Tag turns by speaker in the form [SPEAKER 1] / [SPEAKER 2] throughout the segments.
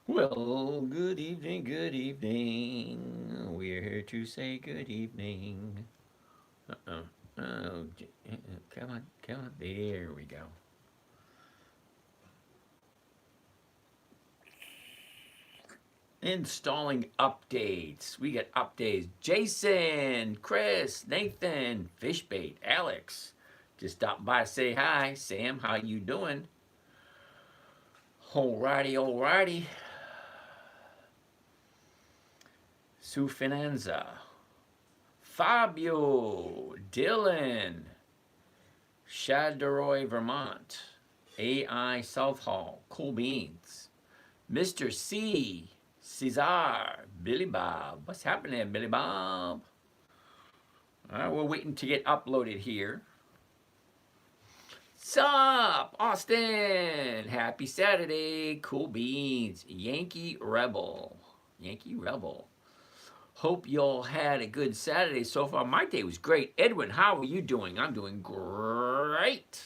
[SPEAKER 1] Well, good evening, good evening. We're here to say good evening. Uh-oh. Oh, come on, come on. There we go. Installing updates. We get updates. Jason, Chris, Nathan, Fishbait, Alex. Just stop by, say hi. Sam, how you doing? Alrighty, alrighty. Sue Finanza. Fabio, Dylan, Chaderoy, Vermont, AI Southall, Cool Beans, Mr. C, Cesar, Billy Bob. What's happening, Billy Bob? All right, we're waiting to get uploaded here. Sup, Austin? Happy Saturday, Cool Beans, Yankee Rebel, Yankee Rebel. Hope y'all had a good Saturday so far. My day was great. Edwin, how are you doing? I'm doing great.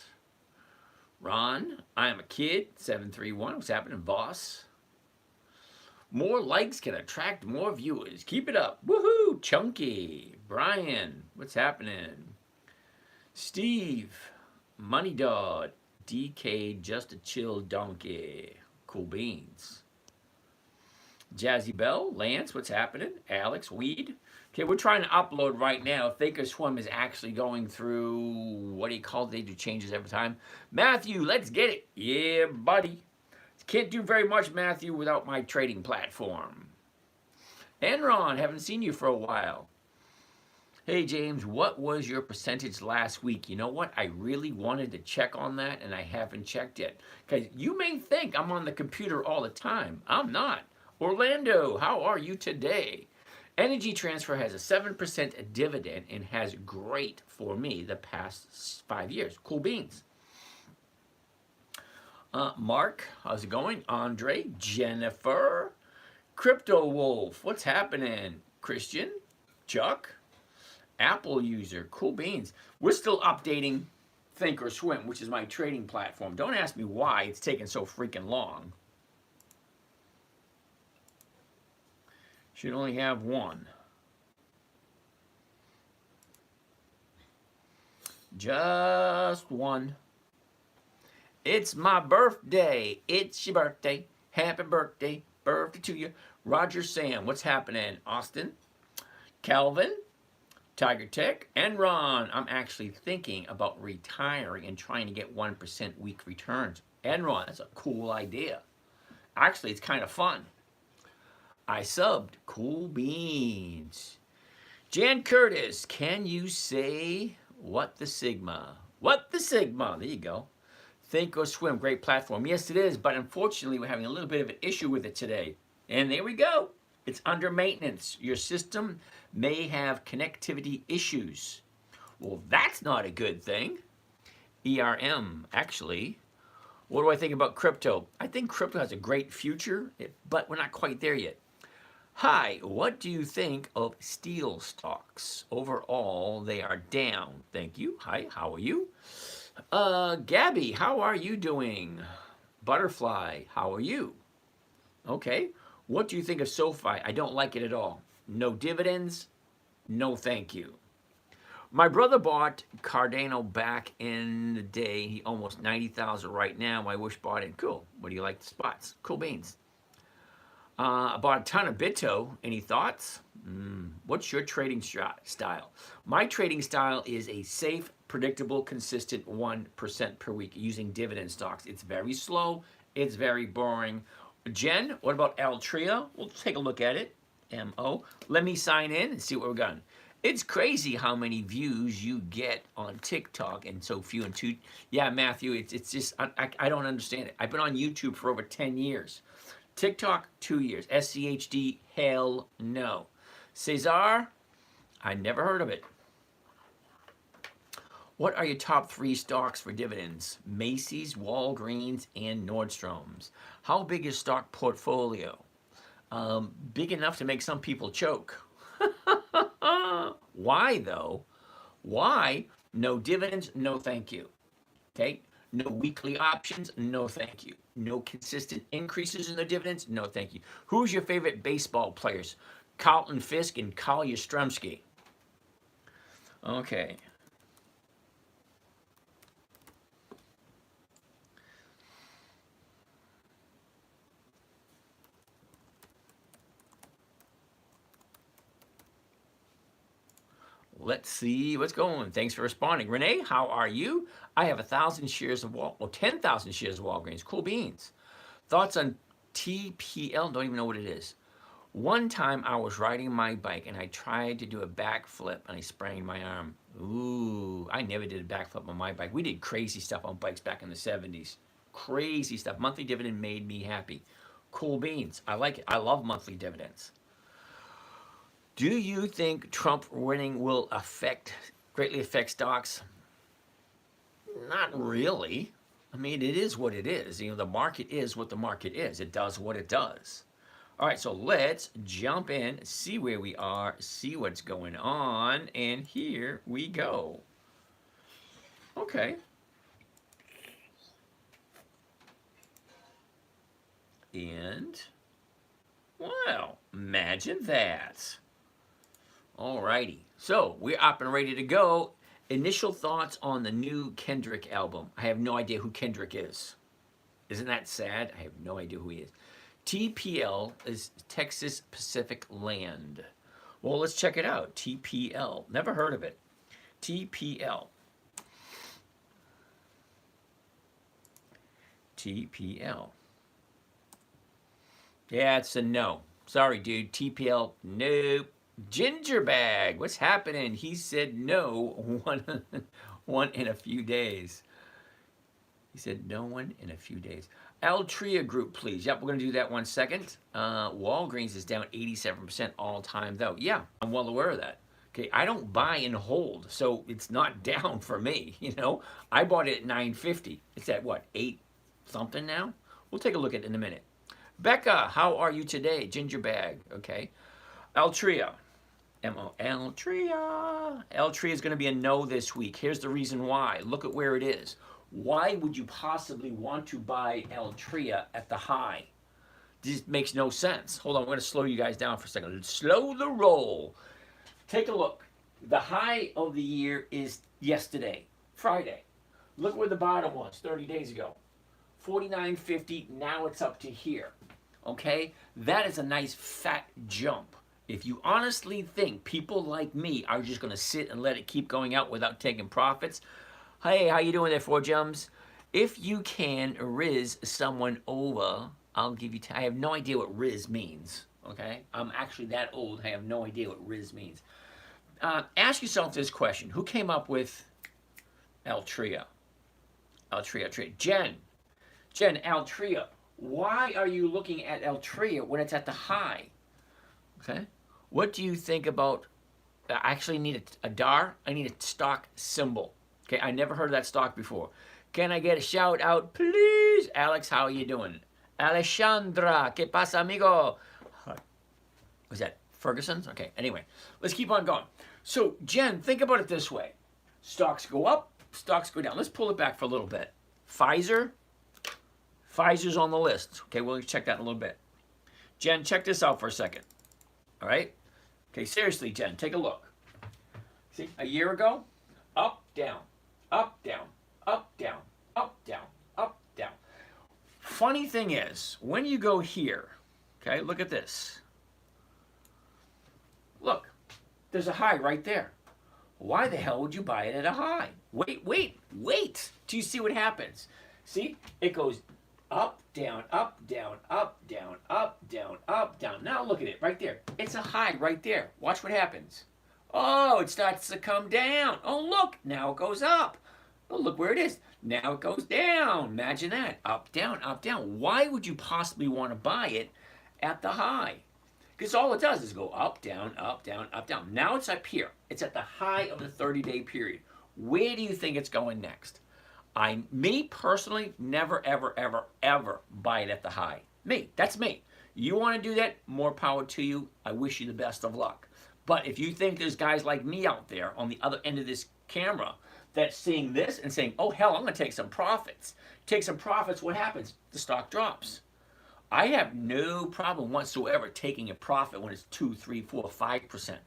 [SPEAKER 1] Ron, I am a kid, 731. What's happening, boss? More likes can attract more viewers. Keep it up. Woohoo! Chunky. Brian, what's happening? Steve, Money Dog, DK, just a chill donkey. Cool beans. Jazzy Bell, Lance, what's happening? Alex, Weed. Okay, we're trying to upload right now. Thinkorswim is actually going through, what do you call it? They do changes every time. Matthew, let's get it. Yeah, buddy. Can't do very much, Matthew, without my trading platform. Enron, haven't seen you for a while. Hey, James, what was your percentage last week? You know what? I really wanted to check on that, and I haven't checked yet. Because you may think I'm on the computer all the time. I'm not. Orlando, how are you today? Energy Transfer has a 7% dividend and has great for me the past 5 years. Cool beans. Mark, how's it going? Andre, Jennifer, Crypto Wolf, what's happening? Christian, Chuck, Apple user, cool beans. We're still updating Thinkorswim, which is my trading platform. Don't ask me why it's taking so freaking long. Should only have one. Just one. It's my birthday. It's your birthday. Happy birthday. Birthday to you. Roger Sam, what's happening? Austin, Calvin, Tiger Tech, and Ron. I'm actually thinking about retiring and trying to get 1% week returns. Enron, that's a cool idea. Actually, it's kind of fun. I subbed. Cool beans. Jan Curtis, can you say what the Sigma? What the Sigma? There you go. Thinkorswim, great platform. Yes, it is, but unfortunately, we're having a little bit of an issue with it today. And there we go. It's under maintenance. Your system may have connectivity issues. Well, that's not a good thing. ERM, actually. What do I think about crypto? I think crypto has a great future, but we're not quite there yet. Hi, what do you think of steel stocks? Overall, they are down. Thank you. Hi, how are you? Gabby, how are you doing? Butterfly, how are you? Okay. What do you think of SoFi? I don't like it at all. No dividends, no thank you. My brother bought Cardano back in the day. He almost 90,000 right now. I wish bought it. Cool. What do you like the spots? Cool beans. I bought a ton of Bitto. Any thoughts? What's your trading style? My trading style is a safe, predictable, consistent 1% per week using dividend stocks. It's very slow. It's very boring. Jen, what about Altria? We'll take a look at it. MO. Let me sign in and see what we've got. It's crazy how many views you get on TikTok and so few on two. Yeah, Matthew, it's just, I don't understand it. I've been on YouTube for over 10 years. TikTok, 2 years. SCHD, hell no. Cesar, I never heard of it. What are your top 3 stocks for dividends? Macy's, Walgreens, and Nordstrom's. How big is stock portfolio? Big enough to make some people choke. Why though? Why? No dividends, no thank you. Okay? No weekly options, no thank you. No consistent increases in their dividends? No, thank you. Who's your favorite baseball players? Carlton Fisk and Carl Yastrzemski. Okay. Let's see what's going. Thanks for responding. Renee, how are you? I have 1,000 shares of 10,000 shares of Walgreens. Cool beans. Thoughts on TPL? Don't even know what it is. One time I was riding my bike and I tried to do a backflip and I sprained my arm. Ooh, I never did a backflip on my bike. We did crazy stuff on bikes back in the 70s. Crazy stuff. Monthly dividend made me happy. Cool beans. I like it. I love monthly dividends. Do you think Trump winning will greatly affect stocks? Not really. I mean, it is what it is. You know, the market is what the market is. It does what it does. All right, so let's jump in, see where we are, see what's going on, and here we go. Okay. And, wow, imagine that. All righty, so we're up and ready to go. Initial thoughts on the new Kendrick album. I have no idea who Kendrick is. Isn't that sad? I have no idea who he is. TPL is Texas Pacific Land. Well, let's check it out. TPL. Never heard of it. TPL. TPL. Yeah, it's a no. Sorry, dude. TPL, nope. Ginger Bag, what's happening? He said no one in a few days. He said no one in a few days. Altria Group, please. Yep, we're going to do that 1 second. Walgreens is down 87% all time, though. Yeah, I'm well aware of that. Okay, I don't buy and hold, so it's not down for me. You know, I bought it at $9.50. It's at what, 8 something now? We'll take a look at it in a minute. Becca, how are you today? Ginger Bag, okay. Altria. Altria. Altria is going to be a no this week. Here's the reason why. Look at where it is. Why would you possibly want to buy Altria at the high? This makes no sense. Hold on, I'm going to slow you guys down for a second. Slow the roll. Take a look. The high of the year is yesterday, Friday. Look where the bottom was 30 days ago. 49.50, now it's up to here. Okay? That is a nice fat jump. If you honestly think people like me are just going to sit and let it keep going out without taking profits, hey, how you doing there, 4Gems? If you can riz someone over, I'll give you I have no idea what riz means, okay? I'm actually that old, I have no idea what riz means. Ask yourself this question. Who came up with Altria? Altria. Jen, Altria. Why are you looking at Altria when it's at the high? Okay? What do you think about, I actually need a DAR, I need a stock symbol. Okay, I never heard of that stock before. Can I get a shout out, please? Alex, how are you doing? Alexandra, ¿qué pasa, amigo? Was that Ferguson's? Okay, anyway, let's keep on going. So, Jen, think about it this way. Stocks go up, stocks go down. Let's pull it back for a little bit. Pfizer's on the list. Okay, we'll check that in a little bit. Jen, check this out for a second. All right? Okay, seriously, Jen, take a look. See, a year ago, up, down, up, down, up, down, up, down, up, down. Funny thing is, when you go here, okay, look at this. Look, there's a high right there. Why the hell would you buy it at a high? Wait. Do you see what happens? See, it goes up, down, up, down, up, down, up, down, up, down. Now look at it right there. It's a high right there. Watch what happens. Oh, it starts to come down. Oh, look, now it goes up. Oh, look where it is. Now it goes down. Imagine that. Up, down, up, down. Why would you possibly want to buy it at the high? Because all it does is go up, down, up, down, up, down. Now it's up here. It's at the high of the 30-day period. Where do you think it's going next? Me personally, never, ever, ever, ever buy it at the high. That's me. You want to do that? More power to you. I wish you the best of luck. But if you think there's guys like me out there on the other end of this camera that's seeing this and saying, oh, hell, I'm going to take some profits. take some profits, what happens? The stock drops. I have no problem whatsoever taking a profit when it's 2, 3, 4, 5%.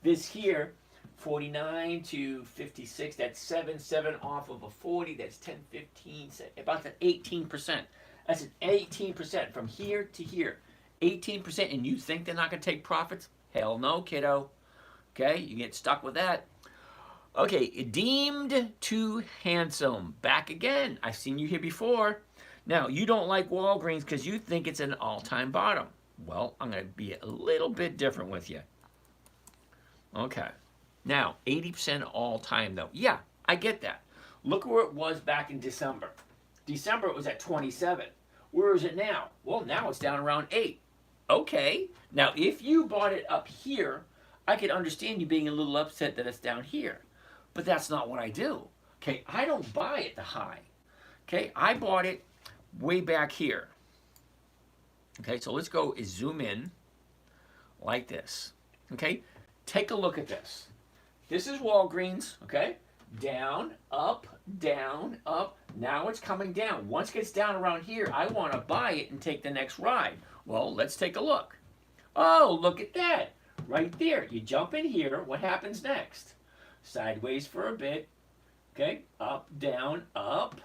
[SPEAKER 1] This here, 49 to 56, that's 7 off of a 40, that's 10, 15, about that 18%. That's an 18% from here to here. 18%, and you think they're not going to take profits? Hell no, kiddo. Okay, you get stuck with that. Okay, deemed too handsome. Back again. I've seen you here before. Now, you don't like Walgreens because you think it's an all-time bottom. Well, I'm going to be a little bit different with you. Okay. Now, 80% all-time, though. Yeah, I get that. Look where it was back in December. December, it was at 27. Where is it now? Well, now it's down around 8. Okay. Now, if you bought it up here, I could understand you being a little upset that it's down here. But that's not what I do. Okay, I don't buy at the high. Okay, I bought it way back here. Okay, so let's go zoom in like this. Okay, take a look at this. This is Walgreens, okay? Down, up, down, up. Now it's coming down. Once it gets down around here, I want to buy it and take the next ride. Well, let's take a look. Oh, look at that. Right there. You jump in here. What happens next? Sideways for a bit. Okay, up, down, up.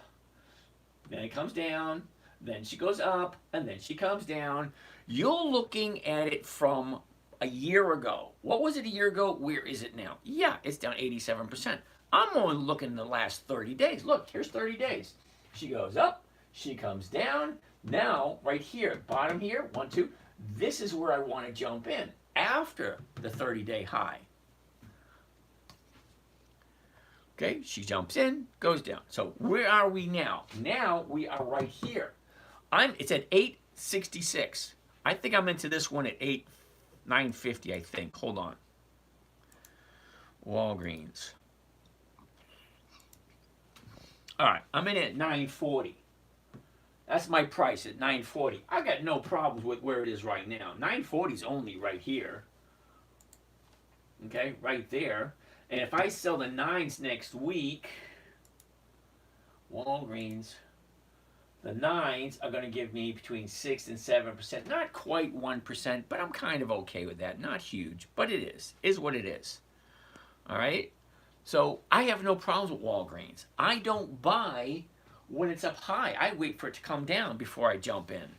[SPEAKER 1] Then it comes down. Then she goes up, and then she comes down. You're looking at it from a year ago. What was it a year ago? Where is it now? Yeah, it's down 87%. I'm only looking in the last 30 days. Look, here's 30 days. She goes up, she comes down. Now, right here, bottom here, 1, 2, this is where I want to jump in after the 30-day high. Okay, she jumps in, goes down. So where are we now? Now we are right here. It's at 866. I think I'm into this one at 950, I think. Hold on. Walgreens. All right, I'm in at 940. That's my price at 940. I got no problems with where it is right now. 940 is only right here. Okay, right there. And if I sell the 9s next week, Walgreens, the 9s are going to give me between 6 and 7%. Not quite 1%, but I'm kind of okay with that. Not huge, but it is what it is. All right? So I have no problems with Walgreens. I don't buy when it's up high. I wait for it to come down before I jump in.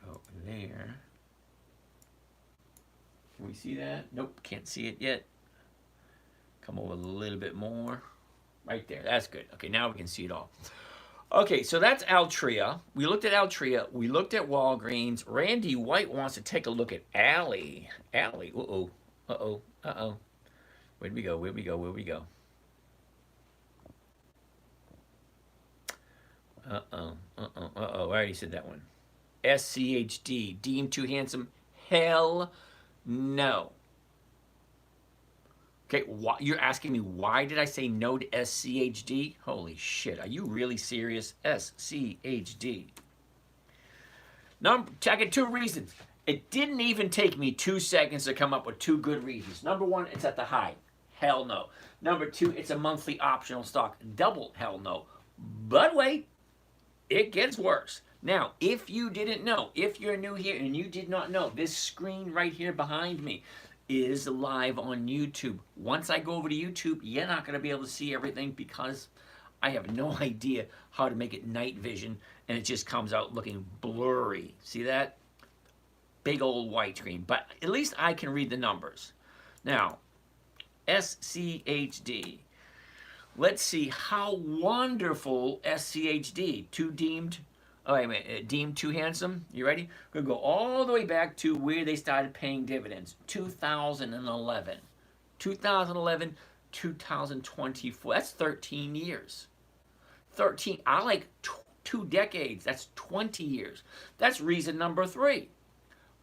[SPEAKER 1] Let's go there. Can we see that? Nope, can't see it yet. Come over a little bit more. Right there, that's good. Okay, now we can see it all. Okay, so that's Altria. We looked at Altria. We looked at Walgreens. Randy White wants to take a look at Alley. Alley, uh-oh, uh-oh, uh-oh. Where'd we go, where'd we go, where'd we go? Uh-oh, uh-oh, uh-oh, I already said that one. SCHD, deemed too handsome? Hell no. Okay, you're asking me why did I say no to SCHD? Holy shit, are you really serious? SCHD. I get 2 reasons. It didn't even take me 2 seconds to come up with 2 good reasons. Number 1, it's at the high. Hell no. Number 2, it's a monthly optional stock. Double hell no. But wait, it gets worse. Now, if you didn't know, if you're new here and you did not know, this screen right here behind me is live on YouTube. Once I go over to YouTube, you're not going to be able to see everything because I have no idea how to make it night vision, and it just comes out looking blurry. See that? Big old white screen. But at least I can read the numbers. Now, SCHD. Let's see how wonderful SCHD, deemed too handsome. You ready? We're going to go all the way back to where they started paying dividends. 2011. 2011, 2024. That's 13 years. 13. I like 2 decades. That's 20 years. That's reason number 3.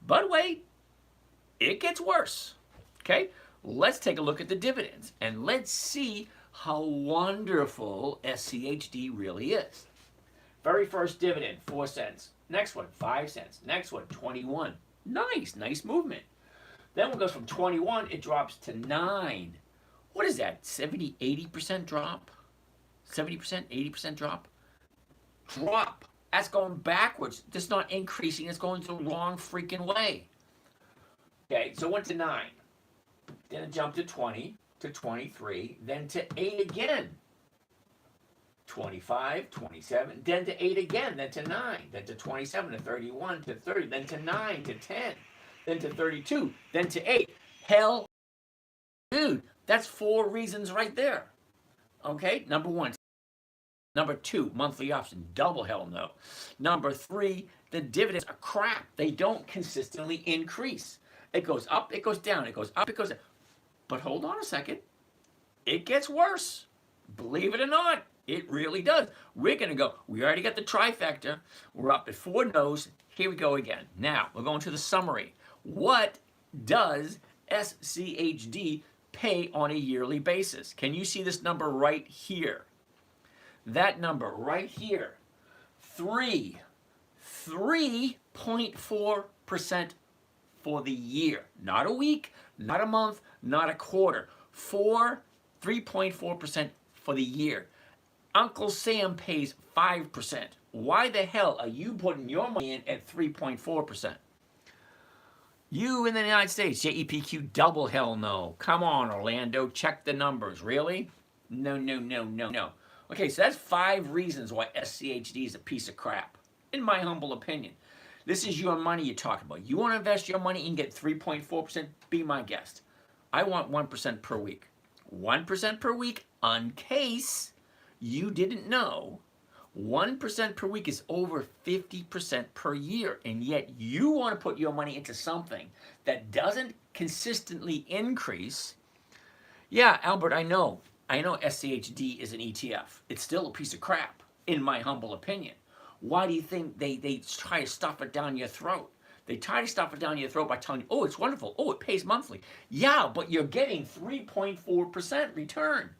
[SPEAKER 1] But wait, it gets worse. Okay? Let's take a look at the dividends and let's see how wonderful SCHD really is. Very first dividend, 4 cents. Next one, 5 cents. Next one, 21. Nice movement. Then when it goes from 21, it drops to 9. What is that? 70, 80% drop? 70%, 80% drop? Drop. That's going backwards. That's not increasing. It's going the wrong freaking way. Okay, so it went to 9. Then it jumped to 20, to 23, then to 8 again. 25, 27, then to 8 again, then to 9, then to 27, to 31, to 30, then to 9, to 10, then to 32, then to 8. Hell, dude, that's 4 reasons right there. Okay, number 1. Number 2, monthly option, double hell no. Number 3, the dividends are crap. They don't consistently increase. It goes up, it goes down, it goes up, it goes down. But hold on a second. It gets worse. Believe it or not, it really does. We're going to go. We already got the trifecta. We're up at 4 no's. Here we go again. Now, we're going to the summary. What does SCHD pay on a yearly basis? Can you see this number right here? That number right here. 3.4% for the year. Not a week, not a month, not a quarter. 3.4% for the year. Uncle Sam pays 5%. Why the hell are you putting your money in at 3.4%? You in the United States, JEPQ, double hell no. Come on, Orlando, check the numbers. Really? No, no, no, no, no. Okay, so that's 5 reasons why SCHD is a piece of crap, in my humble opinion. This is your money you're talking about. You want to invest your money and get 3.4%? Be my guest. I want 1% per week. 1% per week, in case you didn't know, 1% per week is over 50% per year. And yet you want to put your money into something that doesn't consistently increase. Yeah, Albert, I know SCHD is an ETF. It's still a piece of crap, in my humble opinion. Why do you think they try to stuff it down your throat? They try to stuff it down your throat by telling you, oh, it's wonderful. Oh, it pays monthly. Yeah, but you're getting 3.4% return.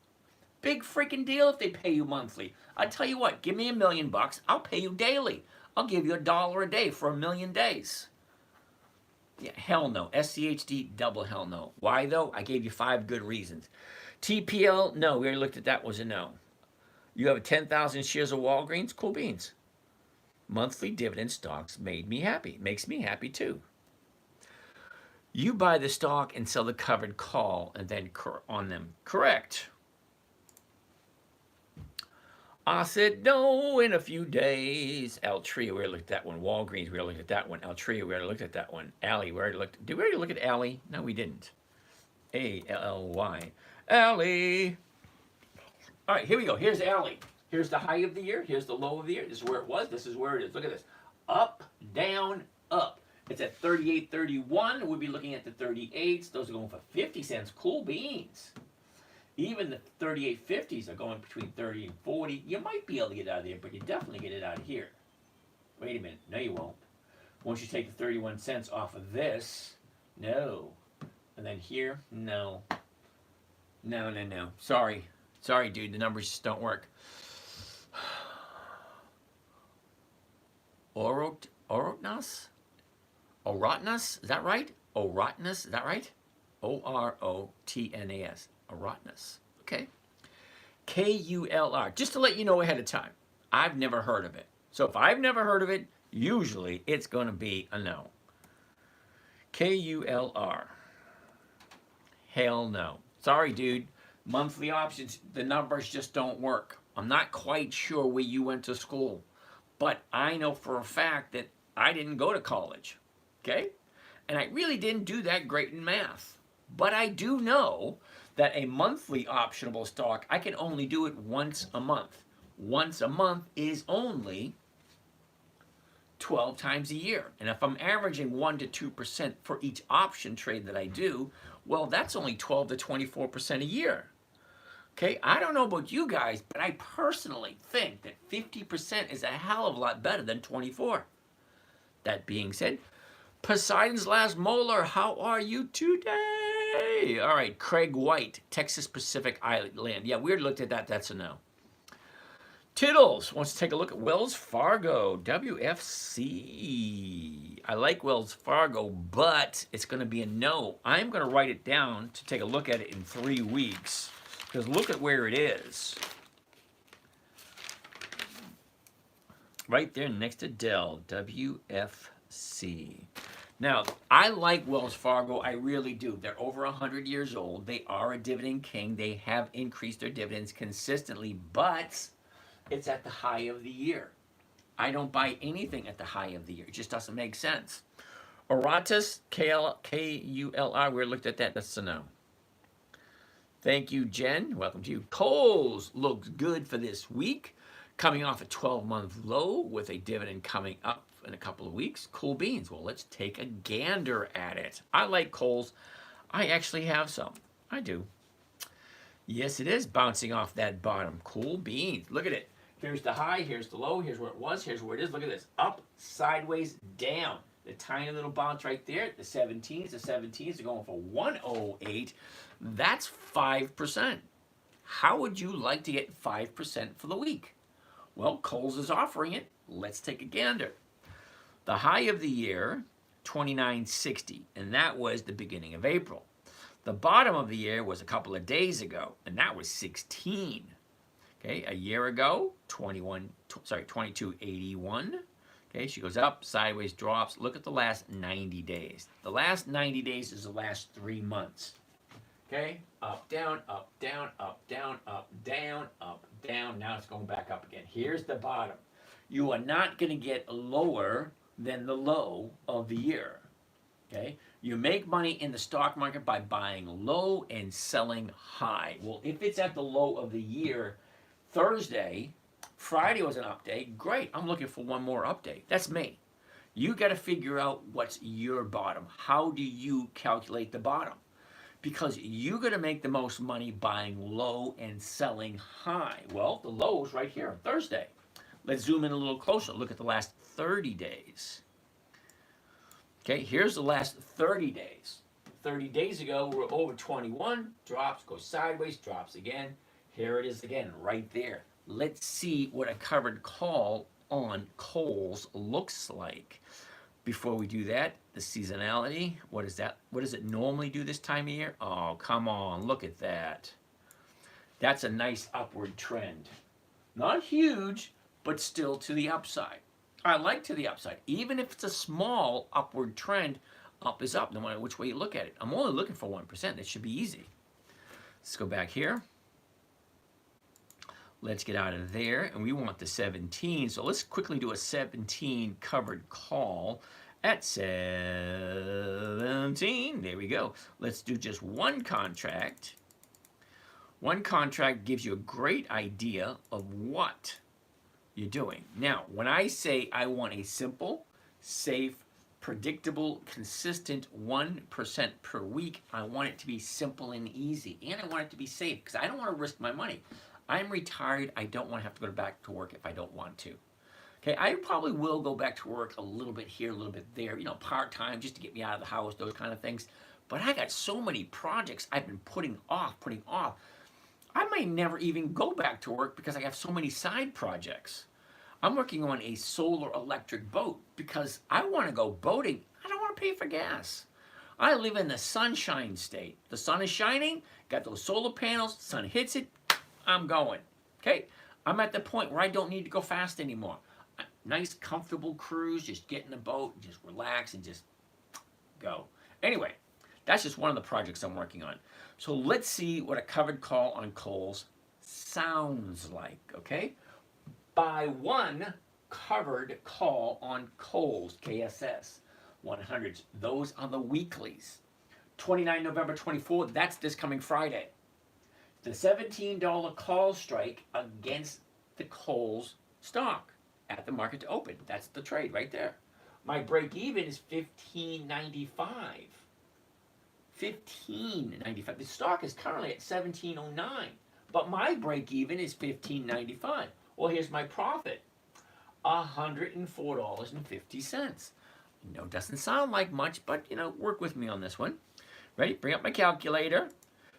[SPEAKER 1] Big freaking deal if they pay you monthly. I tell you what, give me $1 million. I'll pay you daily. I'll give you $1 a day for 1,000,000 days. Yeah, hell no. SCHD, double hell no. Why though? I gave you 5 good reasons. TPL, no. We already looked at that, was a no. You have 10,000 shares of Walgreens? Cool beans. Monthly dividend stocks made me happy. Makes me happy too. You buy the stock and sell the covered call and then on them. Correct. I said no in a few days. Altria, we already looked at that one. Walgreens, we already looked at that one. Altria, we already looked at that one. Alley, we already looked. Did we already look at Alley? No, we didn't. A-L-L-Y. Alley. All right, here we go. Here's Alley. Here's the high of the year. Here's the low of the year. This is where it was. This is where it is. Look at this. Up, down, up. It's at 38.31. We'll be looking at the 38s. Those are going for 50 cents. Cool beans. Even the 38.50s are going between 30 and 40. You might be able to get out of there, but you definitely get it out of here. Wait a minute. No, you won't. Once you take the 31 cents off of this, no. And then here, no. No, no, no. Sorry. Sorry, dude. The numbers just don't work. Orotnas? Orotnas? Is that right? Orotnas? Is that right? O-R-O-T-N-A-S. Orotnas. Okay. K-U-L-R. Just to let you know ahead of time. I've never heard of it. So if I've never heard of it, usually it's going to be a no. K-U-L-R. Hell no. Sorry, dude. Monthly options, the numbers just don't work. I'm not quite sure where you went to school, but I know for a fact that I didn't go to college, okay? And I really didn't do that great in math. But I do know that a monthly optionable stock, I can only do it once a month. Once a month is only 12 times a year. And if I'm averaging 1 to 2% for each option trade that I do, well, that's only 12 to 24% a year. Okay, I don't know about you guys, but I personally think that 50% is a hell of a lot better than 24. That being said, Poseidon's last molar, how are you today? All right, Craig White, Texas Pacific Island. Yeah, we already looked at that. That's a no. Tittles wants to take a look at Wells Fargo, WFC. I like Wells Fargo, but it's going to be a no. I'm going to write it down to take a look at it in 3 weeks, because look at where it is. Right there next to Dell, WFC. Now, I like Wells Fargo, I really do. They're over 100 years old. They are a dividend king. They have increased their dividends consistently, but it's at the high of the year. I don't buy anything at the high of the year. It just doesn't make sense. Oratus, K-U-L-R, we looked at that. That's a no. Thank you, Jen. Welcome to you. Kohl's looks good for this week. Coming off a 12-month low with a dividend coming up in a couple of weeks. Cool beans. Well, let's take a gander at it. I like Kohl's. I actually have some. I do. Yes, it is bouncing off that bottom. Cool beans. Look at it. Here's the high. Here's the low. Here's where it was. Here's where it is. Look at this. Up, sideways, down. The tiny little bounce right there. The 17s. The 17s are going for 108. That's 5%. How would you like to get 5% for the week? Well, Kohl's is offering it. Let's take a gander. The high of the year, 29.60, and that was the beginning of April. The bottom of the year was a couple of days ago, and that was 16. Okay, a year ago, 22.81. Okay, she goes up, sideways, drops. Look at the last 90 days. The last 90 days is the last 3 months. Okay, up, down, up, down, up, down, up, down, up, down. Now it's going back up again. Here's the bottom. You are not going to get lower than the low of the year. Okay, you make money in the stock market by buying low and selling high. Well, if it's at the low of the year, Thursday, Friday was an update. Great, I'm looking for one more update. That's me. You got to figure out what's your bottom. How do you calculate the bottom? Because you're going to make the most money buying low and selling high. Well, the low is right here, Thursday. Let's zoom in a little closer. Look at the last 30 days. Okay, here's the last 30 days. 30 days ago, we were over 21, drops, goes sideways, drops again. Here it is again, right there. Let's see what a covered call on Kohl's looks like. Before we do that, the seasonality, what is that? What does it normally do this time of year? Oh, come on, look at that. That's a nice upward trend. Not huge, but still to the upside. I like to the upside. Even if it's a small upward trend, up is up, no matter which way you look at it. I'm only looking for 1%. That should be easy. Let's go back here. Let's get out of there, and we want the 17. So let's quickly do a 17 covered call at 17. There we go. Let's do just one contract. One contract gives you a great idea of what you're doing. Now, when I say I want a simple, safe, predictable, consistent 1% per week, I want it to be simple and easy. And I want it to be safe because I don't want to risk my money. I'm retired. I don't want to have to go back to work if I don't want to. Okay, I probably will go back to work a little bit here, a little bit there, part-time just to get me out of the house, those kind of things. But I got so many projects I've been putting off. I may never even go back to work because I have so many side projects. I'm working on a solar electric boat because I want to go boating. I don't want to pay for gas. I live in the sunshine state. The sun is shining, got those solar panels, sun hits it, I'm going. Okay? I'm at the point where I don't need to go fast anymore. Nice, comfortable cruise, just get in the boat, just relax and just go. Anyway, that's just one of the projects I'm working on. So let's see what a covered call on Kohl's sounds like, okay? Buy one covered call on Kohl's, KSS, 100s. Those are the weeklies. 29 November 24, that's this coming Friday. The $17 call strike against the Kohl's stock at the market to open. That's the trade right there. My break even is $15.95. $15.95. The stock is currently at $17.09, but my break even is $15.95. Well, here's my profit, $104.50. Doesn't sound like much, but work with me on this one. Ready? Bring up my calculator.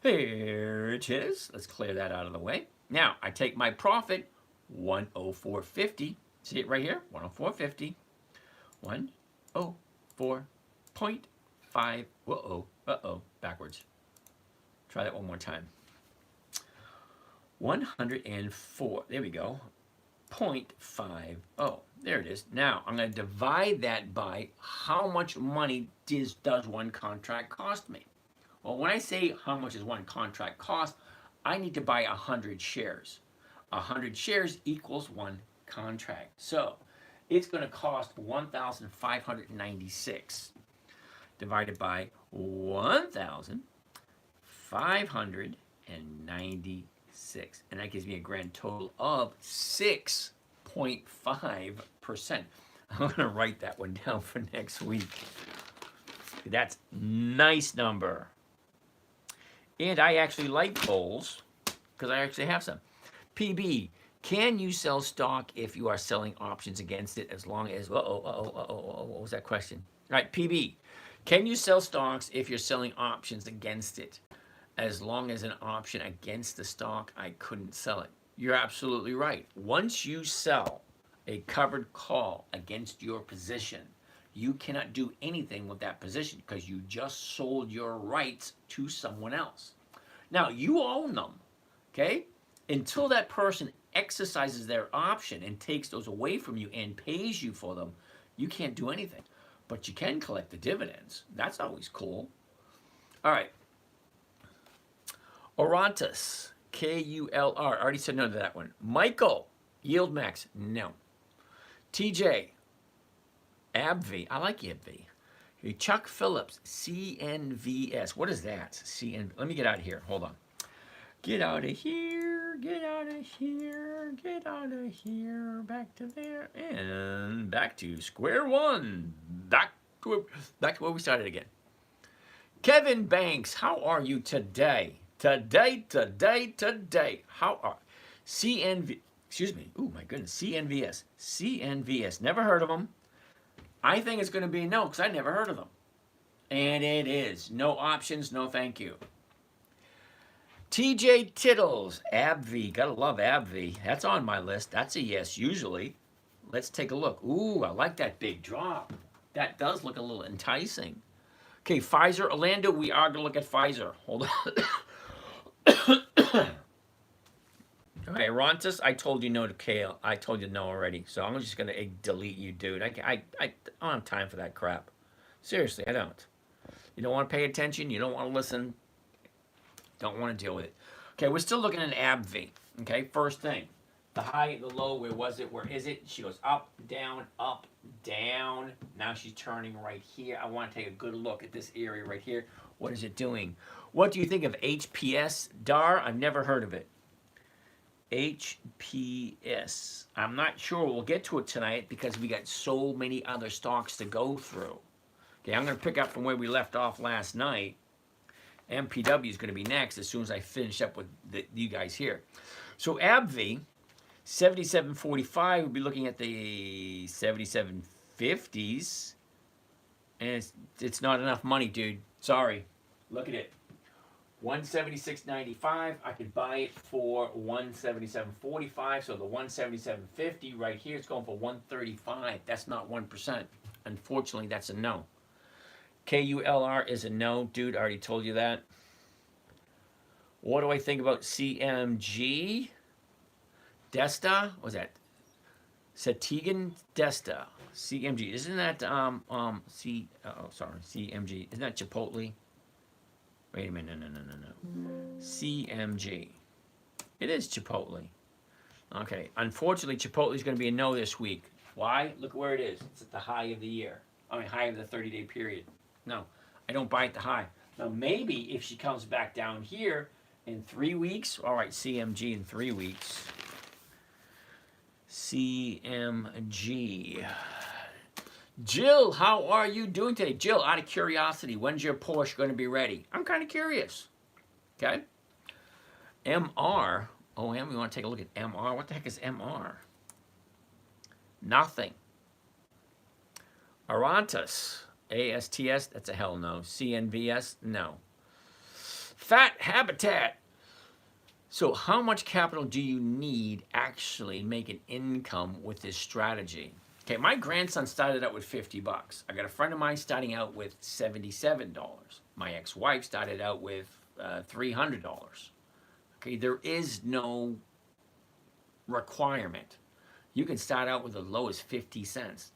[SPEAKER 1] Here it is. Let's clear that out of the way. Now, I take my profit 104.50. See it right here? 104.50. 104.5. Uh-oh. Backwards. Try that one more time. 104. There we go. 0.50. There it is. Now, I'm going to divide that by how much money does one contract cost me? Well, when I say how much does one contract cost, I need to buy 100 shares. 100 shares equals one contract. So, it's going to cost 1,596 divided by 1,596. And that gives me a grand total of 6.5%. I'm going to write that one down for next week. That's a nice number. And I actually like bowls because I actually have some. PB, can you sell stock if you are selling options against it as long as, what was that question? All right, PB, can you sell stocks if you're selling options against it? As long as an option against the stock, I couldn't sell it. You're absolutely right. Once you sell a covered call against your position, you cannot do anything with that position because you just sold your rights to someone else. Now, you own them, okay? Until that person exercises their option and takes those away from you and pays you for them, you can't do anything. But you can collect the dividends. That's always cool. All right. Orontas, K-U-L-R. I already said no to that one. Michael, Yield Max, no. TJ, AbbVie, I like AbbVie. Chuck Phillips, CNVS. What is that? Let me get out of here. Hold on. Get out of here. Get out of here. Get out of here. Back to there. And back to square one. Back to where we started again. Kevin Banks, how are you today? Today. How are CNV? Excuse me. Oh my goodness. CNVS. CNVS. Never heard of them. I think it's going to be no because I never heard of them. And it is. No options. No thank you. TJ Tittles. AbbVie. Gotta love AbbVie. That's on my list. That's a yes usually. Let's take a look. Ooh, I like that big drop. That does look a little enticing. Okay, Pfizer. Orlando, we are going to look at Pfizer. Hold on. Okay, Rontus, I told you no to Kale. I told you no already. So I'm just going to delete you, dude. I don't have time for that crap. Seriously, I don't. You don't want to pay attention. You don't want to listen. Don't want to deal with it. Okay, we're still looking at AbbVie. Okay, first thing. The high, the low, where was it? Where is it? She goes up, down, up, down. Now she's turning right here. I want to take a good look at this area right here. What is it doing? What do you think of HPS? DAR? I've never heard of it. HPS. I'm not sure we'll get to it tonight because we got so many other stocks to go through. Okay, I'm going to pick up from where we left off last night. MPW is going to be next as soon as I finish up with you guys here. So AbbVie, 77.45. We'll be looking at the 77.50s. And it's not enough money, dude. Sorry. Look at it. 176.95. I could buy it for 177.45. So the 177.50 right here is going for 135. That's not 1%. Unfortunately, that's a no. KULR is a no, dude. I already told you that. What do I think about CMG? Desta? What was that? Satigan Desta. CMG. Isn't that CMG. Isn't that Chipotle? Wait a minute. No. CMG. It is Chipotle. Okay. Unfortunately, Chipotle is going to be a no this week. Why? Look where it is. It's at the high of the year. High of the 30-day period. No, I don't buy at the high. Now, maybe if she comes back down here in 3 weeks. All right, CMG in 3 weeks. CMG. Jill, how are you doing today? Jill, out of curiosity, when's your Porsche going to be ready? I'm kind of curious. Okay. MR. Oh, we want to take a look at MR. What the heck is MR? Nothing. Arantas. ASTS, that's a hell no. CNVS, no. Fat Habitat. So how much capital do you need actually make an income with this strategy? Okay, my grandson started out with 50 bucks. I got a friend of mine starting out with $77. My ex-wife started out with $300. Okay, there is no requirement. You can start out with as low as 50 cents.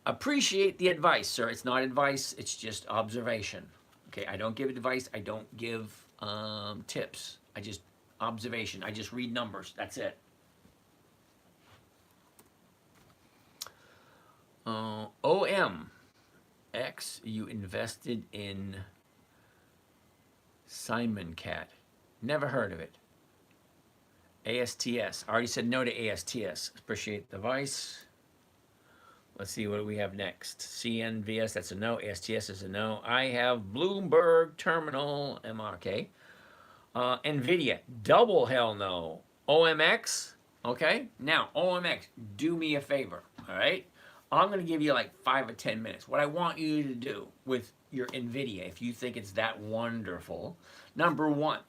[SPEAKER 1] Appreciate the advice, sir. It's not advice, it's just observation. Okay, I don't give advice, I don't give tips. I just observation. I just read numbers. That's it. OMX, you invested in Simon Cat. Never heard of it. ASTS. I already said no to ASTS. Appreciate the advice. Let's see, what do we have next? CNVS, that's a no. ASTS is a no. I have Bloomberg Terminal, MRK. NVIDIA, double hell no. OMX, okay? Now, OMX, do me a favor, all right? I'm going to give you like 5 or 10 minutes. What I want you to do with your NVIDIA, if you think it's that wonderful, number one,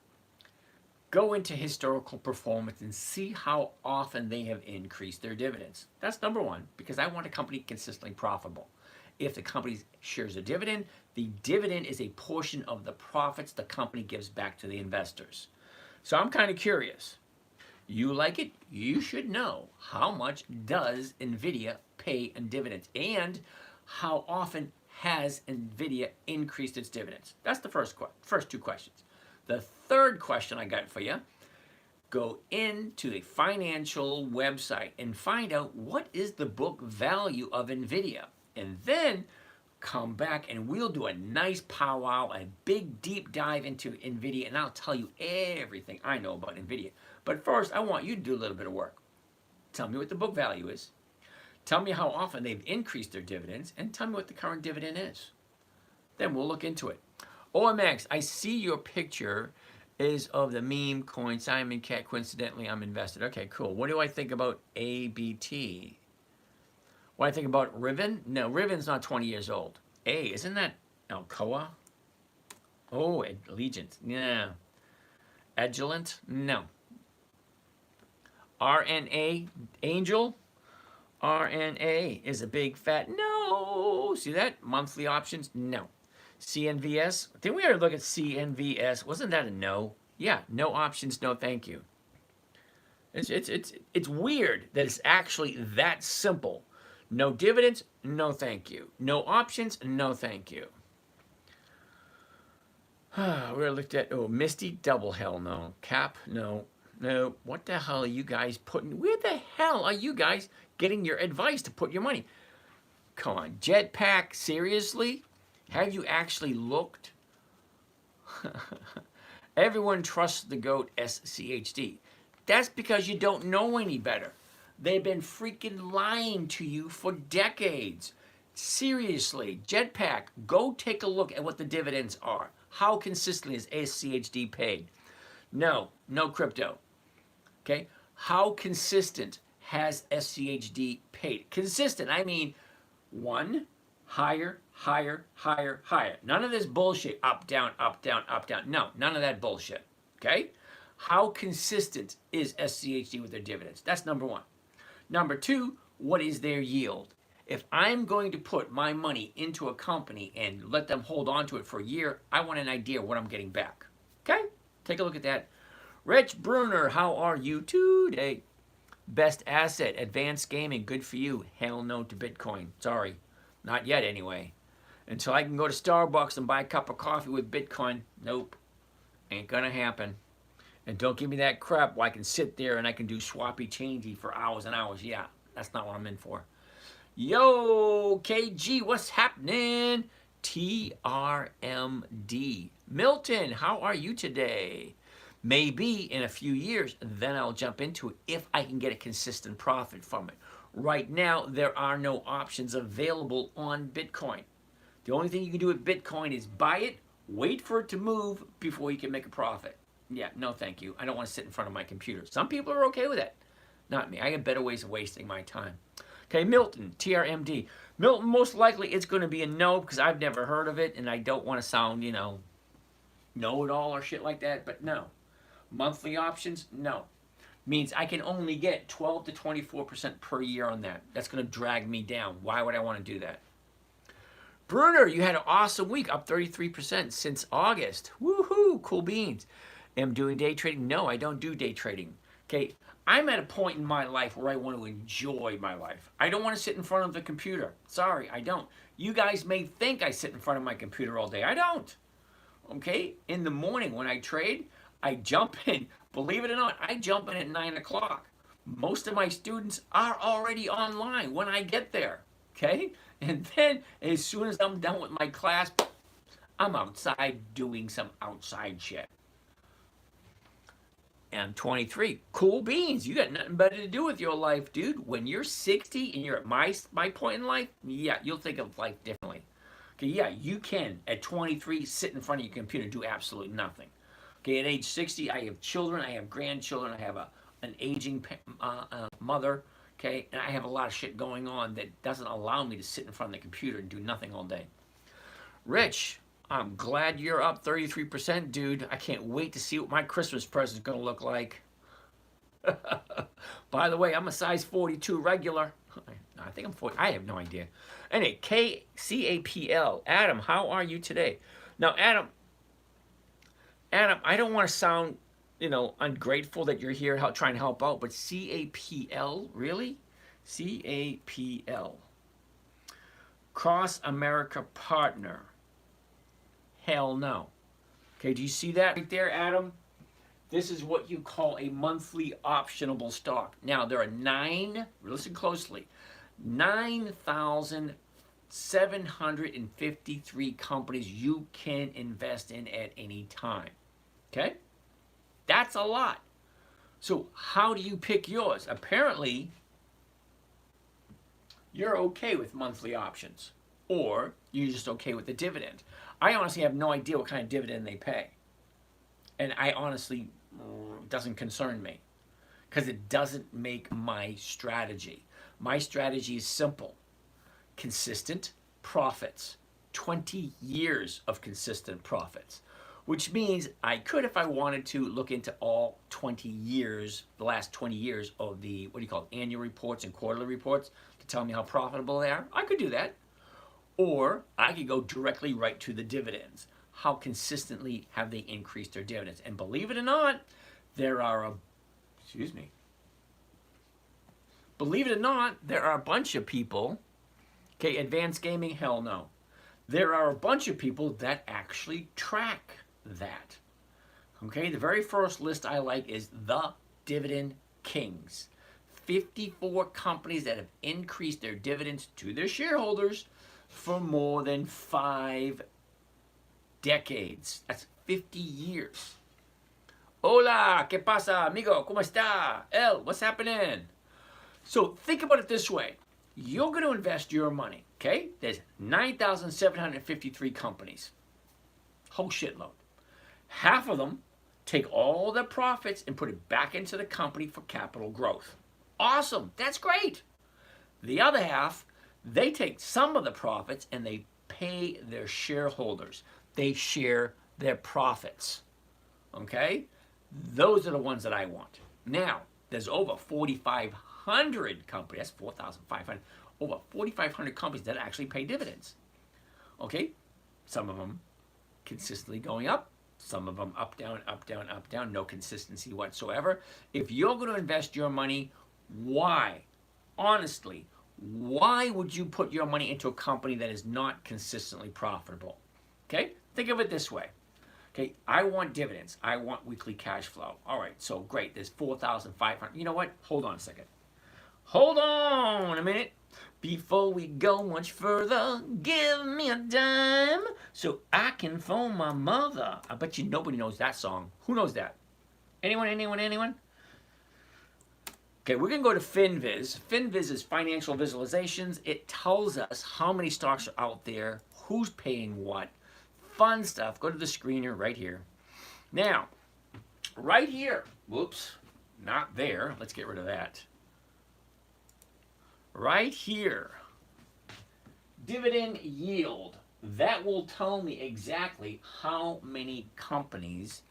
[SPEAKER 1] go into historical performance and see how often they have increased their dividends. That's number one, because I want a company consistently profitable. If the company shares a dividend, the dividend is a portion of the profits the company gives back to the investors. So I'm kind of curious. You like it? You should know how much does NVIDIA pay in dividends and how often has NVIDIA increased its dividends? That's the first two questions. The third question I got for you, go into the financial website and find out what is the book value of NVIDIA. And then come back and we'll do a nice powwow, a big deep dive into NVIDIA, and I'll tell you everything I know about NVIDIA. But first, I want you to do a little bit of work. Tell me what the book value is. Tell me how often they've increased their dividends, and tell me what the current dividend is. Then we'll look into it. OMX, I see your picture is of the meme coin Simon Cat. Coincidentally, I'm invested. Okay, cool. What do I think about ABT? What do I think about Riven? No, Riven's not 20 years old. Isn't that Alcoa? Oh, Allegiance. Yeah. Agilent? No. RNA, Angel? RNA is a big fat no. See that? Monthly options? No. CNVS? Didn't we already look at CNVS? Wasn't that a no? Yeah, no options, no thank you. It's weird that it's actually that simple. No dividends, no thank you. No options, no thank you. We looked at, Misty, double hell no. Cap, no. No, what the hell are you guys putting, where the hell are you guys getting your advice to put your money? Come on, Jetpack, seriously? Have you actually looked? Everyone trusts the GOAT SCHD. That's because you don't know any better. They've been freaking lying to you for decades. Seriously, Jetpack, go take a look at what the dividends are. How consistently is SCHD paid? No crypto. Okay, how consistent has SCHD paid? Consistent, I mean, one, higher, higher, higher, higher. None of this bullshit, up, down, up, down, up, down. No, none of that bullshit, okay? How consistent is SCHD with their dividends? That's number one. Number two, what is their yield? If I'm going to put my money into a company and let them hold on to it for a year, I want an idea of what I'm getting back, okay? Take a look at that. Rich Bruner, how are you today? Best asset, advanced gaming, good for you. Hell no to Bitcoin. Sorry, not yet anyway. Until I can go to Starbucks and buy a cup of coffee with Bitcoin, nope, ain't gonna happen. And don't give me that crap where I can sit there and I can do swappy changey for hours and hours. Yeah, that's not what I'm in for. Yo, KG, what's happening? TRMD. Milton, how are you today? Maybe in a few years, then I'll jump into it if I can get a consistent profit from it. Right now, there are no options available on Bitcoin. The only thing you can do with Bitcoin is buy it, wait for it to move before you can make a profit. Yeah, no thank you. I don't want to sit in front of my computer. Some people are okay with that. Not me. I have better ways of wasting my time. Okay, Milton, TRMD. Milton, most likely it's going to be a no because I've never heard of it and I don't want to sound, know-it-all or shit like that, but no. Monthly options, no. Means I can only get 12 to 24% per year on that. That's going to drag me down. Why would I want to do that? Bruner, you had an awesome week, up 33% since August. Woohoo, cool beans. Am doing day trading? No, I don't do day trading. Okay, I'm at a point in my life where I want to enjoy my life. I don't want to sit in front of the computer. Sorry, I don't. You guys may think I sit in front of my computer all day. I don't. Okay, in the morning when I trade, I jump in. Believe it or not, I jump in at 9 o'clock. Most of my students are already online when I get there. Okay, and then as soon as I'm done with my class, I'm outside doing some outside shit. And 23, cool beans. You got nothing better to do with your life, dude. When you're 60 and you're at my point in life, yeah, you'll think of life differently. Okay, yeah, you can at 23 sit in front of your computer and do absolutely nothing. Okay, at age 60, I have children, I have grandchildren, I have an aging mother. Okay, and I have a lot of shit going on that doesn't allow me to sit in front of the computer and do nothing all day. Rich, I'm glad you're up 33%, dude. I can't wait to see what my Christmas present's gonna look like. By the way, I'm a size 42 regular. I think I'm 40. I have no idea. Anyway, KCAPL. Adam, how are you today? Now, Adam, I don't want to sound, ungrateful that you're here trying to help out, but CAPL, really? CAPL. Cross America Partner. Hell no. Okay, do you see that right there, Adam? This is what you call a monthly optionable stock. Now, there are listen closely, 9,753 companies you can invest in at any time. Okay? That's a lot. So how do you pick yours? Apparently, you're okay with monthly options, or you're just okay with the dividend. I honestly have no idea what kind of dividend they pay. And I honestly, doesn't concern me because it doesn't make my strategy. My strategy is simple. Consistent profits. 20 years of consistent profits. Which means I could, if I wanted to, look into all 20 years, the last 20 years of the, annual reports and quarterly reports to tell me how profitable they are. I could do that. Or I could go directly right to the dividends. How consistently have they increased their dividends? And believe it or not, there are a bunch of people, okay, advanced gaming, hell no. There are a bunch of people that actually track that. Okay, the very first list I like is the Dividend Kings. 54 companies that have increased their dividends to their shareholders for more than 5 decades. That's 50 years. Hola, ¿qué pasa, amigo? ¿Cómo está? What's happening? So think about it this way. You're going to invest your money, okay? There's 9,753 companies. Whole shitload. Half of them take all their profits and put it back into the company for capital growth. Awesome. That's great. The other half, they take some of the profits and they pay their shareholders. They share their profits. Okay? Those are the ones that I want. Now, there's over 4,500 companies. That's 4,500. Over 4,500 companies that actually pay dividends. Okay? Some of them consistently going up. Some of them up, down, up, down, up, down. No consistency whatsoever. If you're going to invest your money, why? Honestly, why would you put your money into a company that is not consistently profitable? Okay? Think of it this way. Okay, I want dividends. I want weekly cash flow. All right, so great. There's 4,500. You know what? Hold on a second. Hold on a minute. Before we go much further, give me a dime so I can phone my mother. I bet you nobody knows that song. Who knows that? Anyone? Okay, we're going to go to FinViz. FinViz is financial visualizations. It tells us how many stocks are out there, who's paying what. Fun stuff. Go to the screener right here. Now, right here. Whoops. Not there. Let's get rid of that. Right here. Dividend yield. That will tell me exactly how many companies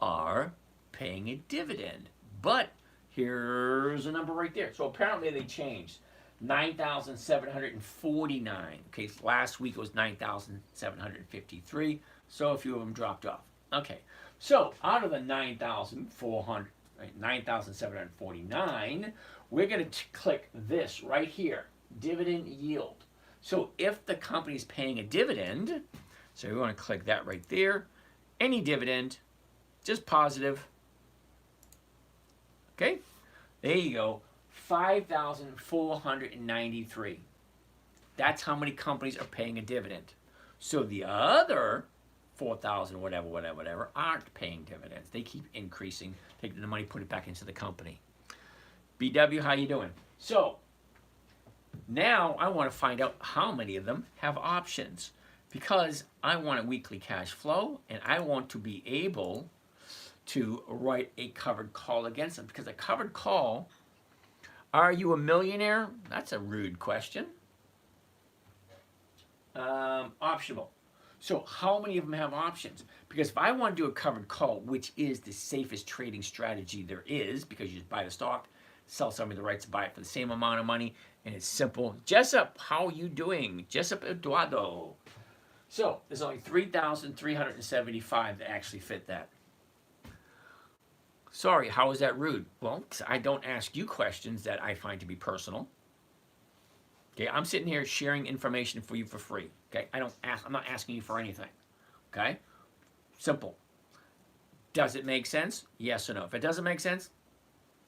[SPEAKER 1] are paying a dividend. But here's a number right there. So apparently they changed. 9,749. Okay, so last week it was 9,753. So a few of them dropped off. Okay, so out of the 9,400, right, 9,749, we're going to click this right here, dividend yield. So if the company's paying a dividend, so we want to click that right there, any dividend, just positive. Okay, there you go, 5,493. That's how many companies are paying a dividend. So the other 4,000, whatever, aren't paying dividends. They keep increasing, taking the money, put it back into the company. BW, how you doing? So now I want to find out how many of them have options, because I want a weekly cash flow and I want to be able to write a covered call against them. Because a covered call, are you a millionaire? That's a rude question. Optional. So how many of them have options? Because if I want to do a covered call, which is the safest trading strategy there is, because you just buy the stock, sell somebody the rights to buy it for the same amount of money, and it's simple. Jessup, how are you doing? Jessup Eduardo. So there's only 3,375 that actually fit that. Sorry, how is that rude? Well, 'cause I don't ask you questions that I find to be personal. Okay, I'm sitting here sharing information for you for free. Okay, I'm not asking you for anything. Okay, simple. Does it make sense? Yes or no. If it doesn't make sense,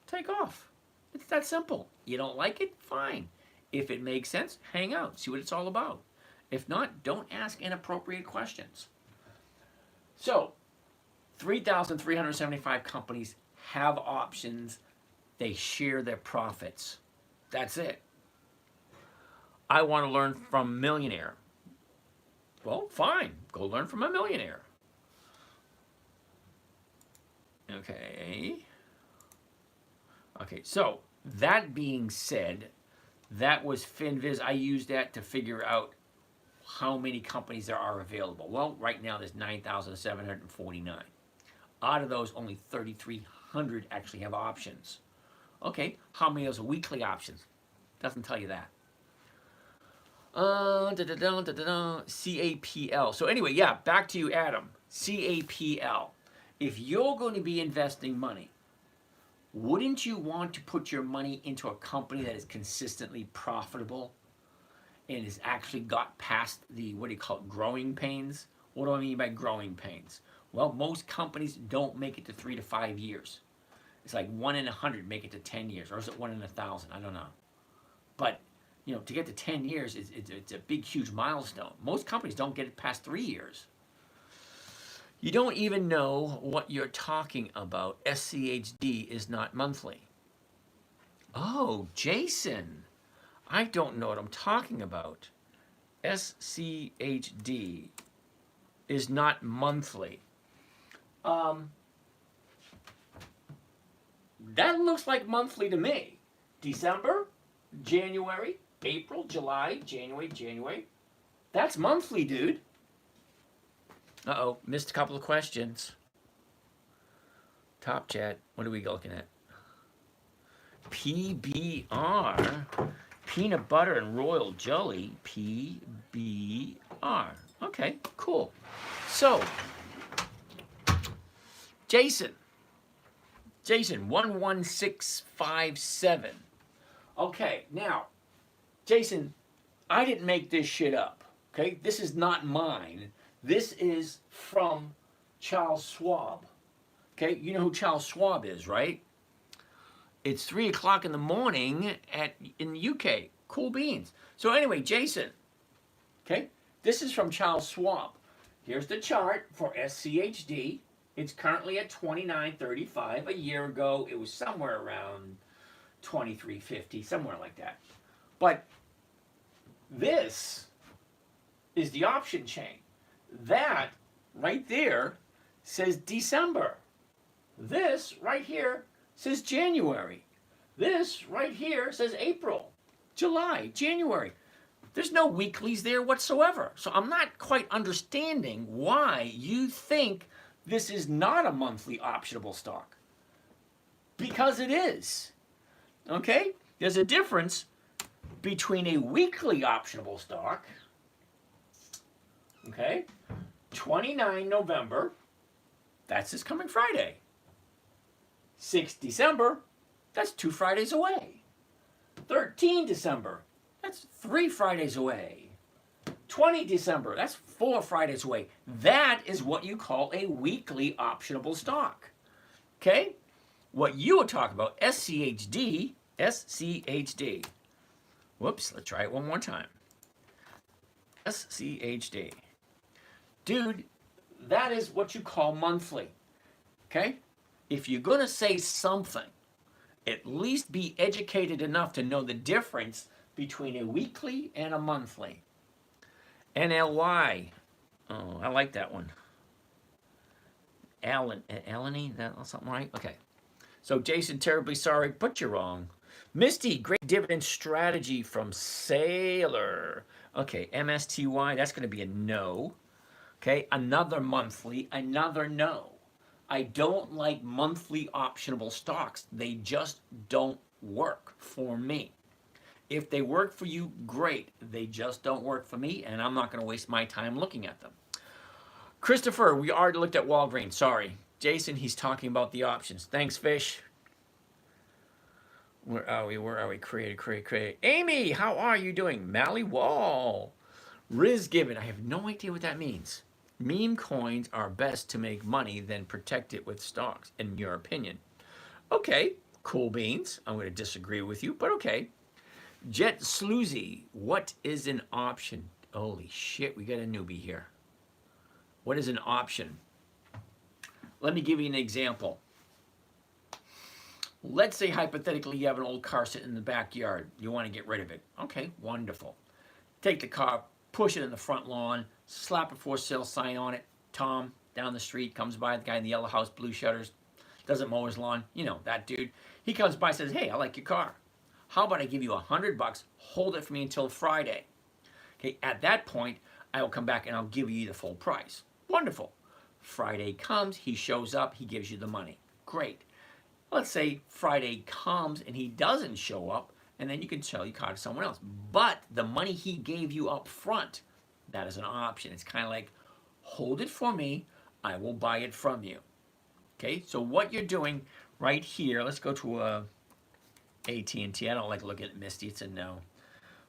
[SPEAKER 1] take off. It's that simple. You don't like it? Fine. If it makes sense, hang out. See what it's all about. If not, don't ask inappropriate questions. So, 3,375 companies have options. They share their profits. That's it. I want to learn from a millionaire. Well, fine. Go learn from a millionaire. Okay. Okay, so that being said, that was FinViz. I used that to figure out how many companies there are available. Well, right now there's 9,749. Out of those, only 3,300 actually have options. Okay, how many of those are weekly options? Doesn't tell you that. CAPL. So anyway, yeah, back to you, Adam. CAPL. If you're going to be investing money, wouldn't you want to put your money into a company that is consistently profitable and has actually got past the, what do you call it, growing pains? What do I mean by growing pains? Well, most companies don't make it to 3 to 5 years. It's like 1 in 100 make it to 10 years, or is it 1 in 1,000? I don't know. But, you know, to get to 10 years, it's a big, huge milestone. Most companies don't get it past 3 years. You don't even know what you're talking about. SCHD is not monthly. Oh, Jason, I don't know what I'm talking about. SCHD is not monthly. That looks like monthly to me. December, January, April, July, January. That's monthly, dude. Uh-oh, missed a couple of questions. Top chat, what are we looking at? PBR, peanut butter and royal jelly, PBR. Okay, cool. So, Jason, 11657. Okay, now, Jason, I didn't make this shit up. Okay, this is not mine. This is from Charles Schwab. Okay, you know who Charles Schwab is, right? It's 3 o'clock in the morning in the UK. Cool beans. So anyway, Jason, okay, this is from Charles Schwab. Here's the chart for SCHD. It's currently at 29.35. A year ago, it was somewhere around 23.50, somewhere like that. But this is the option chain. That right there says December. This right here says January. This right here says April, July, January. There's no weeklies there whatsoever. So I'm not quite understanding why you think This is not a monthly optionable stock because it is. Okay? There's a difference between a weekly optionable stock, okay? 29 November, that's this coming Friday. 6 December, that's 2 Fridays away. 13 December, that's 3 Fridays away. 20 December, that's 4 Fridays away. That is what you call a weekly optionable stock. Okay? What you would talk about, SCHD, SCHD. Whoops, let's try it one more time. SCHD. Dude, that is what you call monthly. Okay? If you're going to say something, at least be educated enough to know the difference between a weekly and a monthly. NLY. Oh, I like that one. Alanine, that something right? Okay. So Jason, terribly sorry, but you're wrong. Misty, great dividend strategy from Sailor. Okay, MSTY, that's going to be a no. Okay, another monthly, another no. I don't like monthly optionable stocks. They just don't work for me. If they work for you, great. They just don't work for me, and I'm not going to waste my time looking at them. Christopher, we already looked at Walgreens. Sorry. Jason, he's talking about the options. Thanks, Fish. Where are we? Create. Amy, how are you doing? Mally Wall. Riz Given. I have no idea what that means. Meme coins are best to make money than protect it with stocks, in your opinion. Okay, cool beans. I'm going to disagree with you, but okay. Jet Sloozy, what is an option? Holy shit, we got a newbie here. What is an option? Let me give you an example. Let's say hypothetically you have an old car sitting in the backyard. You want to get rid of it. Okay, wonderful. Take the car, push it in the front lawn, slap a for sale sign on it. Tom down the street comes by, the guy in the yellow house, blue shutters, doesn't mow his lawn. You know, that dude. He comes by and says, hey, I like your car. How about I give you $100, hold it for me until Friday. Okay, at that point, I will come back and I'll give you the full price. Wonderful. Friday comes, he shows up, he gives you the money. Great. Let's say Friday comes and he doesn't show up, and then you can sell your car to someone else. But the money he gave you up front, that is an option. It's kind of like, hold it for me, I will buy it from you. Okay, so what you're doing right here, let's go to AT&T. I don't like looking at Misty, it's a no.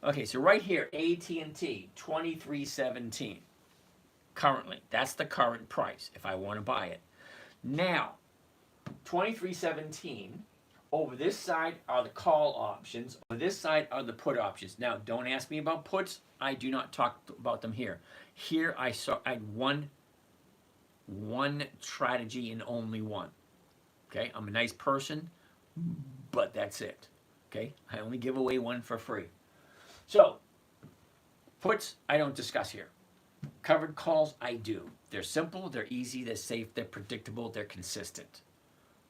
[SPEAKER 1] Okay, so right here, AT&T, $23.17. Currently, that's the current price if I want to buy it. Now, $23.17. Over this side are the call options. Over this side are the put options. Now, don't ask me about puts. I do not talk about them here. Here I had one strategy and only one. Okay, I'm a nice person, but that's it. Okay, I only give away one for free. So, puts I don't discuss here. Covered calls I do. They're simple, they're easy, they're safe, they're predictable, they're consistent.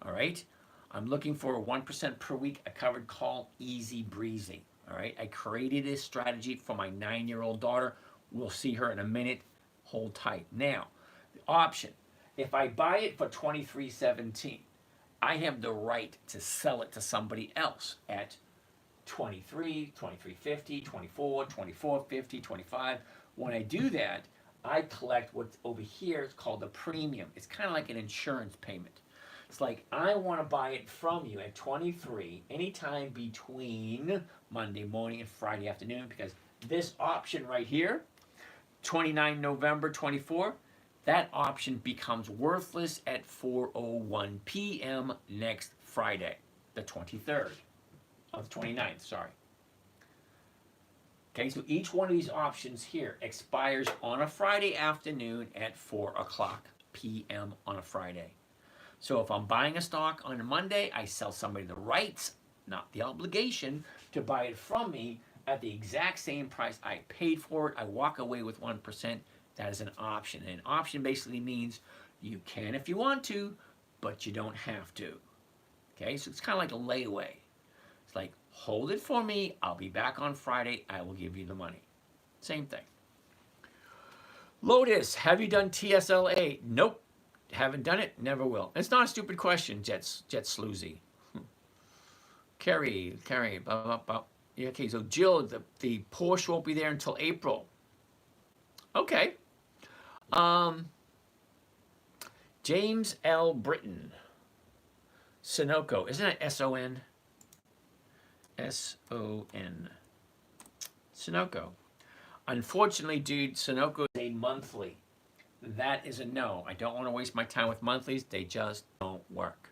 [SPEAKER 1] All right, I'm looking for a 1% per week, a covered call, easy breezy. All right, I created this strategy for my 9-year-old daughter. We'll see her in a minute. Hold tight. Now, the option, if I buy it for $23.17, I have the right to sell it to somebody else at $23, $23.50, $24, $24.50, $25. When I do that, I collect what's over here is called the premium. It's kind of like an insurance payment. It's like I want to buy it from you at 23 anytime between Monday morning and Friday afternoon, because this option right here, 29 November 24, that option becomes worthless at 4:01 p.m. next Friday, the 23rd, of the 29th, sorry. Okay, so each one of these options here expires on a Friday afternoon at 4 o'clock p.m. on a Friday. So if I'm buying a stock on a Monday, I sell somebody the rights, not the obligation, to buy it from me at the exact same price I paid for it. I walk away with 1%. That is an option. And an option basically means you can if you want to, but you don't have to. Okay, so it's kind of like a layaway. It's like, hold it for me, I'll be back on Friday, I will give you the money. Same thing. Lotus, have you done TSLA? Nope. Haven't done it, never will. It's not a stupid question, Jet Sloozy. Carrie, blah, blah, blah. Yeah, okay, so Jill, the Porsche won't be there until April. Okay. James L. Britton. Sunoco. Isn't it S-O-N? S-O-N. Sunoco. Unfortunately, dude, Sunoco is a monthly. That is a no. I don't want to waste my time with monthlies. They just don't work.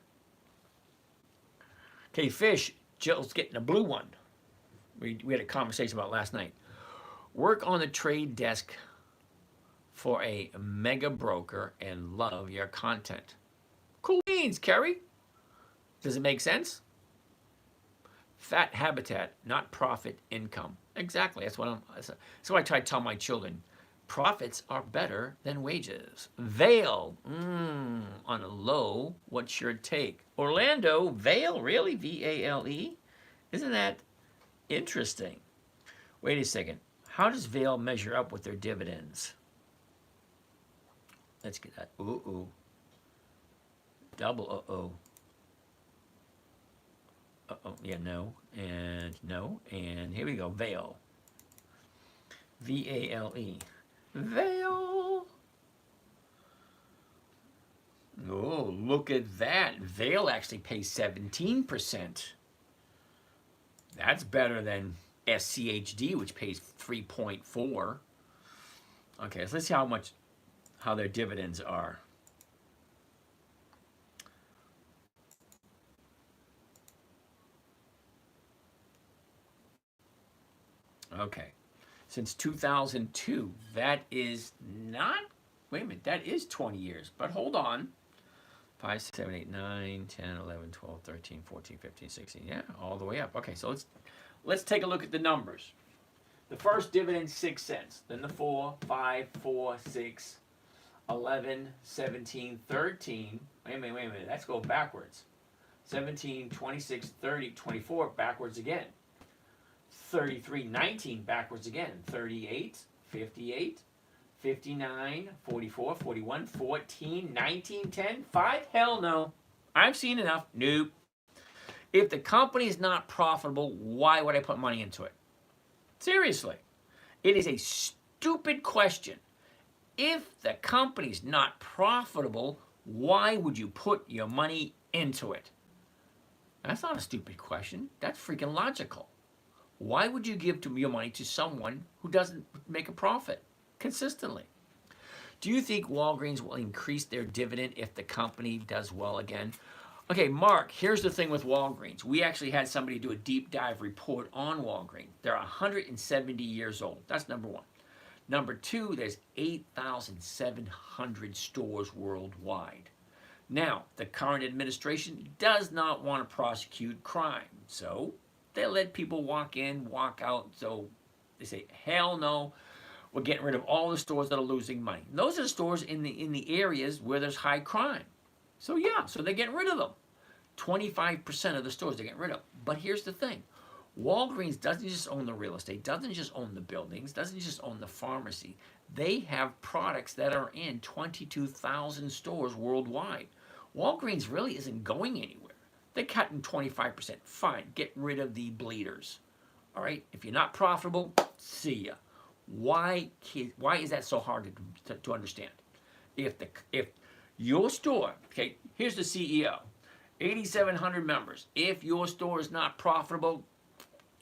[SPEAKER 1] Okay, Fish. Jill's getting a blue one. We had a conversation about last night. Work on the trade desk for a mega broker and love your content. Cool beans, Kerry. Does it make sense? Fat habitat, not profit income. Exactly. That's what I try to tell my children. Profits are better than wages. Vale. On a low, what's your take? Orlando, Vale, really? V-A-L-E? Isn't that interesting? Wait a second. How does Vale measure up with their dividends? Let's get that. Ooh. Double uh-oh. Uh-oh. Yeah, no. And no. And here we go. Vale. V-A-L-E. Vale. Oh, look at that. Vale actually pays 17%. That's better than SCHD, which pays 3.4. Okay, so let's see how their dividends are. Okay. Since 2002, that is not, wait a minute, that is 20 years. But hold on. 5, 6, 7, 8, 9, 10, 11, 12, 13, 14, 15, 16. Yeah, all the way up. Okay, so let's take a look at the numbers. The first dividend, 6 cents. Then the 4, 5, 4, 6, 11, 17, 13. Wait a minute. Let's go backwards. 17, 26, 30, 24, backwards again. 33, 19, backwards again. 38, 58, 59, 44, 41, 14, 19, 10, 5. Hell no. I've seen enough. Nope. If the company is not profitable, why would I put money into it? Seriously. It is a stupid question. If the company's not profitable, why would you put your money into it? That's not a stupid question. That's freaking logical. Why would you give your money to someone who doesn't make a profit consistently? Do you think Walgreens will increase their dividend if the company does well again? Okay, Mark, here's the thing with Walgreens. We actually had somebody do a deep dive report on Walgreens. They're 170 years old. That's number one. Number two, there's 8,700 stores worldwide. Now, the current administration does not want to prosecute crime, so they let people walk in, walk out. So they say, hell no, we're getting rid of all the stores that are losing money. And those are the stores in the areas where there's high crime. So yeah, so they're getting rid of them. 25% of the stores they're getting rid of. But here's the thing. Walgreens doesn't just own the real estate, doesn't just own the buildings, doesn't just own the pharmacy. They have products that are in 22,000 stores worldwide. Walgreens really isn't going anywhere. They're cutting 25%. Fine, get rid of the bleeders. All right, if you're not profitable, see ya. Why is that so hard to understand? If your store, okay, here's the CEO, 8,700 members. If your store is not profitable,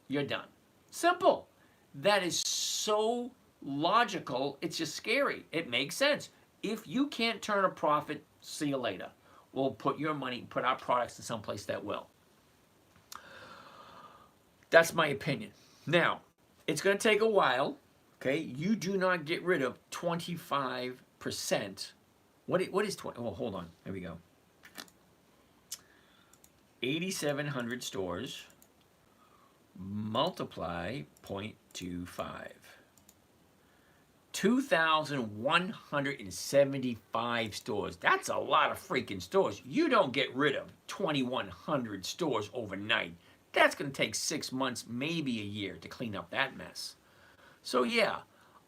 [SPEAKER 1] you're done. Simple. That is so logical, it's just scary. It makes sense. If you can't turn a profit, see you later. We'll put your money, put our products in someplace that will. That's my opinion. Now, it's going to take a while. Okay, you do not get rid of 25%. What is 20? Well, hold on. There we go. 8,700 stores multiply 0.25. 2,175 stores. That's a lot of freaking stores. You don't get rid of 2,100 stores overnight. That's going to take 6 months, maybe a year to clean up that mess. So yeah,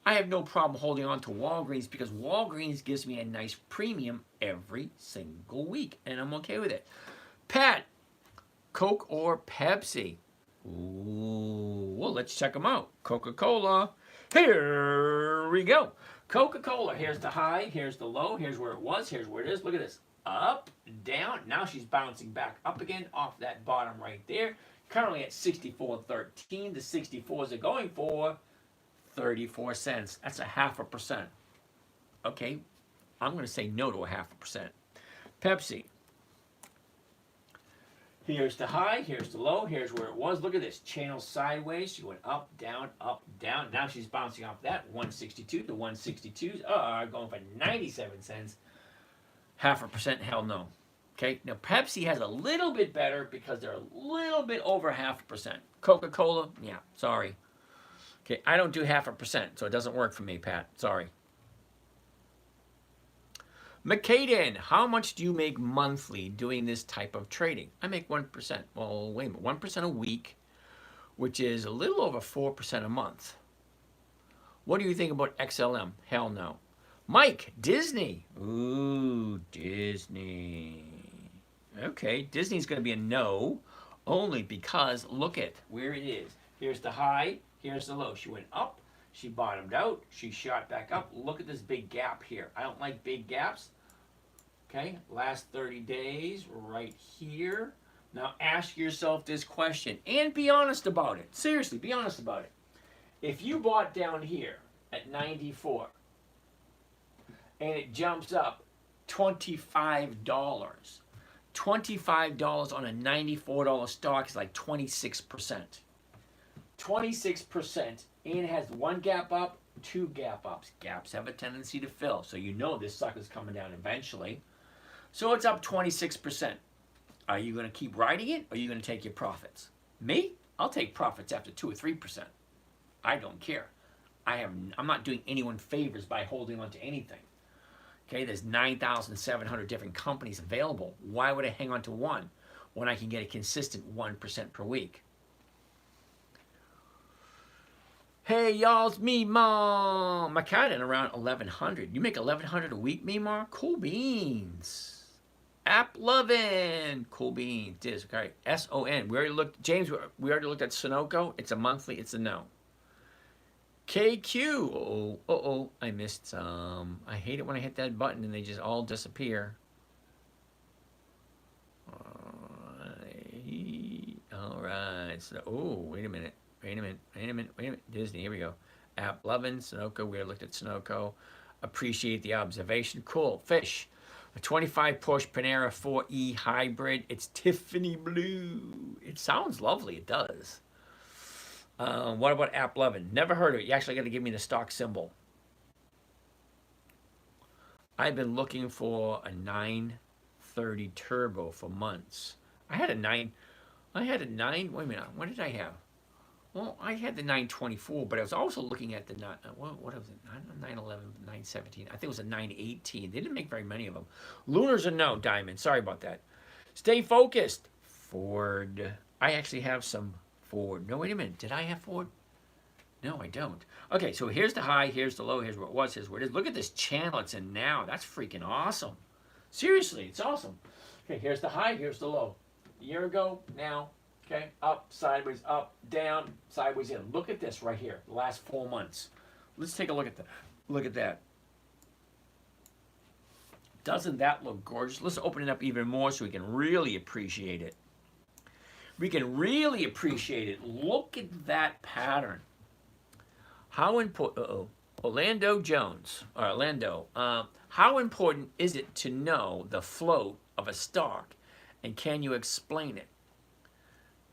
[SPEAKER 1] I have no problem holding on to Walgreens because Walgreens gives me a nice premium every single week, and I'm okay with it. Pat, Coke or Pepsi? Ooh, well, let's check them out. Coca-Cola. Here we go. Coca-Cola. Here's the high. Here's the low. Here's where it was. Here's where it is. Look at this. Up, down. Now she's bouncing back up again off that bottom right there. Currently at 64.13. The 64s are going for 34 cents. That's a 0.5%. Okay, I'm going to say no to a 0.5%. Pepsi. Here's the high, here's the low, here's where it was. Look at this, channel sideways. She went up, down, up, down. Now she's bouncing off that 162. The 162s are going for 97 cents. 0.5%, hell no. Okay, now Pepsi has a little bit better because they're a little bit over 0.5%. Coca-Cola, yeah, sorry. Okay, I don't do 0.5%, so it doesn't work for me, Pat. Sorry. McCaden, how much do you make monthly doing this type of trading? I make 1%. Well, wait a minute, 1% a week, which is a little over 4% a month. What do you think about XLM? Hell no. Mike, Disney. Ooh, Disney. Okay, Disney's going to be a no, only because look at where it is. Here's the high, here's the low. She went up, she bottomed out, she shot back up. Look at this big gap here. I don't like big gaps. Okay, last 30 days, right here. Now ask yourself this question and be honest about it. Seriously, be honest about it. If you bought down here at 94 and it jumps up $25, $25 on a $94 stock is like 26%. 26%, and it has one gap up, two gap ups. Gaps have a tendency to fill, so you know this sucker's coming down eventually. So it's up 26%. Are you going to keep riding it, or are you going to take your profits? Me? I'll take profits after 2 or 3%. I don't care. I'm not doing anyone favors by holding on to anything. Okay, there's 9,700 different companies available. Why would I hang on to one when I can get a consistent 1% per week? Hey, y'all, it's me, Mom. McCadden around 1,100. You make 1,100 a week, Mimar? Cool beans. App lovin'. Cool beans. This, okay. S-O-N. We already looked, James, we already looked at Sunoco. It's a monthly. It's a no. KQ. Uh-oh. I missed some. I hate it when I hit that button and they just all disappear. All right. So, oh, wait a minute. Wait a minute. Disney, here we go. App loving, Sunoco. We looked at Sunoco. Appreciate the observation. Cool. Fish. A 25 Porsche Panera 4E hybrid. It's Tiffany blue. It sounds lovely. It does. What about App loving? Never heard of it. You actually got to give me the stock symbol. I've been looking for a 930 turbo for months. I had a 9. Wait a minute. What did I have? Well, I had the 924, but I was also looking at the, what was it, 911, 917. I think it was a 918. They didn't make very many of them. Lunars are no, Diamond. Sorry about that. Stay focused. Ford. I actually have some Ford. No, wait a minute. Did I have Ford? No, I don't. Okay, so here's the high, here's the low, here's where it was, here's where it is. Look at this channel it's in now. That's freaking awesome. Seriously, it's awesome. Okay, here's the high, here's the low. A year ago, now. Okay, up, sideways, up, down, sideways in. Look at this right here, the last 4 months. Let's take a look at that. Look at that. Doesn't that look gorgeous? Let's open it up even more so we can really appreciate it. We can really appreciate it. Look at that pattern. How important? Orlando Jones. Orlando. How important is it to know the float of a stock, and can you explain it?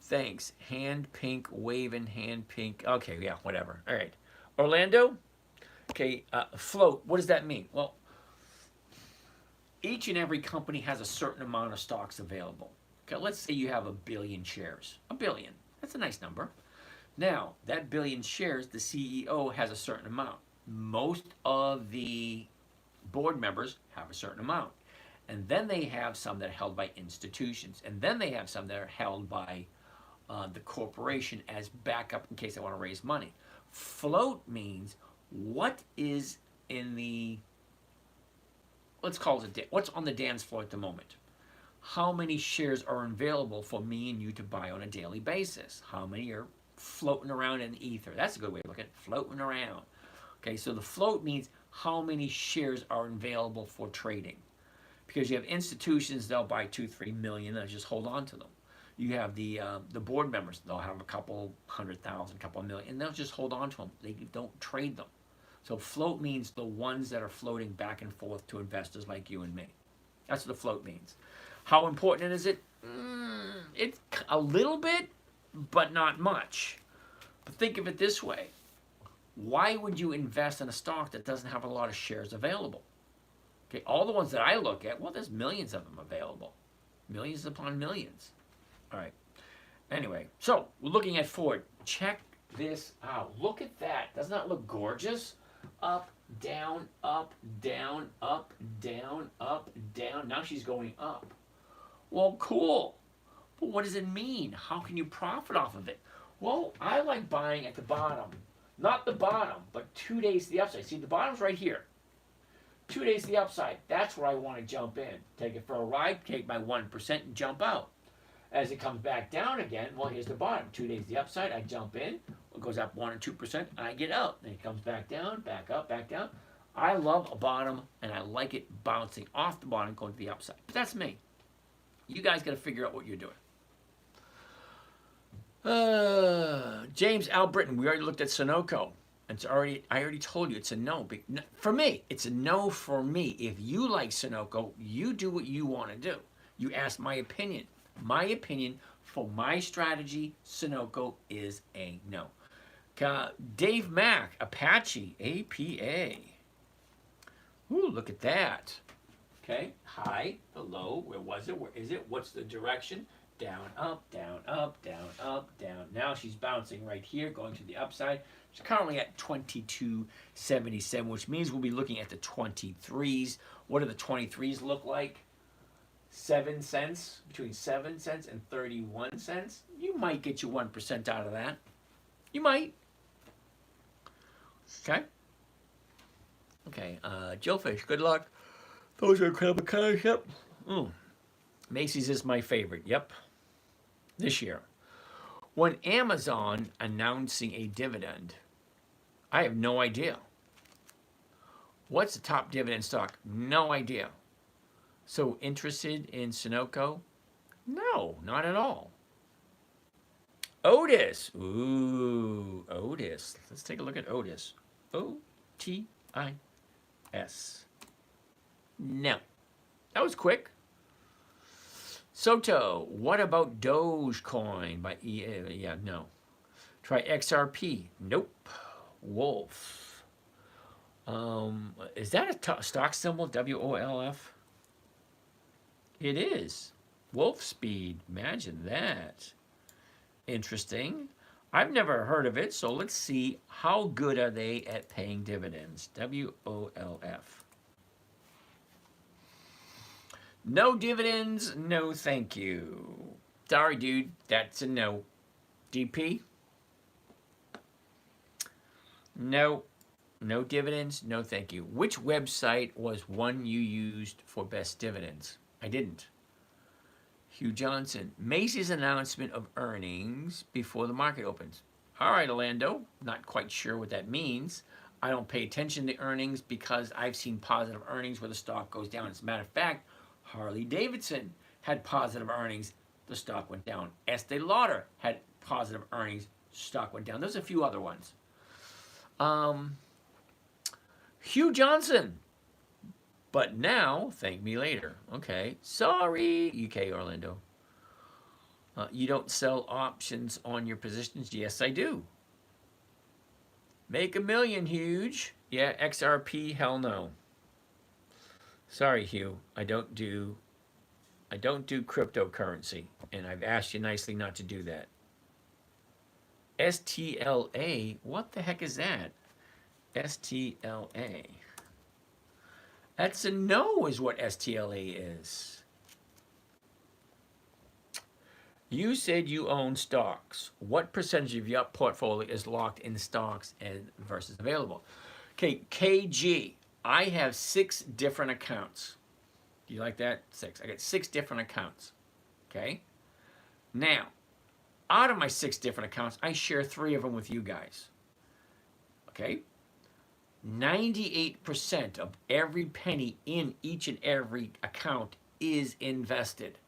[SPEAKER 1] Thanks. Hand pink, waving, hand pink. Okay, yeah, whatever. All right. Orlando? Okay, float. What does that mean? Well, each and every company has a certain amount of stocks available. Okay, let's say you have 1 billion shares. 1 billion. That's a nice number. Now, that 1 billion shares, the CEO has a certain amount. Most of the board members have a certain amount. And then they have some that are held by institutions. And then they have some that are held by the corporation as backup in case they want to raise money. Float means What is in the, let's call it, what's on the dance floor at the moment? How many shares are available for me and you to buy on a daily basis? How many are floating around in the ether? That's a good way to look at it, floating around. Okay, so the float means how many shares are available for trading. Because you have institutions, they'll buy 2-3 million and just hold on to them. You have the board members, they'll have a couple 100,000, couple million, and they'll just hold on to them. They don't trade them. So float means the ones that are floating back and forth to investors like you and me. That's what the float means. How important is it? It's a little bit, but not much. But think of it this way. Why would you invest in a stock that doesn't have a lot of shares available? Okay, all the ones that I look at, well, there's millions of them available. Millions upon millions. All right. Anyway, so we're looking at Ford. Check this out. Look at that. Doesn't that look gorgeous? Up, down, up, down, up, down, up, down. Now she's going up. Well, cool. But what does it mean? How can you profit off of it? Well, I like buying at the bottom. Not the bottom, but 2 days to the upside. See, the bottom's right here. 2 days to the upside. That's where I want to jump in. Take it for a ride, take my 1% and jump out. As it comes back down again, well, here's the bottom. 2 days to the upside, I jump in. It goes up 1 or 2%, I get out. Then it comes back down, back up, back down. I love a bottom, and I like it bouncing off the bottom, going to the upside. But that's me. You guys got to figure out what you're doing. James Albritton, we already looked at Sunoco. I already told you it's a no. For me, it's a no for me. If you like Sunoco, you do what you want to do. You ask my opinion. My opinion for my strategy, Sunoco is a no. Dave Mack, Apache, APA. Ooh, look at that. Okay, high, the low, where was it? Where is it? What's the direction? Down, up, down, up, down, up, down. Now she's bouncing right here, going to the upside. She's currently at 22.77, which means we'll be looking at the 23s. What do the 23s look like? 7 cents, between 7 cents and 31 cents. You might get you 1% out of that. You might. Okay. Okay, Jillfish, good luck. Those are incredible colors, yep. Macy's is my favorite, yep. This year. When Amazon announcing a dividend, I have no idea. What's the top dividend stock? No idea. So interested in Sunoco? No, not at all. Otis. Ooh, Otis. Let's take a look at Otis. O-T-I-S. No. That was quick. Soto, what about Dogecoin by EA? Yeah, no. Try XRP. Nope. Wolf. Is that a stock symbol? WOLF? It is. Wolf Speed. Imagine that. Interesting. I've never heard of it, so let's see how good are they at paying dividends. WOLF. No dividends, no thank you. Sorry, dude, that's a no. DP? No. No dividends, no thank you. Which website was one you used for best dividends? I didn't. Hugh Johnson. Macy's announcement of earnings before the market opens. All right, Orlando. Not quite sure what that means. I don't pay attention to earnings because I've seen positive earnings where the stock goes down. As a matter of fact, Harley Davidson had positive earnings, the stock went down. Estee Lauder had positive earnings, stock went down. There's a few other ones. Hugh Johnson. But now, thank me later. Okay, sorry, UK Orlando. You don't sell options on your positions? Yes, I do. Make a million, huge. Yeah, XRP, hell no. Sorry, Hugh, I don't do cryptocurrency, and I've asked you nicely not to do that. STLA, what the heck is that? STLA. That's a no, is what STLA is. You said you own stocks. What percentage of your portfolio is locked in stocks and versus available? Okay, KG. I have 6 different accounts. Do you like that? 6. I got 6 different accounts. Okay? Now, out of my 6 different accounts, I share 3 of them with you guys. Okay? 98% of every penny in each and every account is invested.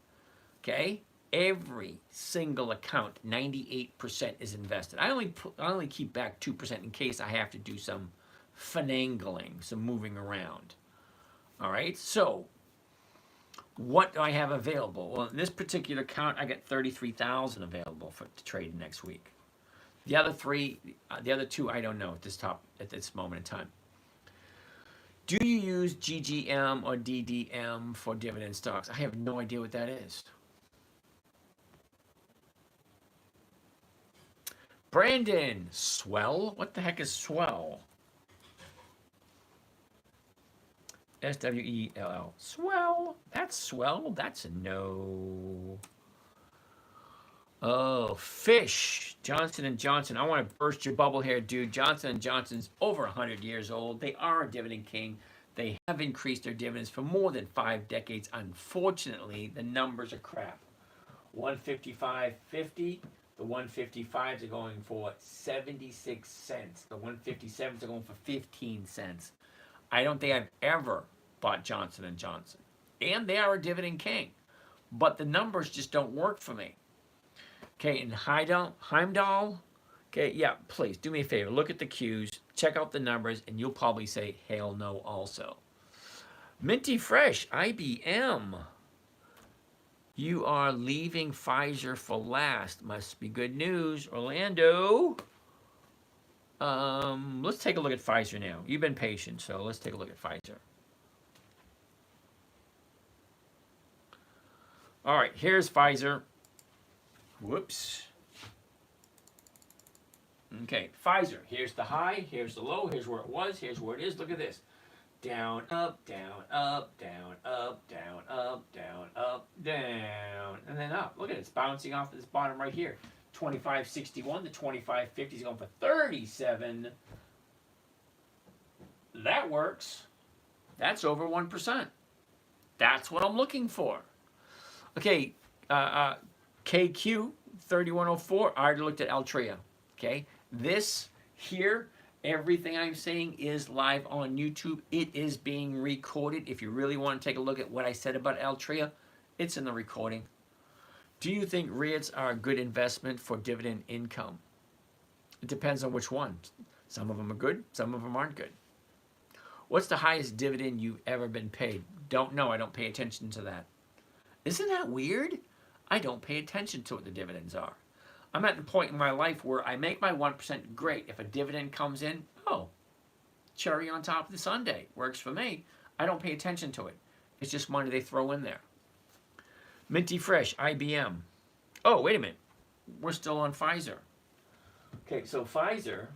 [SPEAKER 1] Okay? Every single account, 98% is invested. I only keep back 2% in case I have to do some finagling, some moving around. All right? So, what do I have available? Well, in this particular account, I got $33,000 available to trade next week. The other 2, I don't know at this moment in time. Do you use GGM or DDM for dividend stocks? I have no idea what that is. Brandon, swell? What the heck is swell? SWELL. Swell? That's swell? That's a no. Oh, fish. Johnson & Johnson. I want to burst your bubble here, dude. Johnson & Johnson's over 100 years old. They are a dividend king. They have increased their dividends for more than 5 decades. Unfortunately, the numbers are crap. 155.50. The 155s are going for 76 cents. The 157s are going for 15 cents. I don't think I've ever bought Johnson & Johnson. And they are a dividend king. But the numbers just don't work for me. Okay, and Heimdall, okay, yeah, please do me a favor. Look at the Qs, check out the numbers, and you'll probably say hell no also. Minty Fresh, IBM. You are leaving Pfizer for last. Must be good news. Orlando. Let's take a look at Pfizer now. You've been patient, so let's take a look at Pfizer. All right, here's Pfizer. Whoops. Okay, Pfizer. Here's the high, here's the low, here's where it was, here's where it is. Look at this. Down, up, down, up, down, up, down, up, down, up, down, and then up. Look at it. It's bouncing off this bottom right here. 25.61 to 25.50 is going for 37. That works. That's over 1%. That's what I'm looking for. Okay, KQ 3104. I already looked at Altria. Okay, this here, everything I'm saying is live on YouTube. It is being recorded. If you really want to take a look at what I said about Altria, it's in the recording. Do you think REITs are a good investment for dividend income? It depends on which one. Some of them are good, some of them aren't good. What's the highest dividend you've ever been paid? Don't know. I don't pay attention to that. Isn't that weird? I don't pay attention to what the dividends are. I'm at the point in my life where I make my 1%, great. If a dividend comes in, oh, cherry on top of the sundae. Works for me. I don't pay attention to it. It's just money they throw in there. Minty Fresh, IBM. Oh, wait a minute. We're still on Pfizer. Okay, so Pfizer,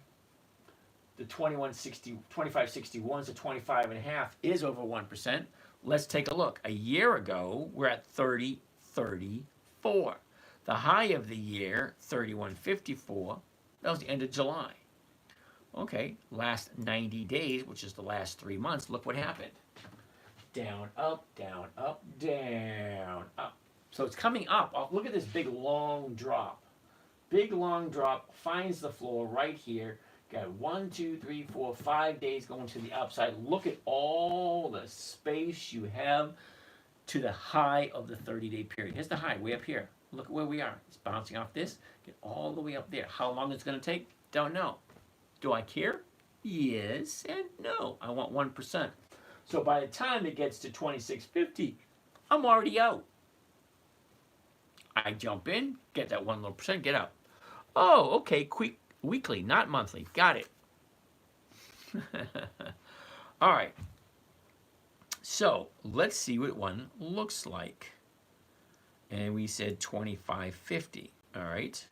[SPEAKER 1] the 25.61 to 25.5 is over 1%. Let's take a look. A year ago, we're at 30.34. The high of the year, 31.54. That was the end of July. Okay, last 90 days, which is the last 3 months, look what happened. Down, up, down, up, down, up. So it's coming up. Oh, look at this big long drop. Big long drop, finds the floor right here. Got 1, 2, 3, 4, 5 days going to the upside. Look at all the space you have to the high of the 30-day period. Here's the high, way up here. Look at where we are. It's bouncing off this. Get all the way up there. How long it's going to take? Don't know. Do I care? Yes and no. I want 1%. So by the time it gets to 26.50, I'm already out. I jump in, get that 1 little percent, get out. Oh, okay, quick. Weekly, not monthly. Got it. All right. So let's see what one looks like. And we said 25.50. All right.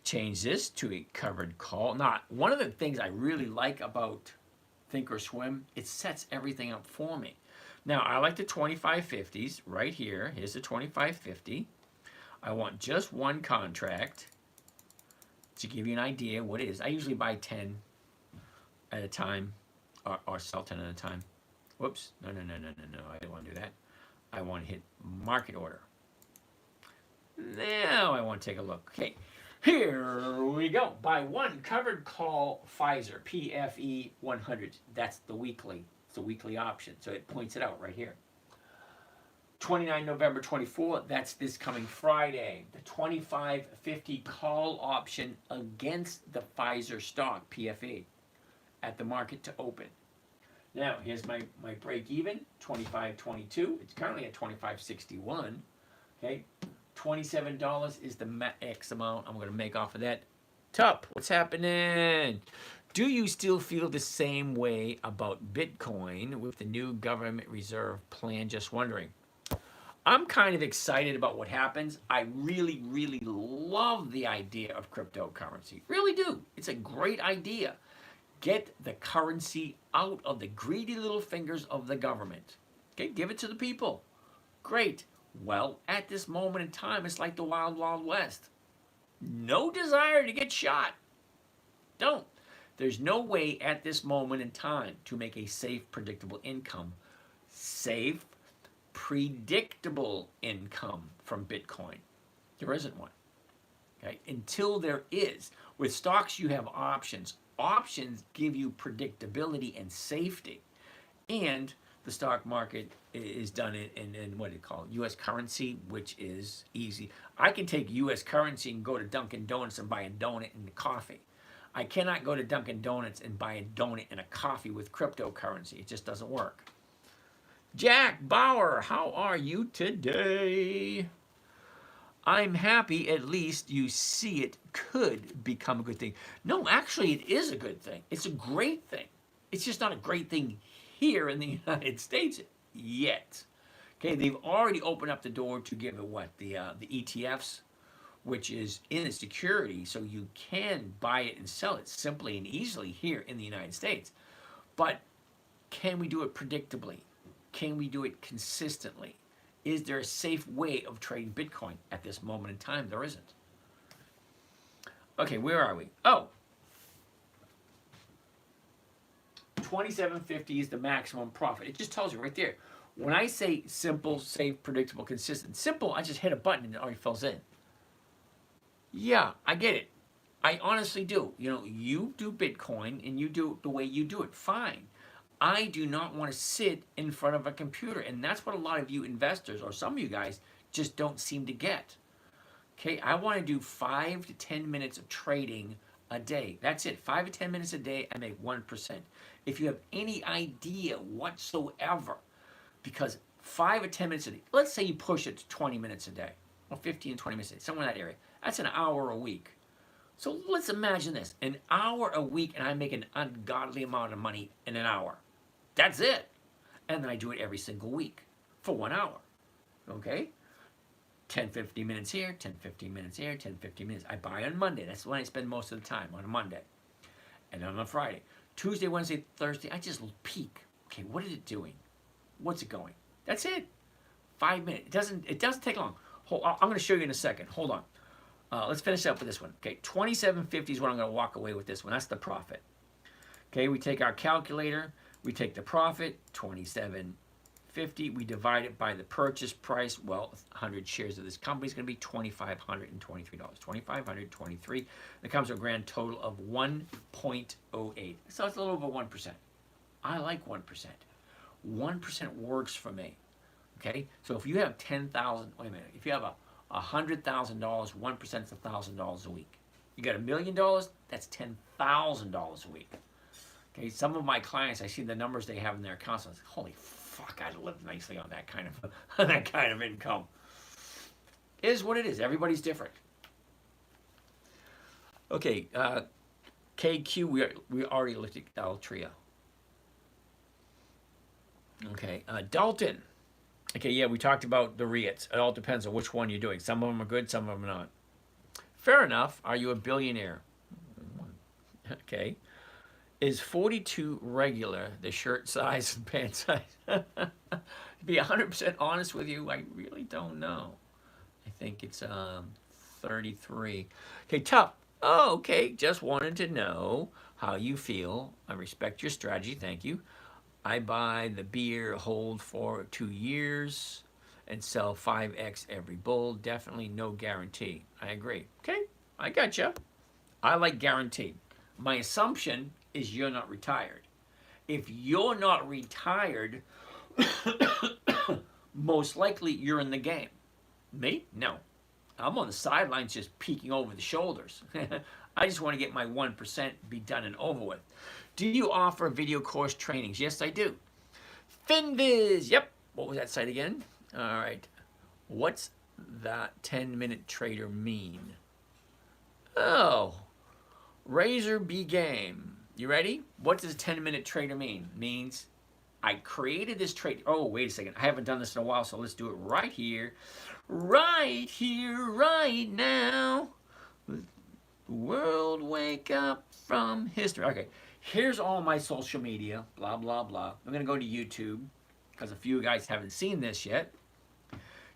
[SPEAKER 1] Change this to a covered call. Now, one of the things I really like about Thinkorswim, it sets everything up for me. Now, I like the 25.50s right here. Here's the 25.50. I want just one contract to give you an idea what it is. I usually buy 10 at a time. or sell 10 at a time. Whoops. No. I don't want to do that. I want to hit market order. Now I want to take a look. Okay. Here we go. Buy one covered call Pfizer PFE 100. That's the weekly. It's the weekly option. So it points it out right here. 29 November 24, that's this coming Friday. The 25.50 call option against the Pfizer stock, PFE, at the market to open. Now, here's my break even, 25.22. It's currently at 25.61. Okay, $27 is the max amount I'm going to make off of that. Tup, what's happening? Do you still feel the same way about Bitcoin with the new government reserve plan? Just wondering. I'm kind of excited about what happens. I really, really love the idea of cryptocurrency. Really do. It's a great idea. Get the currency out of the greedy little fingers of the government. Okay, give it to the people. Great. Well, at this moment in time, it's like the wild, wild west. No desire to get shot. Don't. There's no way at this moment in time to make a safe, predictable income. Safe, predictable income from Bitcoin. There isn't one. Okay? Until there is. With stocks, you have options. Options give you predictability and safety. And the stock market is done in what do you call it? U.S. currency, which is easy. I can take U.S. currency and go to Dunkin' Donuts and buy a donut and a coffee. I cannot go to Dunkin' Donuts and buy a donut and a coffee with cryptocurrency. It just doesn't work. Jack Bauer, how are you today? I'm happy at least you see it could become a good thing. No, actually, it is a good thing. It's a great thing. It's just not a great thing here in the United States yet. Okay, they've already opened up the door to give it what? The ETFs, which is in a security, so you can buy it and sell it simply and easily here in the United States. But can we do it predictably? Can we do it consistently? Is there a safe way of trading Bitcoin at this moment in time? There isn't. Okay, where are we? Oh, 27.50 is the maximum profit. It just tells you right there. When I say simple, safe, predictable, consistent, simple, I just hit a button and it already fills in. Yeah, I get it. I honestly do. You know, you do Bitcoin and you do it the way you do it. Fine. I do not want to sit in front of a computer. And that's what a lot of you investors, or some of you guys, just don't seem to get. Okay, I want to do 5 to 10 minutes of trading a day. That's it. 5 to 10 minutes a day, I make 1%. If you have any idea whatsoever, because 5 or 10 minutes a day, let's say you push it to 20 minutes a day, or 15 to 20 minutes a day, somewhere in that area. That's an hour a week. So let's imagine this, an hour a week, and I make an ungodly amount of money in an hour. That's it. And then I do it every single week for 1 hour. Okay? 10, 15 minutes here, 10, 15 minutes here, 10, 15 minutes. I buy on Monday. That's when I spend most of the time, on a Monday. And on a Friday. Tuesday, Wednesday, Thursday, I just peek. Okay, what is it doing? What's it going? That's it. 5 minutes. It doesn't take long. I'm going to show you in a second. Hold on. Let's finish up with this one. Okay, 27.50 is what I'm going to walk away with this one. That's the profit. Okay, we take our calculator. We take the profit, 27.50. We divide it by the purchase price. Well, 100 shares of this company is going to be $2,523. $2,523. That comes to a grand total of 1.08. So it's a little over 1%. I like 1%. 1% works for me. Okay, so if you have 10,000, wait a minute, if you have $100,000, 1% is $1,000 a week. You got $1 million, that's $10,000 a week. Okay, some of my clients, I see the numbers they have in their accounts. I was like, holy fuck, I'd live nicely on that kind of income. It is what it is. Everybody's different. Okay, KQ, we already looked at Altria. Okay, Dalton. Okay, yeah, we talked about the REITs. It all depends on which one you're doing. Some of them are good, some of them are not. Fair enough. Are you a billionaire? Okay. Is 42 regular, the shirt size and pant size? To be 100% honest with you, I really don't know. I think it's 33. Okay, tough. Oh, okay. Just wanted to know how you feel. I respect your strategy. Thank you. I buy the beer, hold for 2 years, and sell 5x every bull. Definitely no guarantee. I agree. Okay, I gotcha. I like guaranteed. My assumption is you're not retired. If you're not retired, most likely you're in the game. Me? No. I'm on the sidelines just peeking over the shoulders. I just want to get my 1% be done and over with. Do you offer video course trainings? Yes, I do. FinViz. Yep. What was that site again? All right. What's that 10-minute trader mean? Oh, Razor B game. You ready? What does a 10-minute trader mean? Means I created this trade. Oh, wait a second. I haven't done this in a while, so let's do it right here. Right here, right now. The world wake up from history. Okay, here's all my social media, blah, blah, blah. I'm going to go to YouTube because a few guys haven't seen this yet.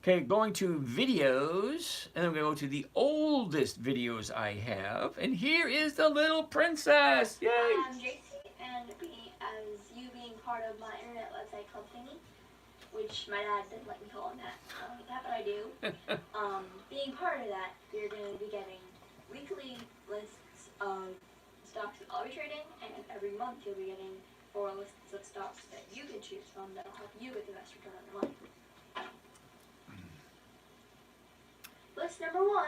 [SPEAKER 1] Okay, going to videos, and I'm going to go to the oldest videos I have. And here is the little princess. Yay!
[SPEAKER 2] I'm JC, and as you being part of my internet website company, which my dad didn't let me call him that, but I do. Being part of that, you're going to be getting weekly lists of stocks that I'll be trading, and every month you'll be getting 4 lists of stocks that you can choose from that'll help you get the best return on your money. List number 1.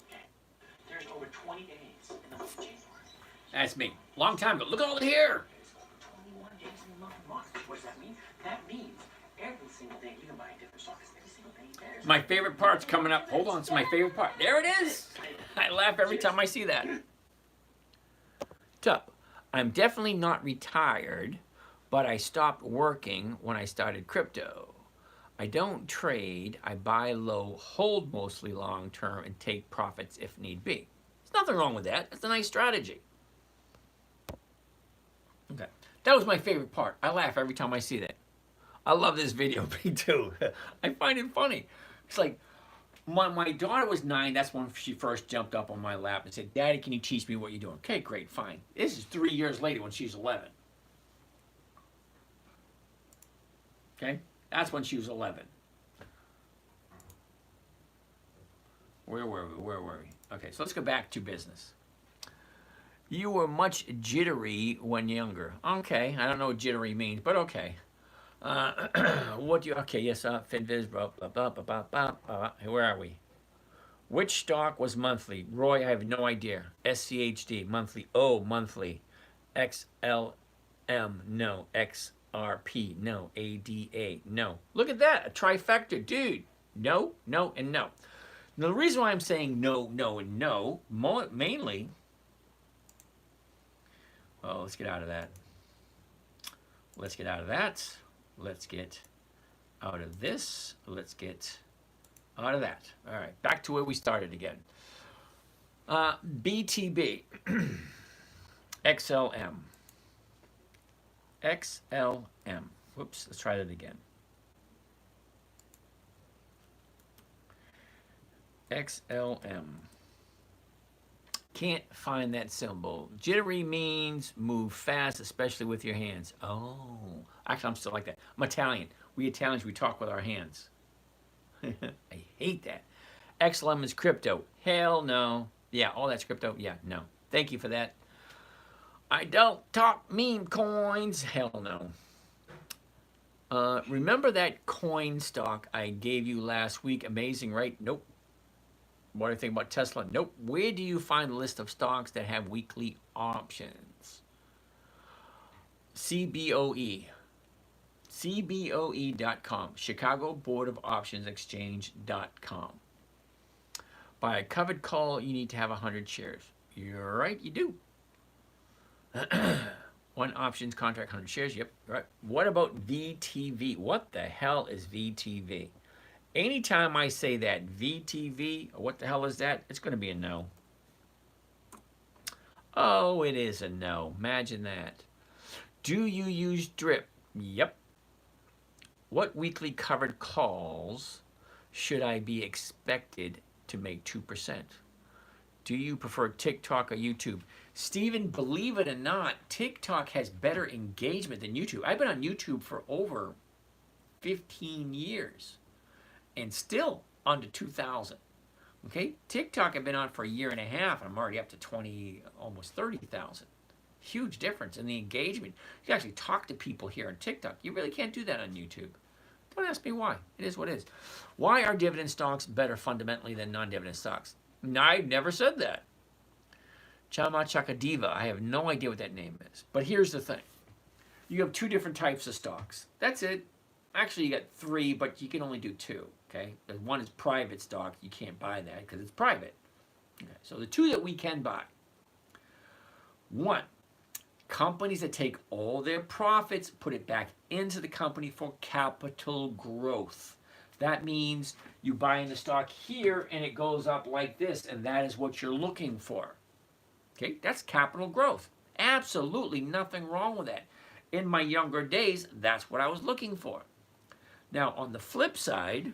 [SPEAKER 1] Okay. There's over 20 days in the month of January. That's me. Long time ago. Look at all the hair. There's over 21 days in the month of March. What does that mean? That means every single day you can buy a different stock. Every single day. There's my favorite part's coming up. Hold on. It's my favorite part. There it is. I laugh every time I see that. So, I'm definitely not retired, but I stopped working when I started crypto. I don't trade, I buy low, hold mostly long term, and take profits if need be. There's nothing wrong with that. It's a nice strategy. Okay, that was my favorite part. I laugh every time I see that. I love this video, me too. I find it funny. It's like, my daughter was 9, that's when she first jumped up on my lap and said, Daddy, can you teach me what you're doing? Okay, great, fine. This is 3 years later when she's 11. Okay? That's when she was 11. Where were we? Okay, so let's go back to business. You were much jittery when younger. Okay, I don't know what jittery means, but okay. What do you, okay, yes, FinViz, blah, blah, blah, blah, blah, blah, blah. Where are we? Which stock was monthly? Roy, I have no idea. SCHD, monthly. O, monthly. XLM, no. XRP, no. ADA, no. Look at that, a trifecta, dude. No, no, and no. Now, the reason why I'm saying no, no, and no, mainly, well, let's get out of that. Let's get out of that. Let's get out of this. Let's get out of that. All right, back to where we started again. BTB, XLM. XLM. Whoops, let's try that again. XLM. Can't find that symbol. Jittery means move fast, especially with your hands. Oh, actually, I'm still like that. I'm Italian. We Italians, we talk with our hands. I hate that. XLM is crypto. Hell no. Yeah, all that's crypto. Yeah, no. Thank you for that. I don't talk meme coins. Hell no. Remember that coin stock I gave you last week? Amazing, right? Nope. What do you think about Tesla? Nope. Where do you find a list of stocks that have weekly options? CBOE. CBOE.com. Chicago Board of Options Exchange.com. By a covered call, you need to have 100 shares. You're right, you do. One options contract, 100 shares. Yep, right. What about VTV? What the hell is VTV? Anytime I say that, VTV, what the hell is that? It's going to be a no. Oh, it is a no. Imagine that. Do you use drip? Yep. What weekly covered calls should I be expected to make 2%? Do you prefer TikTok or YouTube? Steven, believe it or not, TikTok has better engagement than YouTube. I've been on YouTube for over 15 years and still under 2,000. Okay, TikTok I've been on for a year and a half, and I'm already up to 20, almost 30,000. Huge difference in the engagement. You can actually talk to people here on TikTok. You really can't do that on YouTube. Don't ask me why. It is what it is. Why are dividend stocks better fundamentally than non-dividend stocks? I've never said that. Chama Chakadiva. I have no idea what that name is. But here's the thing. You have two different types of stocks. That's it. Actually, you got three, but you can only do two. Okay? One is private stock. You can't buy that because it's private. Okay. So the two that we can buy. One, companies that take all their profits, put it back into the company for capital growth. That means you buy in the stock here and it goes up like this, and that is what you're looking for. Okay, that's capital growth. Absolutely nothing wrong with that. In my younger days, that's what I was looking for. Now, on the flip side,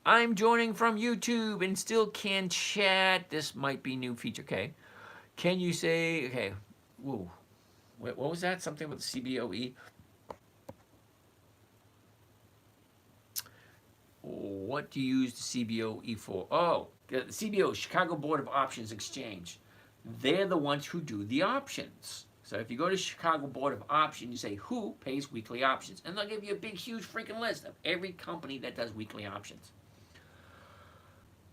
[SPEAKER 1] I'm joining from YouTube and still can chat. This might be new feature. Okay. Can you say, okay, whoa, what was that? Something with CBOE? What do you use the CBOE for? Oh, the CBO, Chicago Board of Options Exchange. They're the ones who do the options. So if you go to Chicago Board of Options, you say, who pays weekly options? And they'll give you a big, huge freaking list of every company that does weekly options.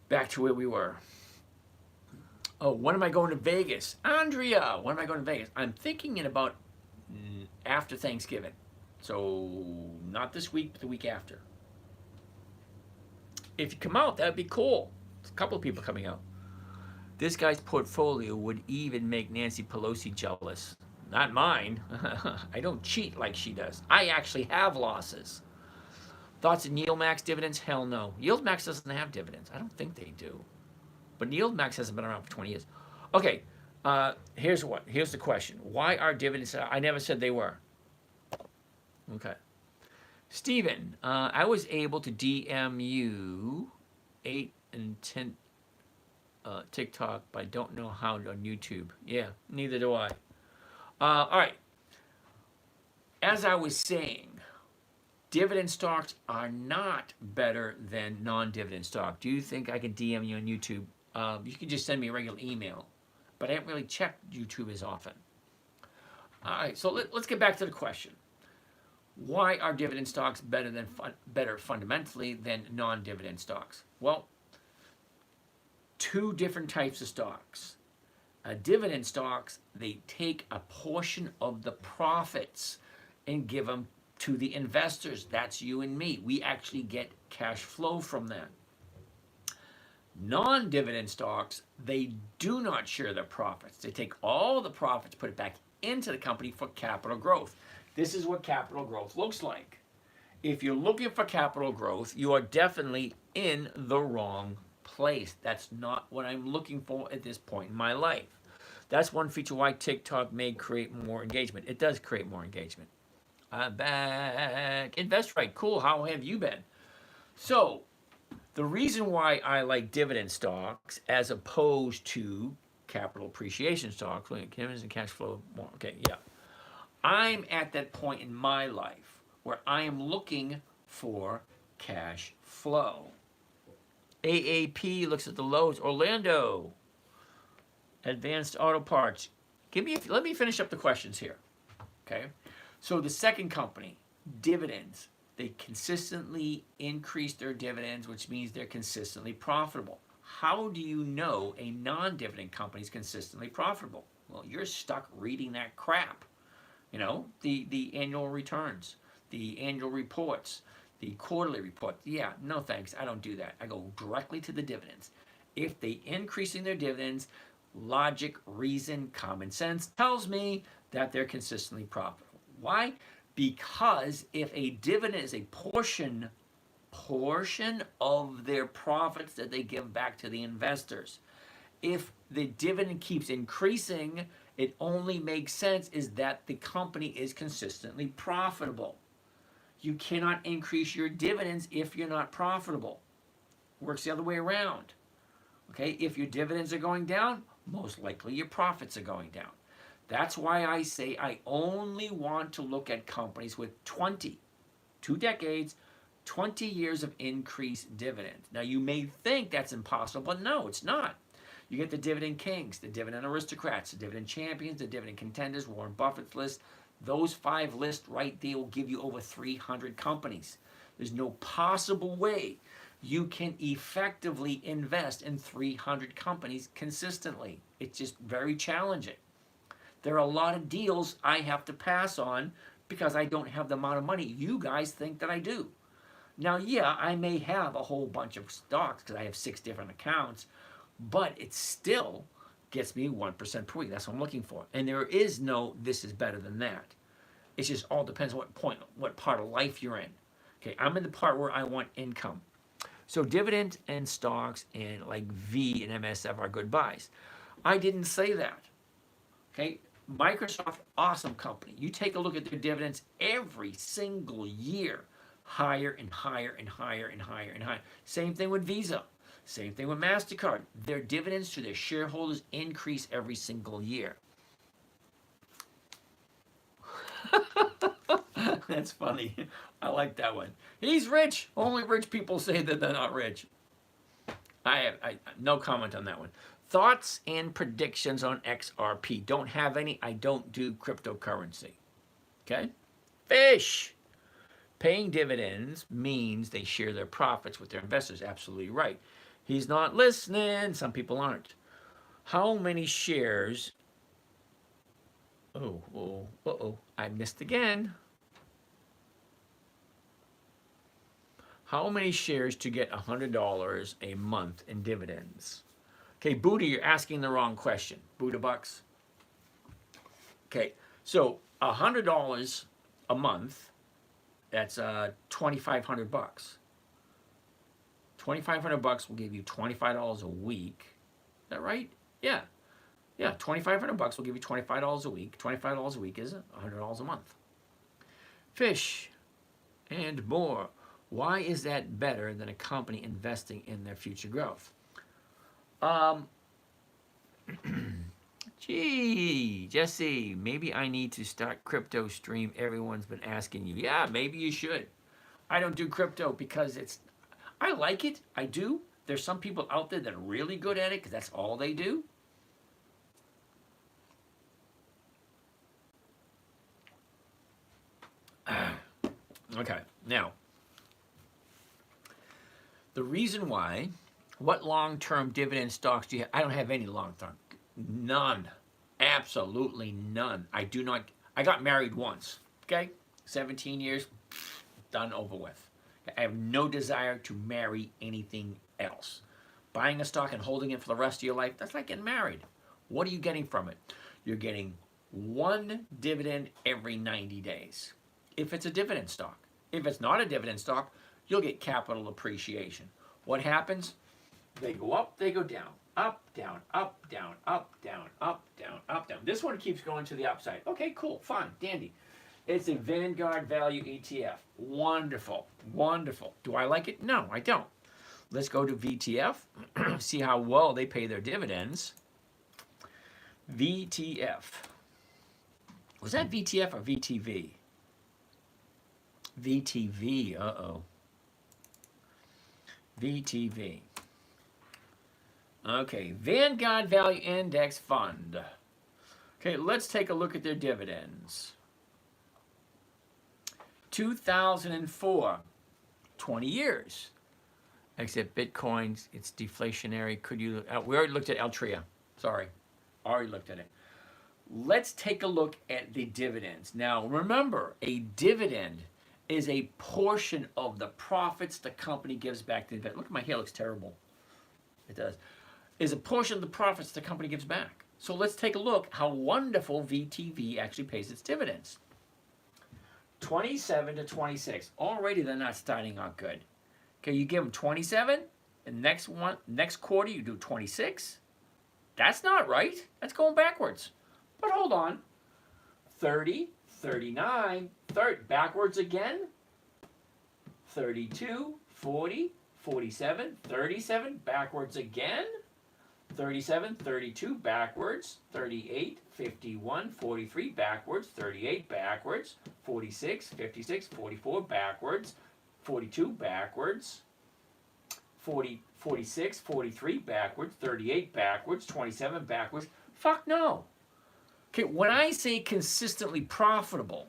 [SPEAKER 1] Back to where we were. Oh, when am I going to Vegas? Andrea, when am I going to Vegas? I'm thinking in about after Thanksgiving. So not this week, but the week after. If you come out, that'd be cool. There's a couple of people coming out. This guy's portfolio would even make Nancy Pelosi jealous. Not mine. I don't cheat like she does. I actually have losses. Thoughts on YieldMax dividends? Hell no. YieldMax doesn't have dividends. I don't think they do. But YieldMax hasn't been around for 20 years. Okay, here's the question. Why are dividends? I never said they were. Okay. Steven, I was able to DM you 8 and 10 TikTok, but I don't know how on YouTube. Yeah, neither do I. All right. As I was saying, dividend stocks are not better than non-dividend stock. Do you think I can DM you on YouTube? You can just send me a regular email, but I haven't really checked YouTube as often. All right, so let's get back to the question. Why are dividend stocks better fundamentally than non-dividend stocks? Well, two different types of stocks. Dividend stocks, they take a portion of the profits and give them to the investors. That's you and me. We actually get cash flow from that. Non-dividend stocks, they do not share their profits. They take all the profits, put it back into the company for capital growth. This is what capital growth looks like. If you're looking for capital growth, you are definitely in the wrong place. That's not what I'm looking for at this point in my life. That's one feature why TikTok may create more engagement. It does create more engagement. I'm back. Invest right. Cool. How have you been? So, the reason why I like dividend stocks as opposed to capital appreciation stocks, dividends and cash flow more. Okay, yeah. I'm at that point in my life where I am looking for cash flow. AAP looks at the lows. Orlando, Advanced Auto Parts. Let me finish up the questions here. Okay. So the second company, dividends. They consistently increase their dividends, which means they're consistently profitable. How do you know a non-dividend company is consistently profitable? Well, you're stuck reading that crap. You know, the annual returns, the annual reports, the quarterly report. Yeah, no thanks. I don't do that. I go directly to the dividends. If they increasing their dividends, logic, reason, common sense tells me that they're consistently profitable. Why? Because if a dividend is a portion of their profits that they give back to the investors, if the dividend keeps increasing, it only makes sense is that the company is consistently profitable. You cannot increase your dividends if you're not profitable. Works the other way around. Okay, if your dividends are going down, most likely your profits are going down. That's why I say I only want to look at companies with 2 decades, 20 years of increased dividends. Now you may think that's impossible, but no, it's not. You get the dividend kings, the dividend aristocrats, the dividend champions, the dividend contenders, Warren Buffett's list. Those 5 lists right there will give you over 300 companies. There's no possible way you can effectively invest in 300 companies consistently. It's just very challenging. There are a lot of deals I have to pass on because I don't have the amount of money you guys think that I do. Now, yeah, I may have a whole bunch of stocks because I have 6 different accounts, but it still gets me 1% per week. That's what I'm looking for. And there is no this is better than that. It just all depends on what part of life you're in. Okay, I'm in the part where I want income. So dividend and stocks and like V and MSF are good buys. I didn't say that. Okay, Microsoft, awesome company. You take a look at their dividends every single year, higher and higher and higher and higher and higher. Same thing with Visa. Same thing with MasterCard. Their dividends to their shareholders increase every single year. That's funny. I like that one. He's rich. Only rich people say that they're not rich. I no comment on that one. Thoughts and predictions on XRP. Don't have any. I don't do cryptocurrency. Okay? Fish. Paying dividends means they share their profits with their investors. Absolutely right. He's not listening. Some people aren't. How many shares? I missed again. How many shares to get $100 a month in dividends? Okay, Buddha, you're asking the wrong question. Buddha bucks. Okay, so $100 a month, that's $2,500 bucks. $2,500 will give you $25 a week. Is that right? Yeah. Yeah, $2,500 will give you $25 a week. $25 a week is $100 a month. Fish and more. Why is that better than a company investing in their future growth? Gee, Jesse, maybe I need to start crypto stream. Everyone's been asking you. Yeah, maybe you should. I don't do crypto because I like it. I do. There's some people out there that are really good at it because that's all they do. Okay, now, the reason why, what long-term dividend stocks do you have? I don't have any long-term. None. Absolutely none. I do not. I got married once, okay? 17 years, done, over with. I have no desire to marry anything else. Buying a stock and holding it for the rest of your life, that's like getting married. What are you getting from it? You're getting 1 dividend every 90 days. If it's a dividend stock. If it's not a dividend stock, you'll get capital appreciation. What happens? They go up, they go down. Up, down, up, down, up, down, up, down, up, down. This one keeps going to the upside. Okay, cool, fine, dandy. It's a Vanguard Value ETF. Wonderful, wonderful. Do I like it? No, I don't. Let's go to VTF, see how well they pay their dividends. VTF. Was that VTF or VTV? VTV, VTV. Okay, Vanguard Value Index Fund. Okay, let's take a look at their dividends. 2004, 20 years. Except Bitcoins, it's deflationary. Could you, we already looked at Altria. Sorry, already looked at it. Let's take a look at the dividends. Now, remember, a dividend is a portion of the profits the company gives back to the investor. Look, my hair looks terrible. It does. Is a portion of the profits the company gives back. So let's take a look how wonderful VTV actually pays its dividends. 27 to 26. Already they're not starting out good. Okay, you give them 27, and next quarter you do 26. That's not right. That's going backwards. But hold on. 30, 39, 30, backwards again. 32, 40, 47, 37, backwards again. 37, 32, backwards, 38, 51, 43, backwards, 38, backwards, 46, 56, 44, backwards, 42, backwards, 40, 46, 43, backwards, 38, backwards, 27, backwards. Fuck no. Okay, when I say consistently profitable,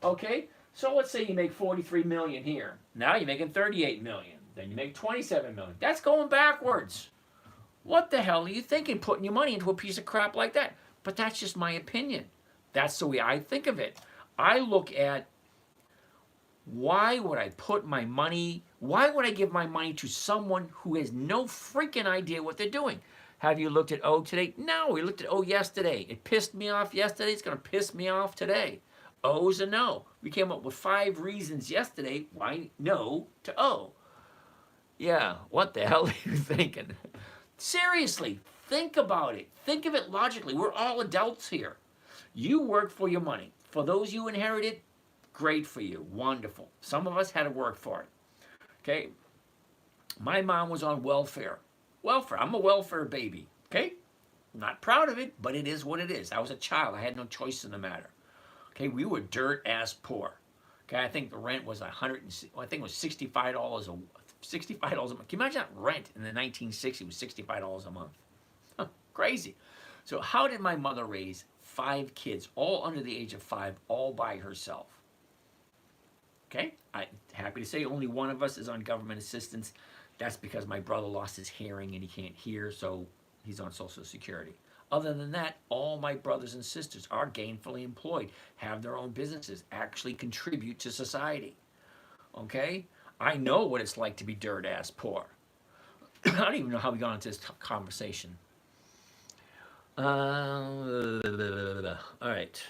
[SPEAKER 1] okay, so let's say you make 43 million here. Now you're making 38 million. Then you make 27 million. That's going backwards. What the hell are you thinking putting your money into a piece of crap like that? But that's just my opinion. That's the way I think of it. I look at why would I put my money, why would I give my money to someone who has no freaking idea what they're doing? Have you looked at O today? No, we looked at O yesterday. It pissed me off yesterday. It's going to piss me off today. O's a no. We came up with 5 reasons yesterday why no to O. Yeah, what the hell are you thinking? Seriously, think about it. Think of it logically. We're all adults here. You work for your money. For those you inherited, great for you. Wonderful. Some of us had to work for it. Okay? My mom was on welfare. Welfare. I'm a welfare baby. Okay? I'm not proud of it, but it is what it is. I was a child. I had no choice in the matter. Okay? We were dirt ass poor. Okay? I think the rent was I think it was $65 a month. Can you imagine that rent in the 1960s was $65 a month? Huh, crazy. So how did my mother raise 5 kids, all under the age of 5, all by herself? Okay, I'm happy to say only one of us is on government assistance. That's because my brother lost his hearing and he can't hear, so he's on Social Security. Other than that, all my brothers and sisters are gainfully employed, have their own businesses, actually contribute to society. Okay? I know what it's like to be dirt ass poor. I don't even know how we got into this conversation. All right.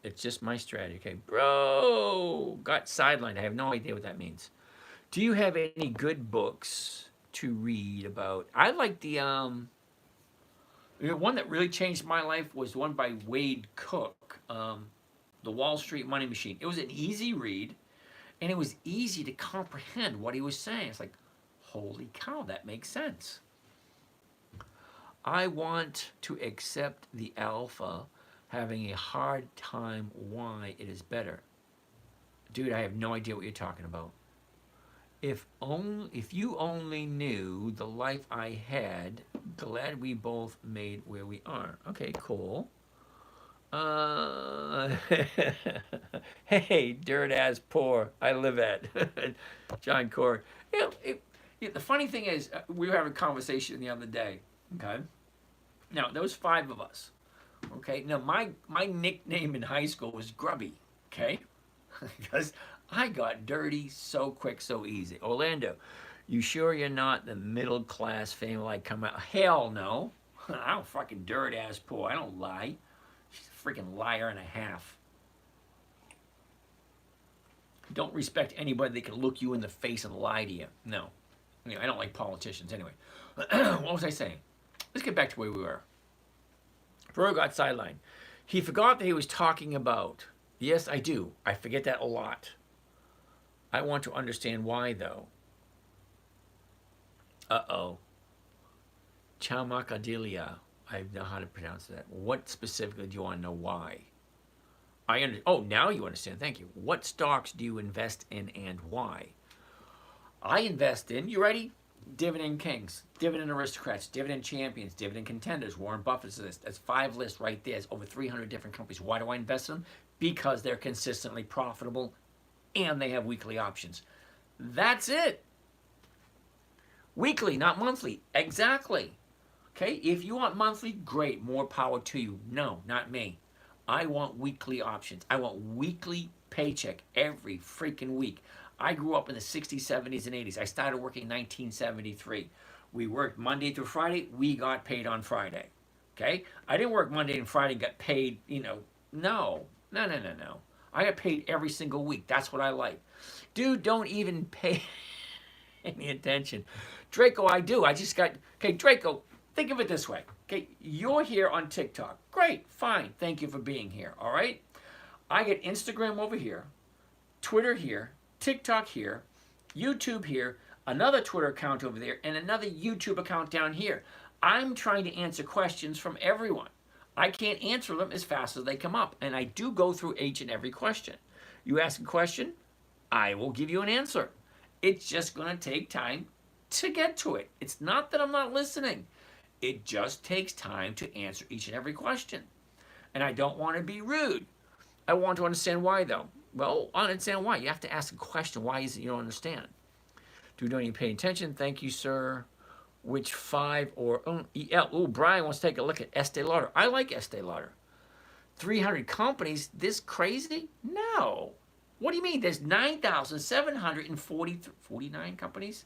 [SPEAKER 1] It's just my strategy. Okay, bro, got sidelined. I have no idea what that means. Do you have any good books to read about? I like the one that really changed my life was one by Wade Cook, The Wall Street Money Machine. It was an easy read, and it was easy to comprehend what he was saying. It's like, holy cow, that makes sense. I want to accept the alpha, having a hard time why it is better. Dude, I have no idea what you're talking about. If you only knew the life I had, glad we both made where we are. Okay, cool. Hey, dirt ass poor. I live at John Cord. The funny thing is, we were having a conversation the other day. Okay. Now there was 5 of us. Okay. Now my nickname in high school was Grubby. Okay, because I got dirty so quick, so easy. Orlando, you sure you're not the middle class family like come out? Hell no. I'm fucking dirt ass poor. I don't lie. She's a freaking liar and a half. Don't respect anybody that can look you in the face and lie to you. No. I don't like politicians anyway. What was I saying? Let's get back to where we were. Brewer got sidelined. He forgot that he was talking about. Yes, I do. I forget that a lot. I want to understand why, though. Uh-oh. Chamakadilia. I know how to pronounce that. What specifically do you want to know why? Oh, now you understand. Thank you. What stocks do you invest in and why? I invest in, you ready? Dividend Kings, Dividend Aristocrats, Dividend Champions, Dividend Contenders, Warren Buffett's list. That's 5 lists right there. It's over 300 different companies. Why do I invest in them? Because they're consistently profitable and they have weekly options. That's it. Weekly, not monthly. Exactly. Okay, if you want monthly, great, more power to you. No, not me. I want weekly options. I want weekly paycheck every freaking week. I grew up in the 60s, 70s, and 80s. I started working in 1973. We worked Monday through Friday. We got paid on Friday. Okay? I didn't work Monday and Friday and got paid, no. I got paid every single week. That's what I like. Dude, don't even pay any attention. Draco, I do. Okay, Draco, think of it this way. Okay, you're here on TikTok. Great, fine. Thank you for being here, all right? I get Instagram over here, Twitter here, TikTok here, YouTube here, another Twitter account over there, and another YouTube account down here. I'm trying to answer questions from everyone. I can't answer them as fast as they come up, and I do go through each and every question. You ask a question, I will give you an answer. It's just going to take time to get to it. It's not that I'm not listening. It just takes time to answer each and every question. And I don't want to be rude. I want to understand why, though. Well, I understand why. You have to ask a question. Why is it you don't understand? Do we don't even pay attention? Thank you, sir. Which 5 or EL? Oh, Brian wants to take a look at Estee Lauder. I like Estee Lauder. 300 companies, this crazy? No. What do you mean? There's 9,749 companies?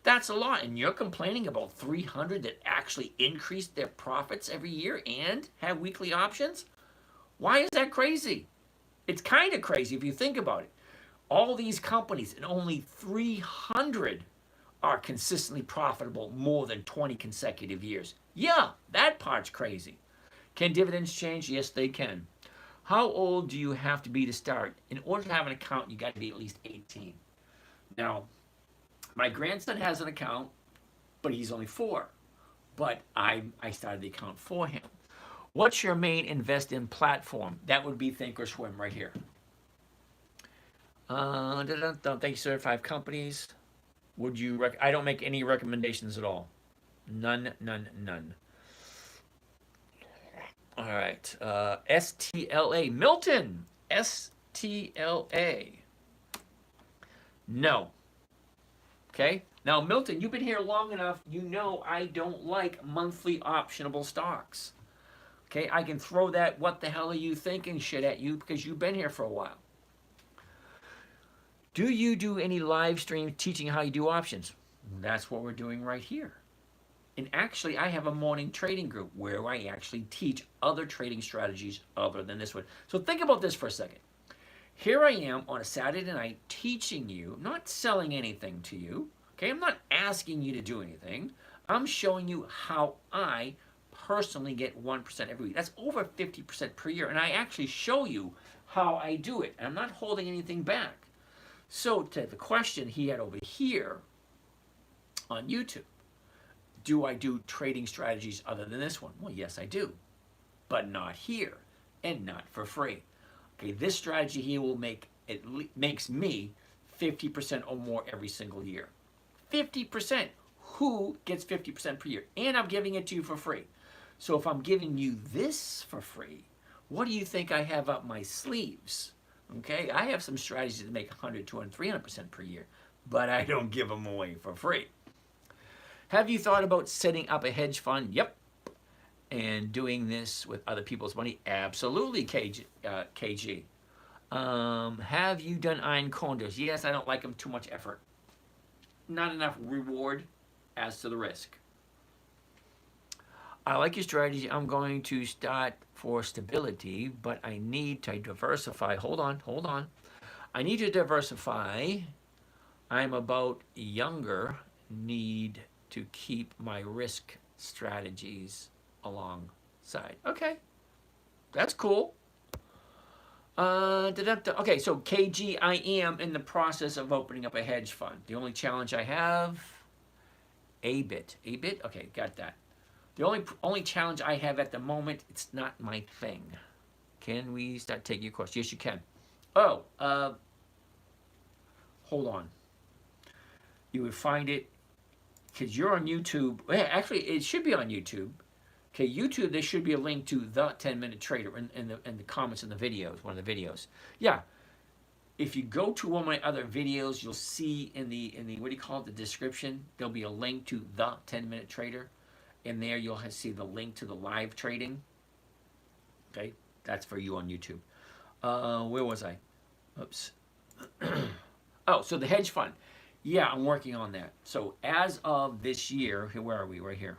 [SPEAKER 1] That's a lot. And you're complaining about 300 that actually increase their profits every year and have weekly options? Why is that crazy? It's kind of crazy if you think about it. All these companies and only 300 are consistently profitable more than 20 consecutive years. Yeah, that part's crazy. Can dividends change? Yes, they can. How old do you have to be to start? In order to have an account, you got to be at least 18. Now, my grandson has an account, but he's only 4. But I started the account for him. What's your main invest in platform? That would be Thinkorswim right here. Thank you, sir. 5 companies. Would you I don't make any recommendations at all. None, none, none. All right. STLA. Milton. STLA. No. Okay? Now, Milton, you've been here long enough. You know I don't like monthly optionable stocks. Okay? I can throw that what the hell are you thinking shit at you because you've been here for a while. Do you do any live streams teaching how you do options? That's what we're doing right here. And actually, I have a morning trading group where I actually teach other trading strategies other than this one. So think about this for a second. Here I am on a Saturday night teaching you, not selling anything to you. Okay, I'm not asking you to do anything. I'm showing you how I personally get 1% every week. That's over 50% per year. And I actually show you how I do it. And I'm not holding anything back. So to the question he had over here on YouTube, do I do trading strategies other than this one? Well, yes, I do, but not here and not for free. Okay, this strategy here will makes me 50% or more every single year. 50%. Who gets 50% per year? And I'm giving it to you for free. So if I'm giving you this for free, what do you think I have up my sleeves? Okay, I have some strategies that make 100, 200, 300% per year, but I don't give them away for free. Have you thought about setting up a hedge fund? Yep. And doing this with other people's money? Absolutely, KG. Have you done iron condos? Yes, I don't like them. Too much effort. Not enough reward as to the risk. I like your strategy. I'm going to start for stability, but I need to diversify. Hold on. I need to diversify. I'm about younger. Need to keep my risk strategies alongside. Okay, that's cool. Okay, so KG, I am in the process of opening up a hedge fund. The only challenge I have, a bit. Okay, got that. The only challenge I have at the moment, it's not my thing. Can we start taking your course? Yes, you can. Oh, hold on. You would find it because you're on YouTube. Yeah, actually, it should be on YouTube. Okay, YouTube, there should be a link to the 10-minute trader in the comments in the videos, one of the videos. Yeah, if you go to one of my other videos, you'll see in the what do you call it, the description, there'll be a link to the 10-minute trader. In there, you'll see the link to the live trading. Okay, that's for you on YouTube. Where was I? Oops. Oh, so the hedge fund. Yeah, I'm working on that. So as of this year, where are we? Right here.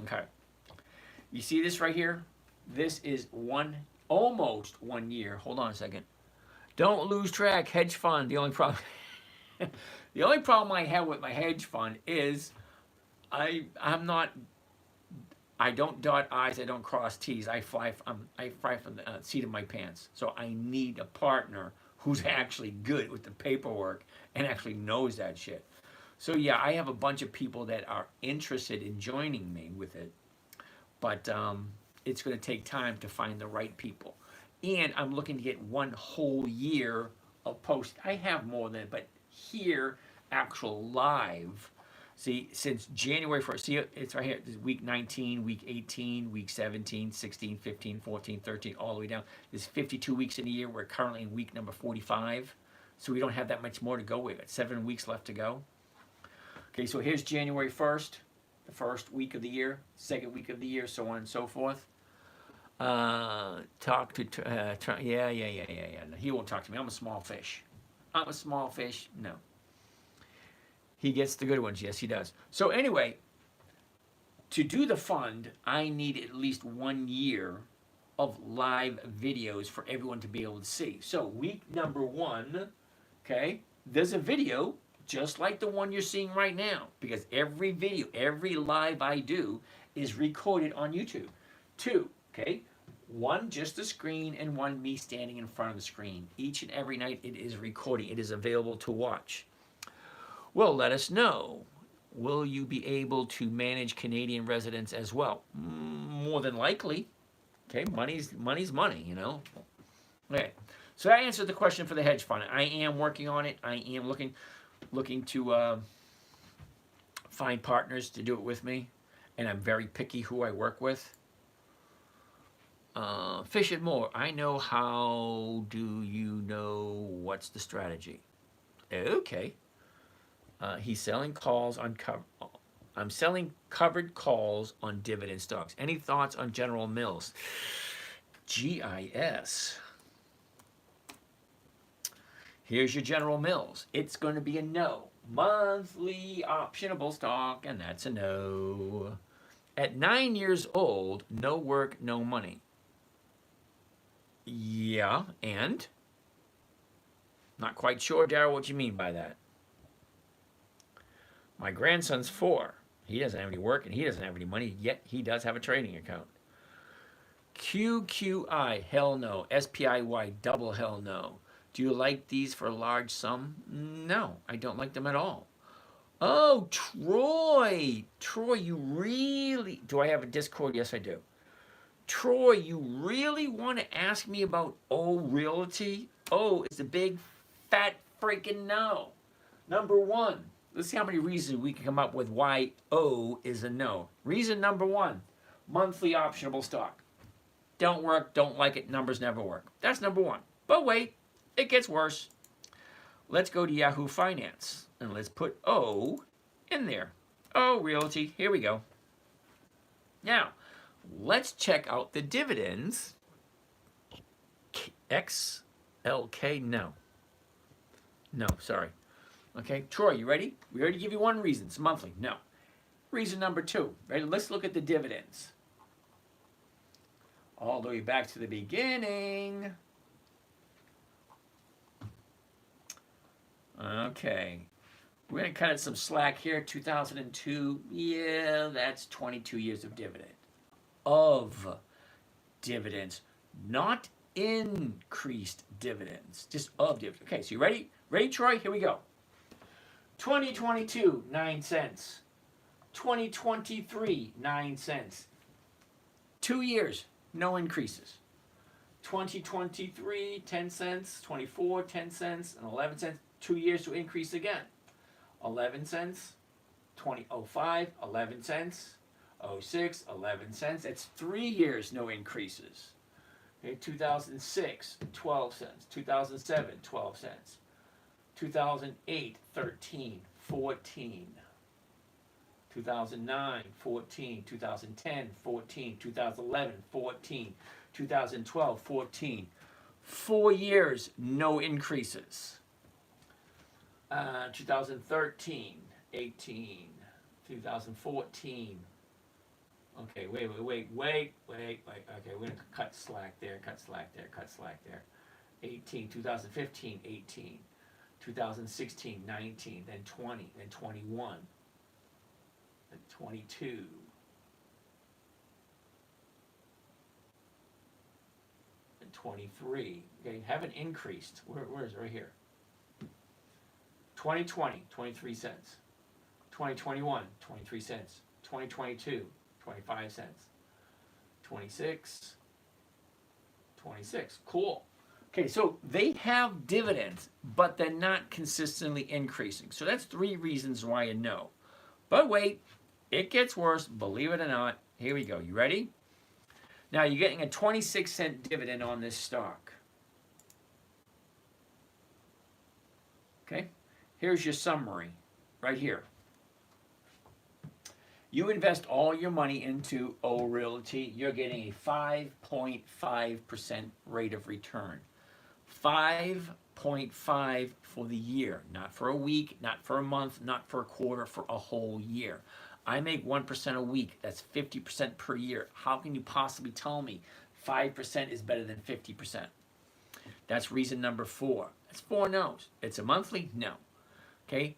[SPEAKER 1] Okay. You see this right here? This is almost 1 year. Hold on a second. Don't lose track. Hedge fund. The only problem, the only problem I have with my hedge fund is I don't dot I's. I don't cross T's. I fly from the seat of my pants. So I need a partner who's actually good with the paperwork and actually knows that shit. So yeah, I have a bunch of people that are interested in joining me with it, but it's going to take time to find the right people. And I'm looking to get one whole year of post. I have more than, but here, actual live. See, since January 1st, see, it's right here. This is week 19, week 18, week 17, 16, 15, 14, 13, all the way down. There's 52 weeks in a year. We're currently in week number 45. So we don't have that much more to go. We've got 7 weeks left to go. Okay, so here's January 1st, the first week of the year, second week of the year, so on and so forth. Talk to, yeah. No, he won't talk to me. I'm a small fish. I'm a small fish. No. He gets the good ones. Yes, he does. So anyway, to do the fund, I need at least 1 year of live videos for everyone to be able to see. So week number 1, okay, there's a video just like the one you're seeing right now, because every video, every live I do is recorded on YouTube. 2, okay, 1 just the screen and 1 me standing in front of the screen. Each and every night it is recording. It is available to watch. Well, let us know. Will you be able to manage Canadian residents as well? More than likely. Okay, money's money, you know. Okay, so that answered the question for the hedge fund. I am working on it. I am looking to find partners to do it with me, and I'm very picky who I work with. Fish it more. I know. How do you know what's the strategy? Okay. He's selling calls on I'm selling covered calls on dividend stocks. Any thoughts on General Mills? GIS. Here's your General Mills. It's going to be a no. Monthly optionable stock, and that's a no. At 9 years old, no work, no money. Yeah, and? Not quite sure, Darryl, what you mean by that. My grandson's 4. He doesn't have any work and he doesn't have any money, yet he does have a trading account. QQI, hell no. SPIY, double hell no. Do you like these for a large sum? No, I don't like them at all. Oh, Troy. Troy, you really... Do I have a Discord? Yes, I do. Troy, you really want to ask me about O Realty? Oh, it's a big, fat freaking no. Number 1. Let's see how many reasons we can come up with why O is a no. Reason number 1, monthly optionable stock. Don't work, don't like it, numbers never work. That's number 1. But wait, it gets worse. Let's go to Yahoo Finance and let's put O in there. O Realty, here we go. Now, let's check out the dividends. XLK, no. No, sorry. Okay, Troy, you ready? We already give you 1 reason. It's monthly. No. Reason number 2. Ready? Let's look at the dividends. All the way back to the beginning. Okay. We're going to cut it some slack here. 2002. Yeah, that's 22 years of dividend. Of dividends. Not increased dividends. Just of dividends. Okay, so you ready? Ready, Troy? Here we go. 2022, 9 cents. 2023, 9 cents. 2 years, no increases. 2023, 10 cents. 24, 10 cents. And 11 cents. 2 years to increase again. 11 cents. 2005, 11 cents. 06, 11 cents. That's 3 years, no increases. Okay, 2006, 12 cents. 2007, 12 cents. 2008, 13, 14. 2009, 14. 2010, 14. 2011, 14. 2012, 14. 4 years, no increases. 2013, 18. 2014. Okay, wait. Okay, we're going to cut slack there. 18, 2015, 18. 2016, 19, then 20, then 21, then 22, then 23. Okay, haven't increased. Where is it? Right here. 2020, 23 cents. 2021, 23 cents. 2022, 25 cents. 26, 26. Cool. Okay, so they have dividends, but they're not consistently increasing. So that's 3 reasons why you know. But wait, it gets worse, believe it or not. Here we go. You ready? Now you're getting a 26-cent dividend on this stock. Okay, here's your summary right here. You invest all your money into O Realty, you're getting a 5.5% rate of return. 5.5 for the year, not for a week, not for a month, not for a quarter, for a whole year. I make 1% a week. That's 50% per year. How can you possibly tell me 5% is better than 50%? That's reason number 4. That's 4 no's. It's a monthly? No. Okay?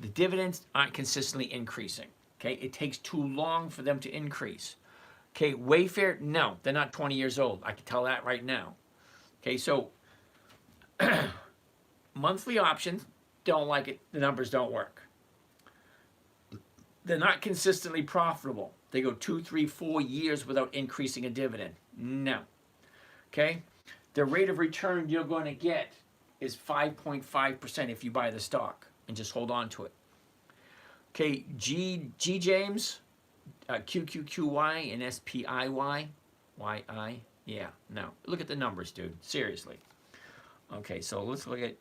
[SPEAKER 1] The dividends aren't consistently increasing. Okay? It takes too long for them to increase. Okay, Wayfair? No, they're not 20 years old. I can tell that right now. Okay, so monthly options, don't like it. The numbers don't work. They're not consistently profitable. They go 2, 3, 4 years without increasing a dividend. No. Okay? The rate of return you're going to get is 5.5% if you buy the stock and just hold on to it. Okay, G James, QQQY and SPIY, YI. Yeah, no. Look at the numbers, dude. Seriously. Okay, so let's look at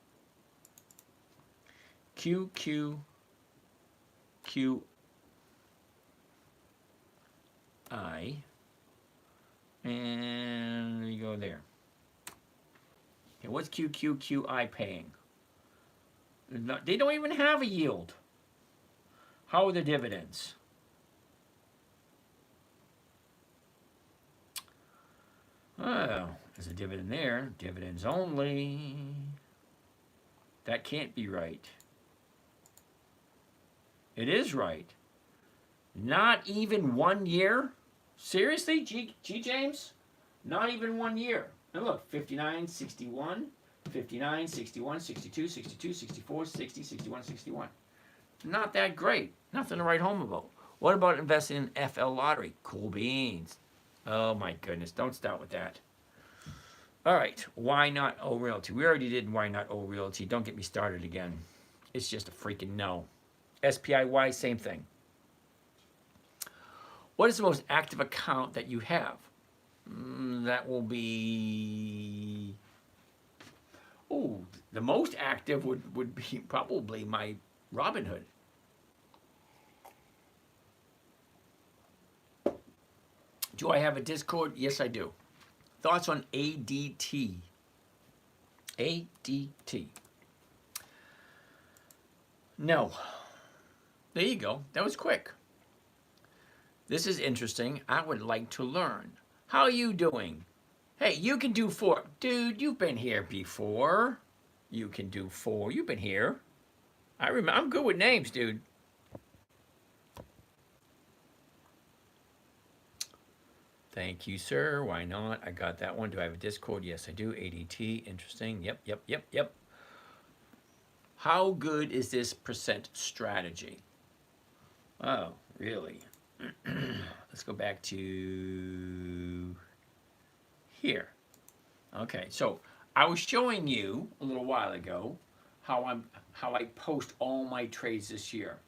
[SPEAKER 1] QQQI. And we go there. Okay, what's QQQI paying? They don't even have a yield. How are the dividends? Oh, there's a dividend there. Dividends only. That can't be right. It is right. Not even 1 year? Seriously, G James? Not even 1 year. Now look, 59, 61, 59, 61, 62, 62, 64, 60, 61, 61. Not that great. Nothing to write home about. What about investing in FL Lottery? Cool beans. Oh my goodness, don't start with that. All right, why not O Realty? We already did why not O Realty. Don't get me started again. It's just a freaking no. SPIY, same thing. What is the most active account that you have? That will be... Oh, the most active would be probably my Robinhood. Do I have a Discord? Yes, I do. Thoughts on ADT? ADT. No. There you go. That was quick. This is interesting. I would like to learn. How are you doing? Hey, you can do 4. Dude, you've been here before. You can do 4. You've been here. I remember. I'm good with names, dude. Thank you, sir. Why not? I got that one. Do I have a Discord? Yes, I do. ADT. Interesting. Yep. How good is this percent strategy? Oh, really? Let's go back to here. Okay, so I was showing you a little while ago how I post all my trades this year.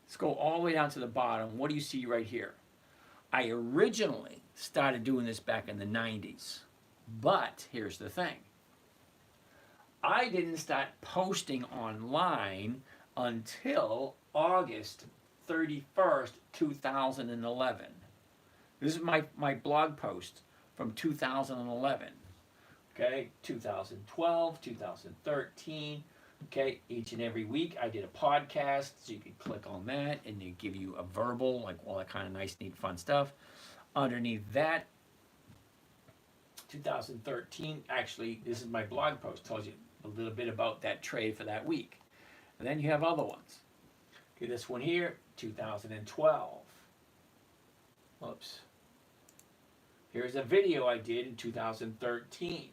[SPEAKER 1] Let's go all the way down to the bottom. What do you see right here? I originally started doing this back in the 90s, but here's the thing. I didn't start posting online until August 31st, 2011. This is my blog post from 2011. Okay, 2012, 2013. Okay, each and every week I did a podcast, so you could click on that and they give you a verbal, like all that kind of nice, neat, fun stuff. Underneath that, 2013, actually, this is my blog post, tells you a little bit about that trade for that week. And then you have other ones. Okay, this one here, 2012. Whoops. Here's a video I did in 2013.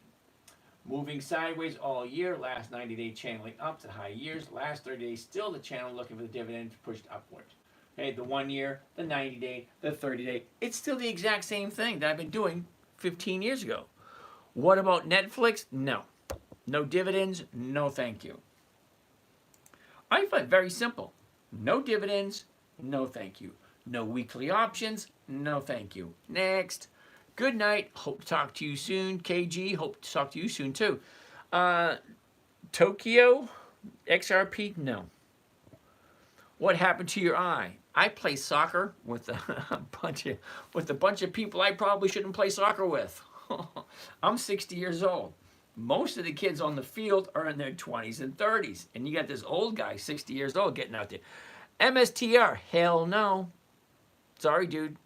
[SPEAKER 1] Moving sideways all year. Last 90-day channeling up to high years. Last 30 days still the channel looking for the dividend pushed upward. Okay, the 1 year, the 90-day, the 30-day. It's still the exact same thing that I've been doing 15 years ago. What about Netflix? No. No dividends? No thank you. I find it very simple. No dividends? No thank you. No weekly options? No thank you. Next. Good night. Hope to talk to you soon. KG, hope to talk to you soon too. Tokyo, XRP, no. What happened to your eye? I play soccer with a bunch of people I probably shouldn't play soccer with. I'm 60 years old. Most of the kids on the field are in their 20s and 30s. And you got this old guy, 60 years old, getting out there. MSTR, hell no. Sorry, dude.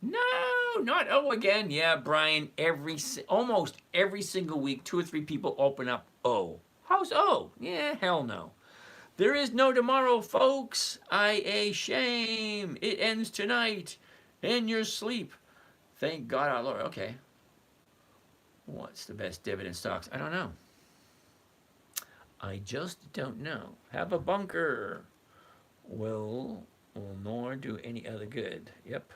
[SPEAKER 1] No, not O again. Yeah, Brian, almost every single week, 2 or 3 people open up O. How's O? Yeah, hell no. There is no tomorrow, folks. Shame. It ends tonight in your sleep. Thank God our Lord. Okay. What's the best dividend stocks? I don't know. I just don't know. Have a bunker. Will nor do any other good. Yep.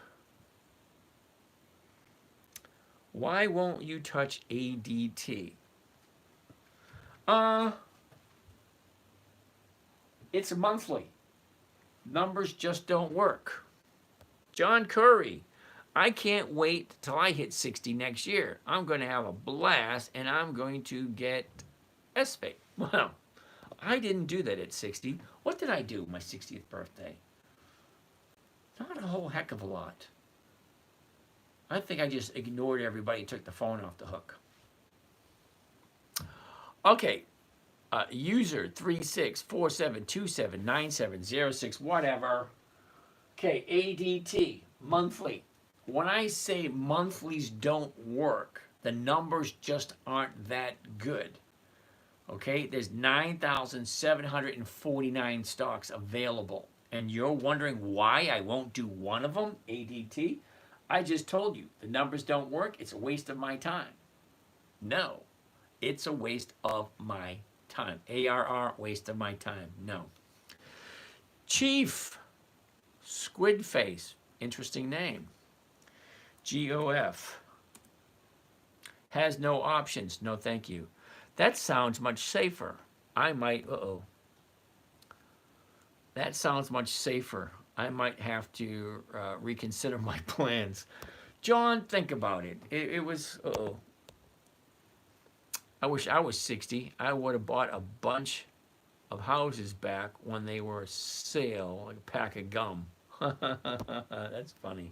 [SPEAKER 1] Why won't you touch ADT? It's monthly. Numbers just don't work. John Curry, I can't wait till I hit 60 next year. I'm going to have a blast and I'm going to get SPAY. Well, I didn't do that at 60. What did I do my 60th birthday? Not a whole heck of a lot. I think I just ignored everybody and took the phone off the hook. Okay. User 3647279706, whatever. Okay, ADT, monthly. When I say monthlies don't work, the numbers just aren't that good. Okay, there's 9,749 stocks available. And you're wondering why I won't do one of them, ADT? I just told you, the numbers don't work, it's a waste of my time. No, it's a waste of my time. ARR, waste of my time. No. Chief Squid Face, interesting name. GOF has no options. No, thank you. That sounds much safer. I might. That sounds much safer. I might have to reconsider my plans. John, think about it. It was. I wish I was 60. I would have bought a bunch of houses back when they were a sale, like a pack of gum. That's funny.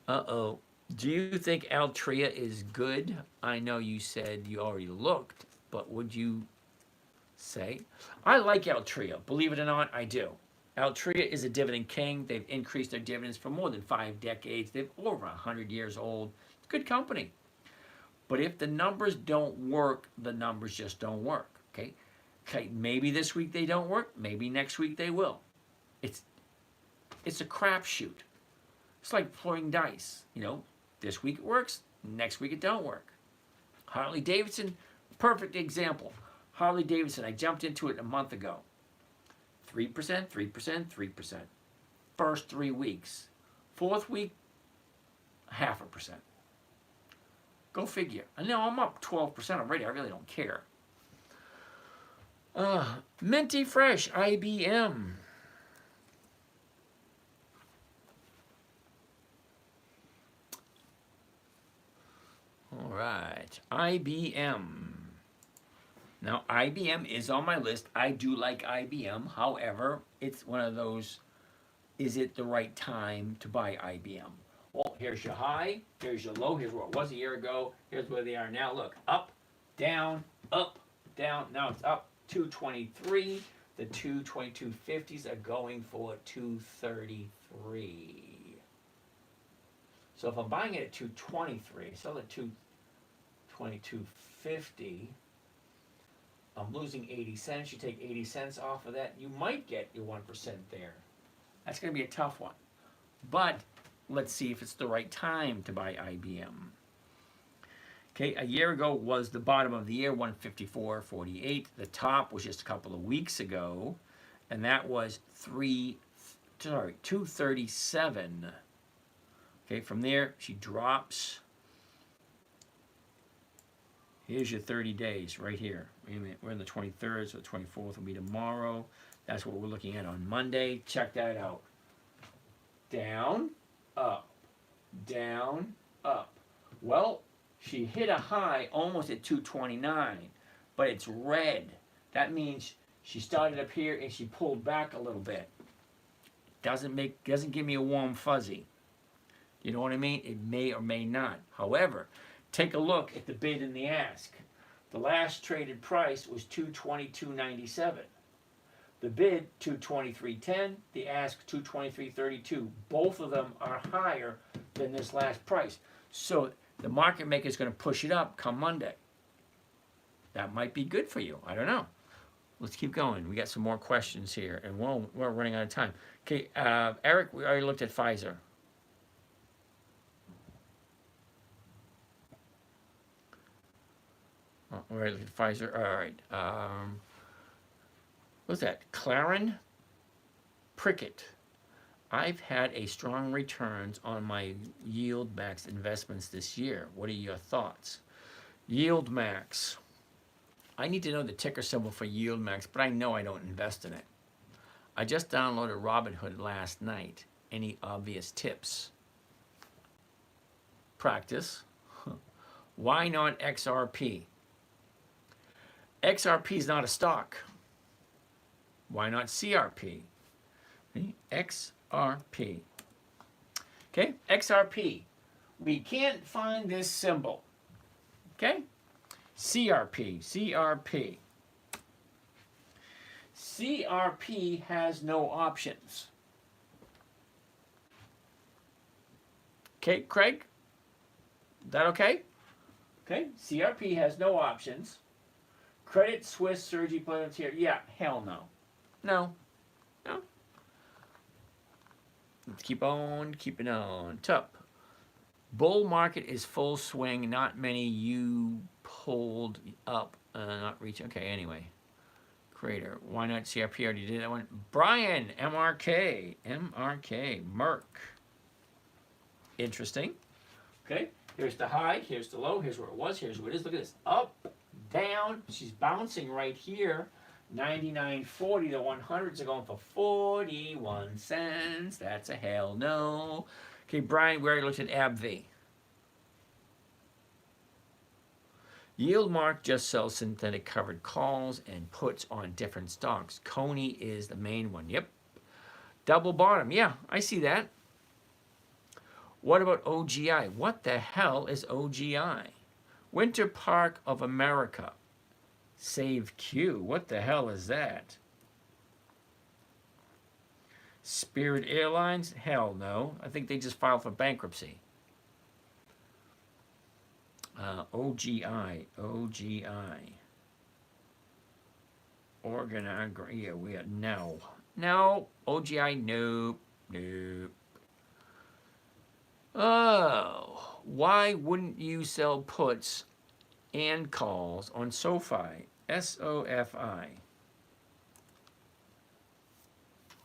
[SPEAKER 1] Do you think Altria is good? I know you said you already looked, but would you say? I like Altria. Believe it or not, I do. Altria is a dividend king. They've increased their dividends for more than 5 decades. They're over 100 years old. It's a good company. But if the numbers don't work, the numbers just don't work. Okay, maybe this week they don't work. Maybe next week they will. It's a crapshoot. It's like throwing dice. You know, this week it works. Next week it don't work. Harley Davidson, perfect example. Harley Davidson, I jumped into it a month ago. 3%, 3%, 3%. First 3 weeks. 4th week, 0.5%. Go figure. I know I'm up 12% already. I really don't care. Minty Fresh, IBM. All right, IBM. Now, IBM is on my list. I do like IBM. However, it's one of those, is it the right time to buy IBM? Well, here's your high, here's your low, here's where it was a year ago, here's where they are now. Look, up, down, now it's up 223. The 222.50s are going for 233. So if I'm buying it at 223, sell at 222.50, I'm losing 80 cents. You take 80 cents off of that, you might get your 1% there. That's going to be a tough one. But let's see if it's the right time to buy IBM. Okay, a year ago was the bottom of the year, 154.48. The top was just a couple of weeks ago, and that was 237. Okay, from there she drops. Here's your 30 days right here. Wait a minute, we're in the 23rd, so the 24th will be tomorrow. That's what we're looking at on Monday. Check that out. Down, up, down, up. Well, she hit a high almost at 229, but it's red. That means she started up here and she pulled back a little bit. Doesn't give me a warm fuzzy. You know what I mean? It may or may not. However, take a look at the bid and the ask. The last traded price was 222.97. The bid 223.10, the ask 223.32. Both of them are higher than this last price. So the market maker is going to push it up come Monday. That might be good for you. I don't know. Let's keep going. We got some more questions here, and we're running out of time. Okay, Eric, we already looked at Pfizer. Oh, we already looked at Pfizer. All right. What's that? Claren Prickett. I've had a strong returns on my yield max investments this year. What are your thoughts? Yield max. I need to know the ticker symbol for yield max, but I know I don't invest in it. I just downloaded Robinhood last night. Any obvious tips? Practice. Why not XRP? XRP is not a stock. Why not CRP? XRP. Okay, XRP. We can't find this symbol. Okay? CRP. CRP. CRP has no options. Okay, Craig? Is that okay? Okay, CRP has no options. Credit Suisse Surgery Plans here. Yeah, hell no. No. No. Let's keep on keeping on. Top. Bull market is full swing. Not many you pulled up. Not reaching. Okay, anyway. Creator. Why not CRP? Already did that one. Brian. MRK. MRK. Merck. Interesting. Okay. Here's the high. Here's the low. Here's where it was. Here's where it is. Look at this. Up. Down. She's bouncing right here. 99.40. The 100s are going for 41 cents. That's a hell no. Okay, Brian, we already looked at AbbVie. Yield Mark just sells synthetic covered calls and puts on different stocks. Coney is the main one. Yep. Double bottom. Yeah, I see that. What about OGI? What the hell is OGI? Winter Park of America. Save Q. What the hell is that? Spirit Airlines? Hell no. I think they just filed for bankruptcy. OGI. OGI. Oregon. Yeah, we are. No. No. OGI. Nope. Nope. Oh. Why wouldn't you sell puts and calls on SoFi? SOFI.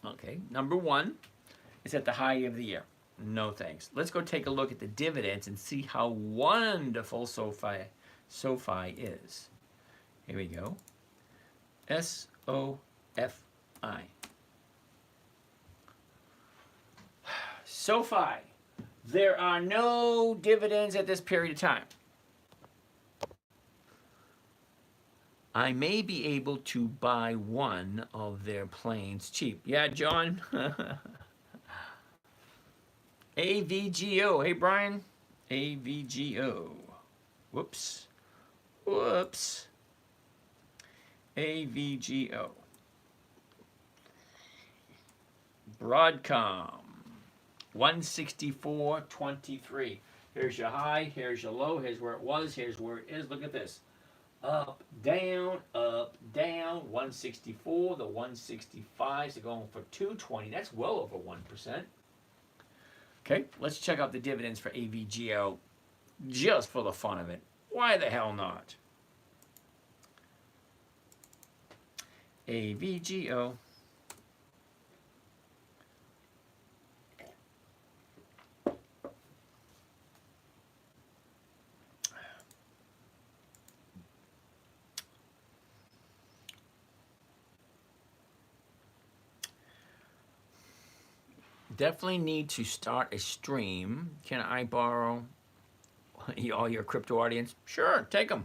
[SPEAKER 1] Okay, number one, it's at the high of the year. No thanks. Let's go take a look at the dividends and see how wonderful SoFi is. Here we go. SOFI. SoFi. There are no dividends at this period of time. I may be able to buy one of their planes cheap. Yeah, John. AVGO. Hey, Brian. AVGO. Whoops. Whoops. AVGO. Broadcom. 164.23. Here's your high. Here's your low. Here's where it was. Here's where it is. Look at this. Up, down, 164, the 165s are going for 220. That's well over 1%. Okay, let's check out the dividends for AVGO just for the fun of it. Why the hell not? AVGO. Definitely need to start a stream. Can I borrow all your crypto audience? Sure, take them.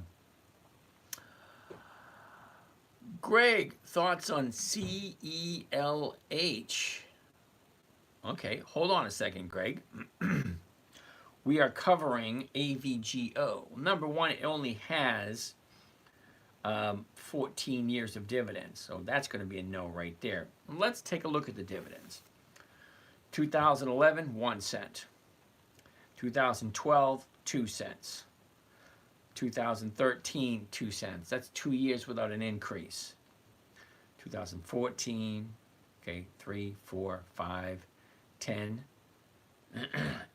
[SPEAKER 1] Greg, thoughts on CELH? Okay, hold on a second, Greg. We are covering AVGO. Number one, it only has 14 years of dividends, so that's going to be a no right there. Let's take a look at the dividends. 2011, 1 cent. 2012, 2 cents. 2013, 2 cents. That's 2 years without an increase. 2014, okay, 3, 4, 5, 10,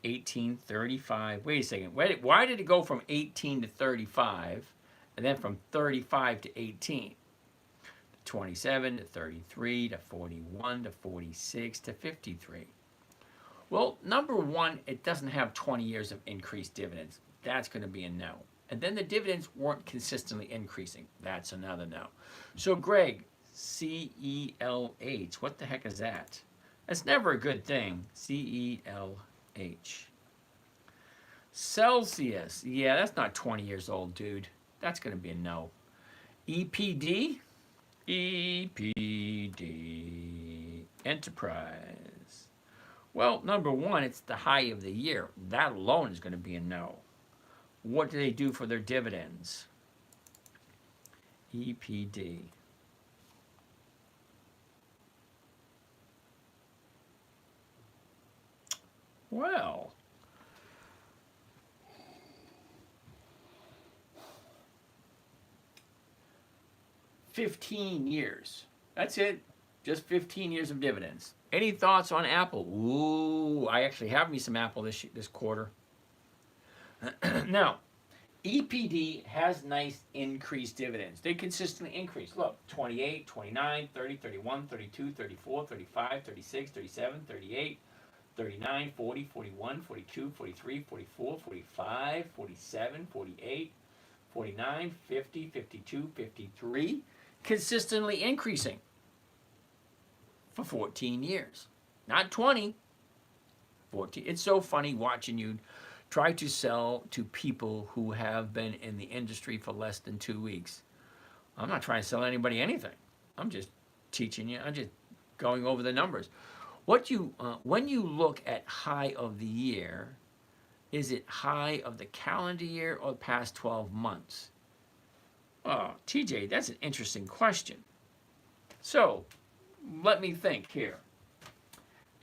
[SPEAKER 1] 18, 35. Wait a second. Why did it go from 18 to 35 and then from 35 to 18? 27 to 33 to 41 to 46 to 53. Well, number one, it doesn't have 20 years of increased dividends. That's going to be a no. And then the dividends weren't consistently increasing. That's another no. So, Greg, CELH, what the heck is that? That's never a good thing. CELH. Celsius. Yeah, that's not 20 years old, dude. That's going to be a no. EPD? EPD. Enterprise. Well, number one, it's the high of the year. That alone is going to be a no. What do they do for their dividends? EPD. Well, $15 years. That's it. Just 15 years of dividends. Any thoughts on Apple? Ooh, I actually have me some Apple this quarter. Now, EPD has nice increased dividends. They consistently increase. Look, 28, 29, 30, 31, 32, 34, 35, 36, 37, 38, 39, 40, 41, 42, 43, 44, 45, 47, 48, 49, 50, 52, 53. Consistently increasing for 14 years. Not 20. 14. It's so funny watching you try to sell to people who have been in the industry for less than 2 weeks. I'm not trying to sell anybody anything. I'm just teaching you. I'm just going over the numbers. When you look at high of the year, is it high of the calendar year or the past 12 months? Oh, TJ, that's an interesting question. So, let me think here.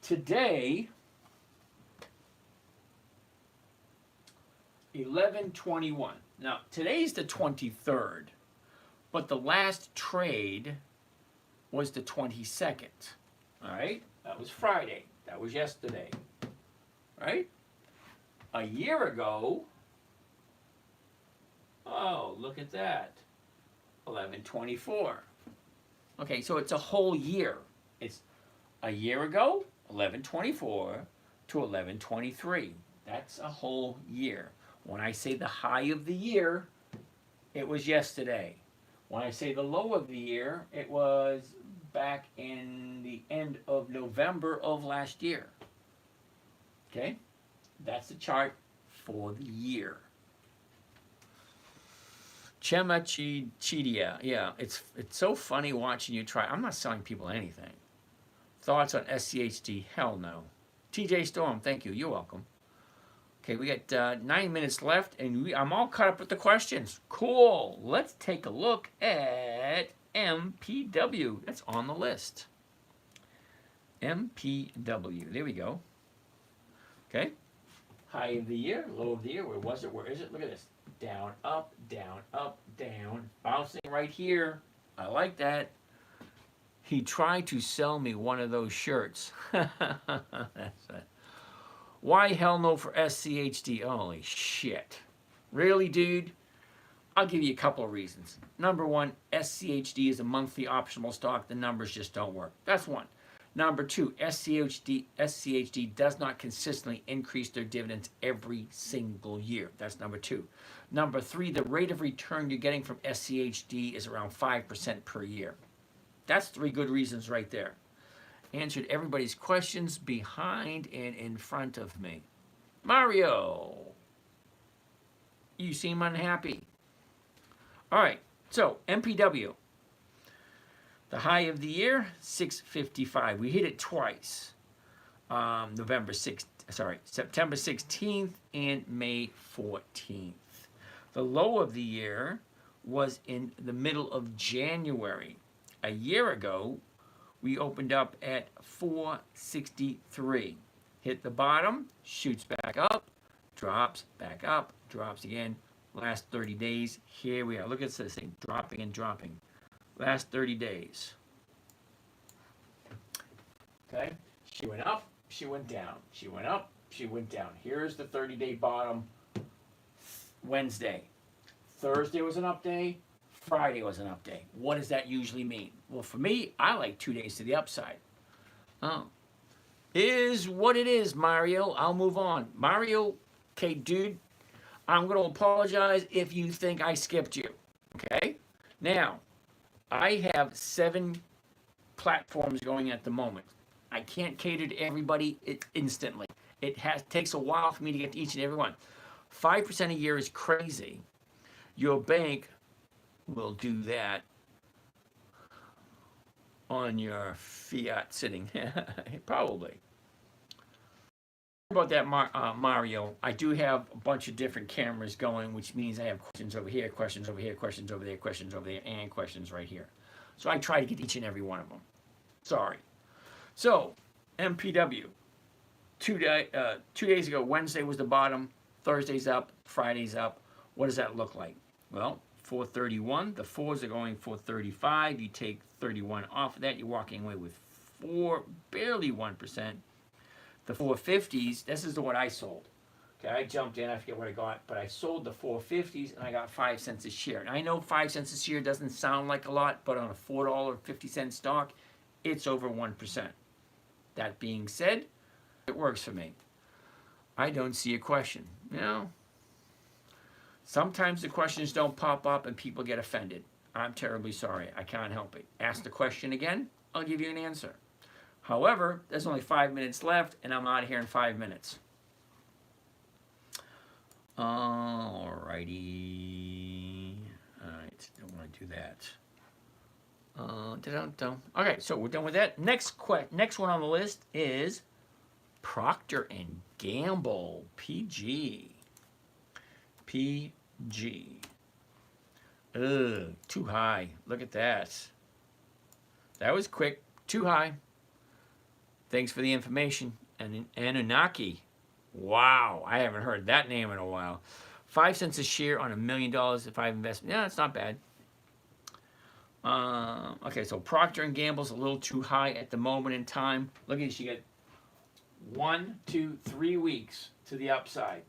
[SPEAKER 1] Today, 11/21. Now, today's the 23rd, but the last trade was the 22nd. All right? That was Friday. That was yesterday. Right? A year ago, oh, look at that. 11/24. Okay, so it's a whole year. It's a year ago, 11/24 to 11/23. That's a whole year. When I say the high of the year, it was yesterday. When I say the low of the year, it was back in the end of November of last year. Okay? That's the chart for the year. Chema Chidia. Yeah, it's so funny watching you try. I'm not selling people anything. Thoughts on SCHD? Hell no. TJ Storm, thank you. You're welcome. Okay, we got 9 minutes left, and I'm all caught up with the questions. Cool. Let's take a look at MPW. That's on the list. MPW. There we go. Okay. High of the year, low of the year. Where was it? Where is it? Look at this. Down, up, down, up, down. Bouncing right here. I like that. He tried to sell me one of those shirts. That's it. Why hell no for SCHD? Holy shit. Really, dude? I'll give you a couple of reasons. Number one, SCHD is a monthly optional stock. The numbers just don't work. That's one. Number two, SCHD does not consistently increase their dividends every single year. That's number two. Number three, the rate of return you're getting from SCHD is around 5% per year. That's three good reasons right there. Answered everybody's questions behind and in front of me. Mario, you seem unhappy. All right, so MPW. The high of the year, 655. We hit it twice. September 16th and May 14th. The low of the year was in the middle of January. A year ago, we opened up at 463. Hit the bottom, shoots back up, drops back up, drops again. Last 30 days, here we are. Look at this thing, dropping and dropping. Last 30 days. Okay, she went up, she went down. She went up, she went down. Here's the 30-day bottom. Wednesday. Thursday was an up day. Friday was an up day. What does that usually mean? Well, for me, I like 2 days to the upside. Oh. Is what it is, Mario. I'll move on. Mario, okay, dude, I'm going to apologize if you think I skipped you. Okay? Now, I have 7 platforms going at the moment. I can't cater to everybody instantly. It takes a while for me to get to each and every one. 5% a year is crazy. Your bank will do that on your fiat sitting. Probably. About that, Mario, I do have a bunch of different cameras going, which means I have questions over here, questions over here, questions over there, questions over there, and questions right here. So I try to get each and every one of them. Sorry. So, MPW. 2 days ago, Wednesday was the bottom, Thursday's up, Friday's up. What does that look like? Well, 431. The 4s are going 435. You take 31 off of that, you're walking away with barely 1%. The 450s, this is the one I sold. Okay, I jumped in, I forget what I got, but I sold the 450s and I got 5 cents a share. And I know 5 cents a share doesn't sound like a lot, but on a $4.50 stock, it's over 1%. That being said, it works for me. I don't see a question. You know, sometimes the questions don't pop up and people get offended. I'm terribly sorry. I can't help it. Ask the question again, I'll give you an answer. However, there's only 5 minutes left, and I'm out of here in 5 minutes. Alrighty. Alright, don't want to do that. Okay, so we're done with that. Next one on the list is Procter and Gamble, PG. PG. Ugh, too high. Look at that. That was quick. Too high. Thanks for the information. And Anunnaki. Wow, I haven't heard that name in a while. 5 cents a share on $1 million if I invest. Yeah, it's not bad. Okay, so Procter and Gamble's a little too high at the moment in time. Look at this, you get 1, 2, 3 weeks to the upside.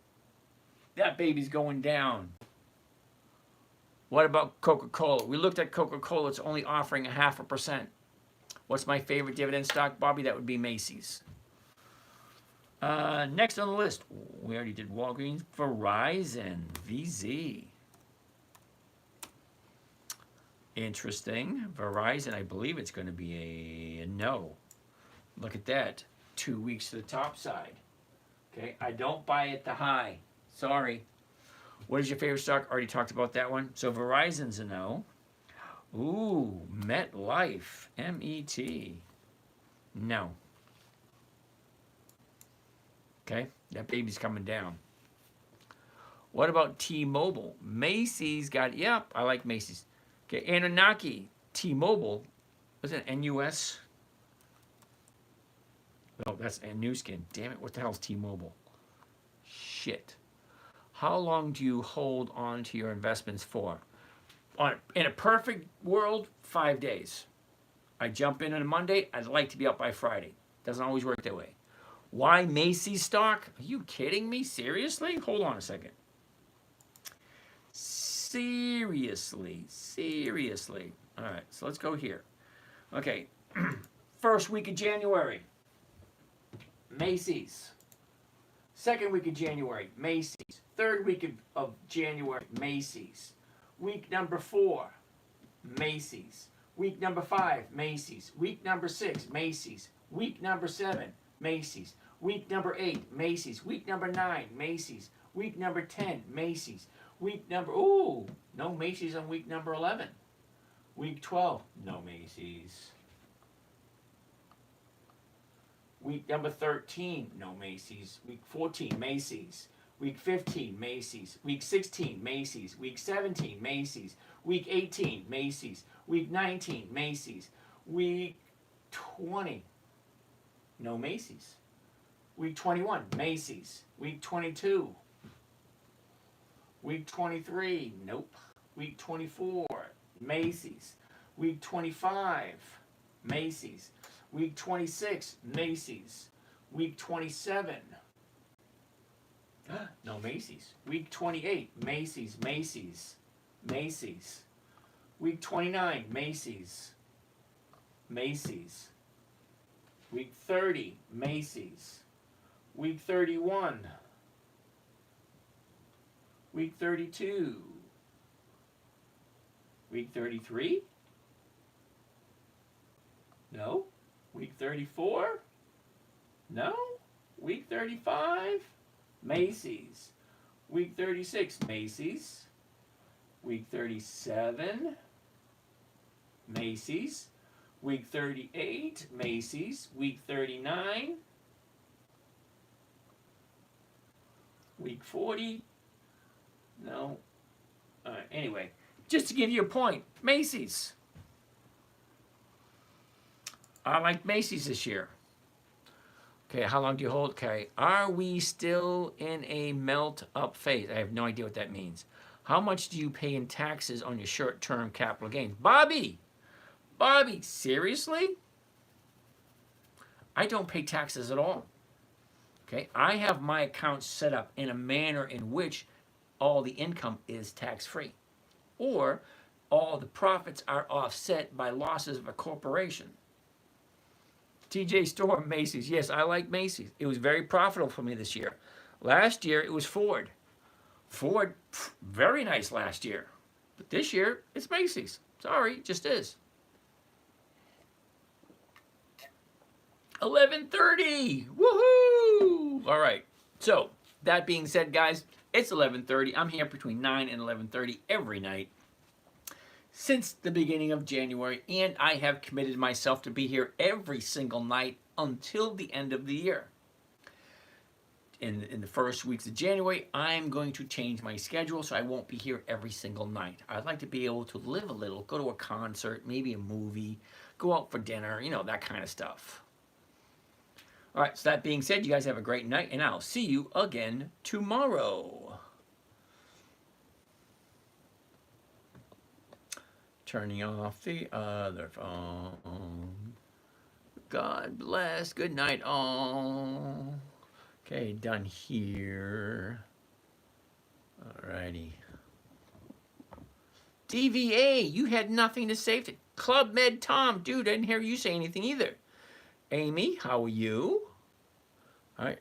[SPEAKER 1] That baby's going down. What about Coca-Cola? We looked at Coca-Cola. It's only offering 0.5%. What's my favorite dividend stock, Bobby? That would be Macy's. Next on the list, we already did Walgreens. Verizon, VZ. Interesting. Verizon, I believe it's going to be a no. Look at that. 2 weeks to the top side. Okay, I don't buy at the high. Sorry. What is your favorite stock? Already talked about that one. So Verizon's a no. Ooh, MetLife, M-E-T. No. Okay, that baby's coming down. What about T-Mobile? Macy's got, yep, I like Macy's. Okay, Anunnaki, T-Mobile, was it NUS? No, that's a new skin. Damn it, what the hell's T-Mobile? Shit. How long do you hold on to your investments for? In a perfect world, 5 days. I jump in on a Monday, I'd like to be up by Friday. Doesn't always work that way. Why Macy's stock? Are you kidding me? Seriously? Hold on a second. Seriously. All right, so let's go here. Okay, first week of January, Macy's. Second week of January, Macy's. Third week of January, Macy's. Week number 4, Macy's. Week number 5, Macy's. Week number 6, Macy's. Week number 7, Macy's. Week number 8, Macy's. Week number 9, Macy's. Week number 10, Macy's. Week number, ooh, no Macy's on week number 11. Week 12, no Macy's. Week number 13, no Macy's. Week 14, Macy's. Week 15, Macy's. Week 16, Macy's. Week 17, Macy's. Week 18, Macy's. Week 19, Macy's. Week 20, no Macy's. Week 21, Macy's. Week 22, week 23, nope. Week 24, Macy's. Week 25, Macy's. Week 26, Macy's. Week 27, no Macy's. Week 28, Macy's. Week 29, Macy's. Week 30, Macy's. Week 31, week 32, week 33, no. Week 34, no. Week 35, Macy's. Week 36, Macy's. Week 37, Macy's. Week 38, Macy's. Week 39, week 40, no. Anyway, just to give you a point, Macy's. I like Macy's this year. Okay, how long do you hold? Okay, are we still in a melt up phase? I have no idea what that means. How much do you pay in taxes on your short-term capital gains? Bobby, seriously? I don't pay taxes at all. Okay, I have my account set up in a manner in which all the income is tax-free, or all the profits are offset by losses of a corporation. TJ Store, Macy's. Yes, I like Macy's. It was very profitable for me this year. Last year, it was Ford. Ford, very nice last year. But this year, it's Macy's. Sorry, it just is. 11:30. Woohoo! All right. So, that being said, guys, it's 11:30. I'm here between 9 and 11:30 every night since the beginning of January, and I have committed myself to be here every single night until the end of the year. In the first weeks of January, I'm going to change my schedule, so I won't be here every single night. I'd like to be able to live a little, go to a concert, maybe a movie, go out for dinner, you know, that kind of stuff. All right, so that being said, you guys have a great night, and I'll see you again tomorrow. Turning off the other phone. God bless. Good night, all. Okay, done here. Alrighty. DVA, you had nothing to say. Club Med Tom, dude, I didn't hear you say anything either. Amy, how are you? All right,